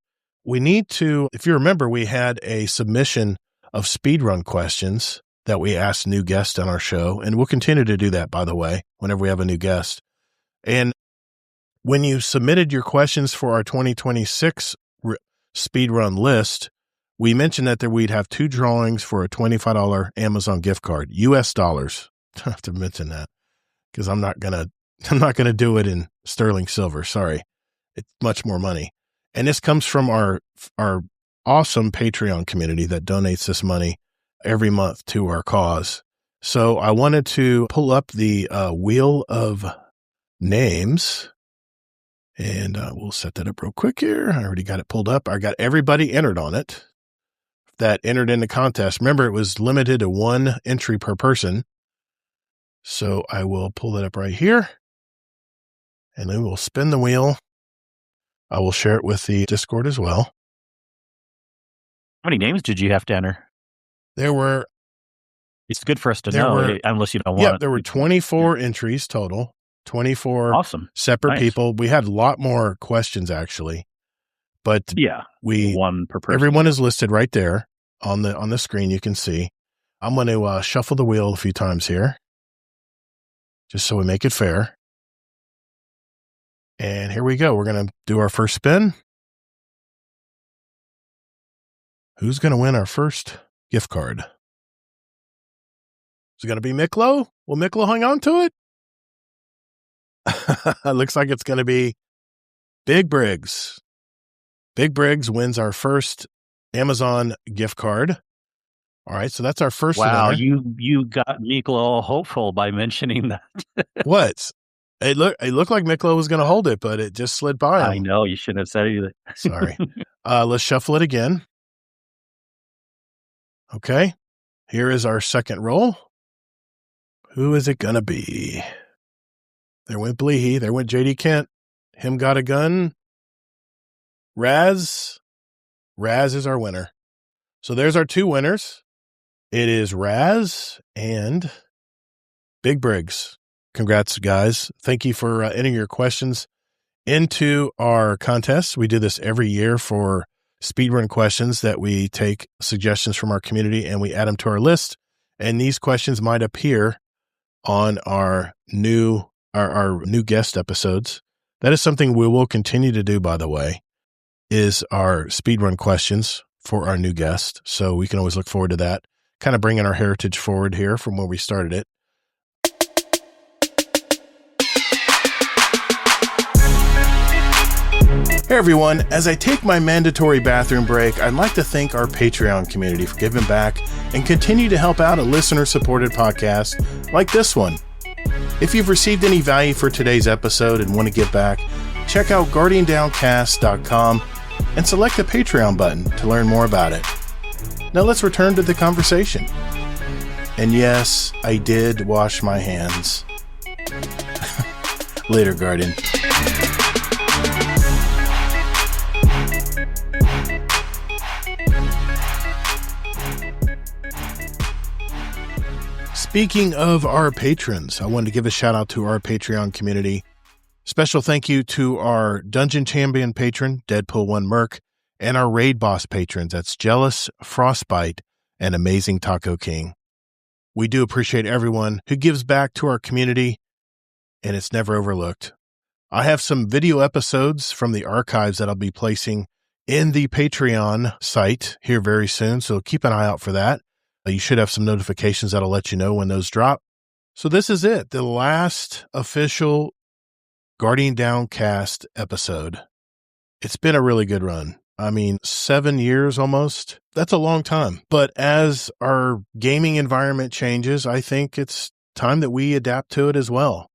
We need to, if you remember, we had a submission of speedrun questions that we asked new guests on our show, and we'll continue to do that, by the way, whenever we have a new guest. And when you submitted your questions for our 2026 speedrun list, we mentioned that we'd have 2 drawings for a $25 Amazon gift card, US dollars. I have to mention that because I'm not gonna do it in sterling silver. Sorry, it's much more money. And this comes from our awesome Patreon community that donates this money every month to our cause. So I wanted to pull up the wheel of names, and we'll set that up real quick here. I already got it pulled up. I got everybody entered on it that entered in the contest. Remember, it was limited to 1 entry per person. So I will pull that up right here, and then we'll spin the wheel. I will share it with the Discord as well. How many names did you have to enter? There were... It's good for us to know, unless you don't want Yeah, there were 24 entries total, 24 separate people. We had a lot more questions, actually. But one per person. Everyone is listed right there. on the screen. You can see. I'm going to shuffle the wheel a few times here, just so we make it fair. And here we go. We're going to do our first spin. Who's going to win our first gift card? Is it going to be Miklo? Will Miklo hang on to it? Looks like it's going to be Big Briggs. Big Briggs wins our first Amazon gift card. All right, so that's our first. Wow, winner. you got Miklo all hopeful by mentioning that. What? It looked like Miklo was going to hold it, but it just slid by him. I know, you shouldn't have said anything. Sorry. Let's shuffle it again. Okay, here is our second roll. Who is it going to be? There went Bleehee. There went J.D. Kent. Him got a gun. Raz. Raz is our winner. So there's our two winners. It is Raz and Big Briggs. Congrats, guys. Thank you for entering your questions into our contest. We do this every year for speedrun questions that we take suggestions from our community and we add them to our list. And these questions might appear on our new guest episodes. That is something we will continue to do, by the way, is our speedrun questions for our new guest. So we can always look forward to that, kind of bringing our heritage forward here from where we started it. Hey everyone, as I take my mandatory bathroom break, I'd like to thank our Patreon community for giving back and continue to help out a listener-supported podcast like this one. If you've received any value for today's episode and want to give back, check out guardiandowncast.com and select the Patreon button to learn more about it. Now let's return to the conversation. And yes, I did wash my hands. Later, Guardian. Speaking of our patrons, I wanted to give a shout out to our Patreon community. Special thank you to our Dungeon Champion patron, Deadpool1 Merc, and our Raid Boss patrons, that's Jealous, Frostbite, and Amazing Taco King. We do appreciate everyone who gives back to our community, and it's never overlooked. I have some video episodes from the archives that I'll be placing in the Patreon site here very soon, so keep an eye out for that. You should have some notifications that'll let you know when those drop. So this is it, the last official Guardian Downcast episode. It's been a really good run. I mean, 7 years almost. That's a long time. But as our gaming environment changes, I think it's time that we adapt to it as well.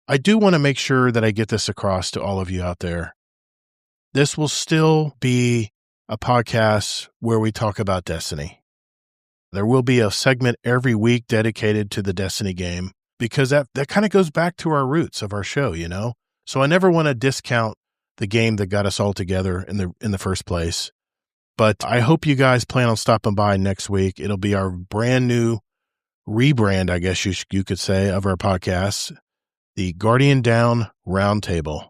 I do want to make sure that I get this across to all of you out there. This will still be a podcast where we talk about Destiny. There will be a segment every week dedicated to the Destiny game because that kind of goes back to our roots of our show, you know? So I never want to discount the game that got us all together in the first place. But I hope you guys plan on stopping by next week. It'll be our brand new rebrand, I guess you could say, of our podcast, the Guardian Down Roundtable.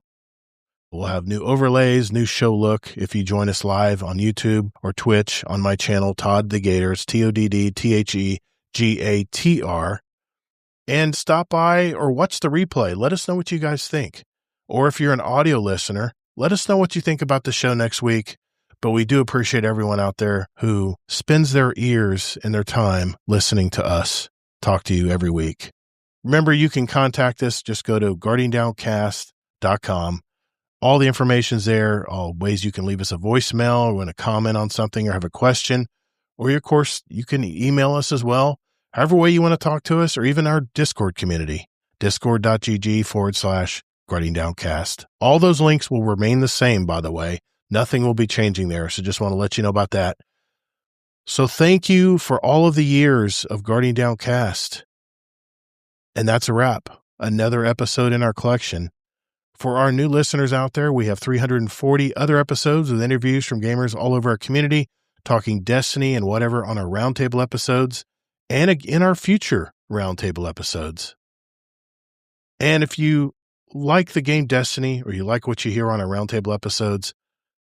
We'll have new overlays, new show look if you join us live on YouTube or Twitch on my channel, ToddtheGatr. It's ToddtheGatr. And stop by or watch the replay. Let us know what you guys think. Or if you're an audio listener, let us know what you think about the show next week. But we do appreciate everyone out there who spends their ears and their time listening to us talk to you every week. Remember, you can contact us. Just go to guardiandowncast.com. All the information's there, all ways you can leave us a voicemail or want to comment on something or have a question. Or, of course, you can email us as well. However way you want to talk to us, or even our Discord community, discord.gg/Guardian Downcast. All those links will remain the same, by the way. Nothing will be changing there, so just want to let you know about that. So thank you for all of the years of Guardian Downcast. And that's a wrap. Another episode in our collection. For our new listeners out there, we have 340 other episodes with interviews from gamers all over our community, talking Destiny and whatever on our roundtable episodes and in our future roundtable episodes. And if you like the game Destiny or you like what you hear on our roundtable episodes,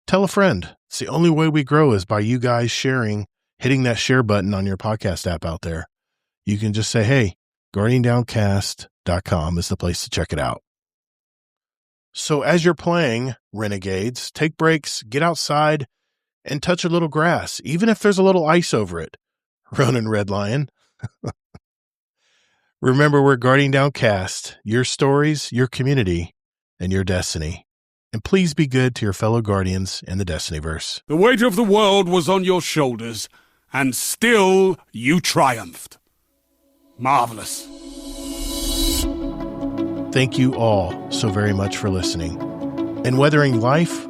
tell a friend. It's the only way we grow is by you guys sharing hitting that share button on your podcast app out there. You can just say, hey, guardiandowncast.com is the place to check it out. So as you're playing Renegades, take breaks, get outside, and touch a little grass, even if there's a little ice over it. Ronan Red Lion. Remember, we're Guardian Downcast, your stories, your community, and your destiny. And please be good to your fellow Guardians in the Destinyverse. The weight of the world was on your shoulders, and still you triumphed. Marvelous. Thank you all so very much for listening. And whether in life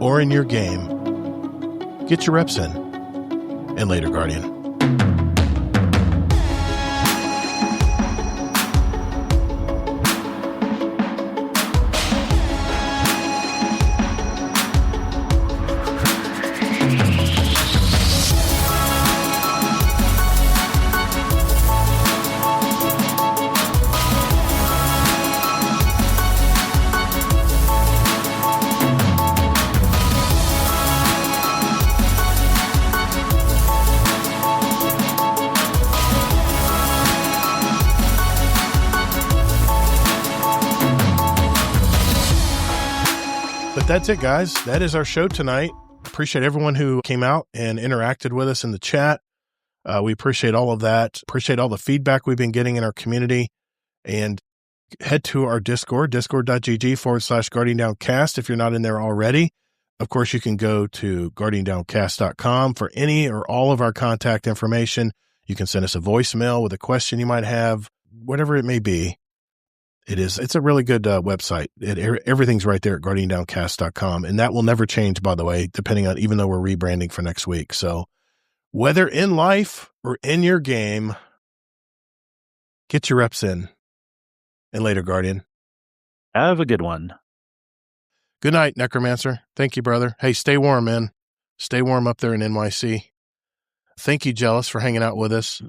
or in your game, get your reps in. And later, Guardian. That's it, guys. That is our show tonight. Appreciate everyone who came out and interacted with us in the chat. We appreciate all of that. Appreciate all the feedback we've been getting in our community. And head to our Discord, discord.gg/GuardianDownCast if you're not in there already. Of course, you can go to guardiandowncast.com for any or all of our contact information. You can send us a voicemail with a question you might have, whatever it may be. It's a really good website. Everything's right there at guardiandowncast.com. And that will never change, by the way, even though we're rebranding for next week. So whether in life or in your game, get your reps in. And later, Guardian. Have a good one. Good night, Necromancer. Thank you, brother. Hey, stay warm, man. Stay warm up there in NYC. Thank you, Jealous, for hanging out with us.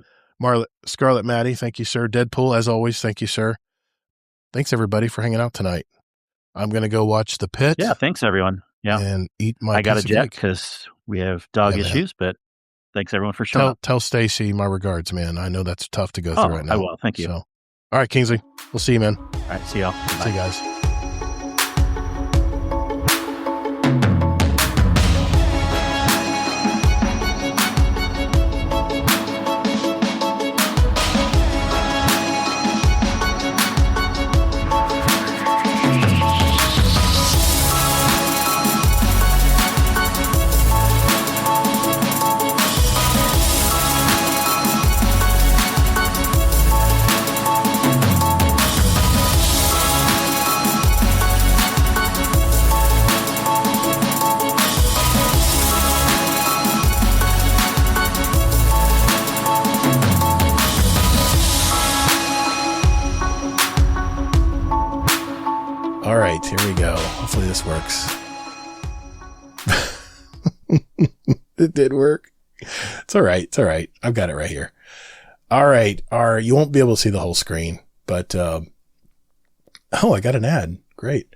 Scarlet Maddie, thank you, sir. Deadpool, as always, thank you, sir. Thanks, everybody, for hanging out tonight. I'm going to go watch The Pit. Yeah, thanks, everyone. Yeah. And eat my I got a piece of jet cake. because we have dog issues, but thanks, everyone, for showing up. Tell Stacy my regards, man. I know that's tough to go through right now. I will. Thank you. So, all right, Kingsley. We'll see you, man. All right, see y'all. Bye. See you guys. All right, here we go. Hopefully this works. It did work. It's all right. It's all right. I've got it right here. All right. You won't be able to see the whole screen, but, I got an ad. Great.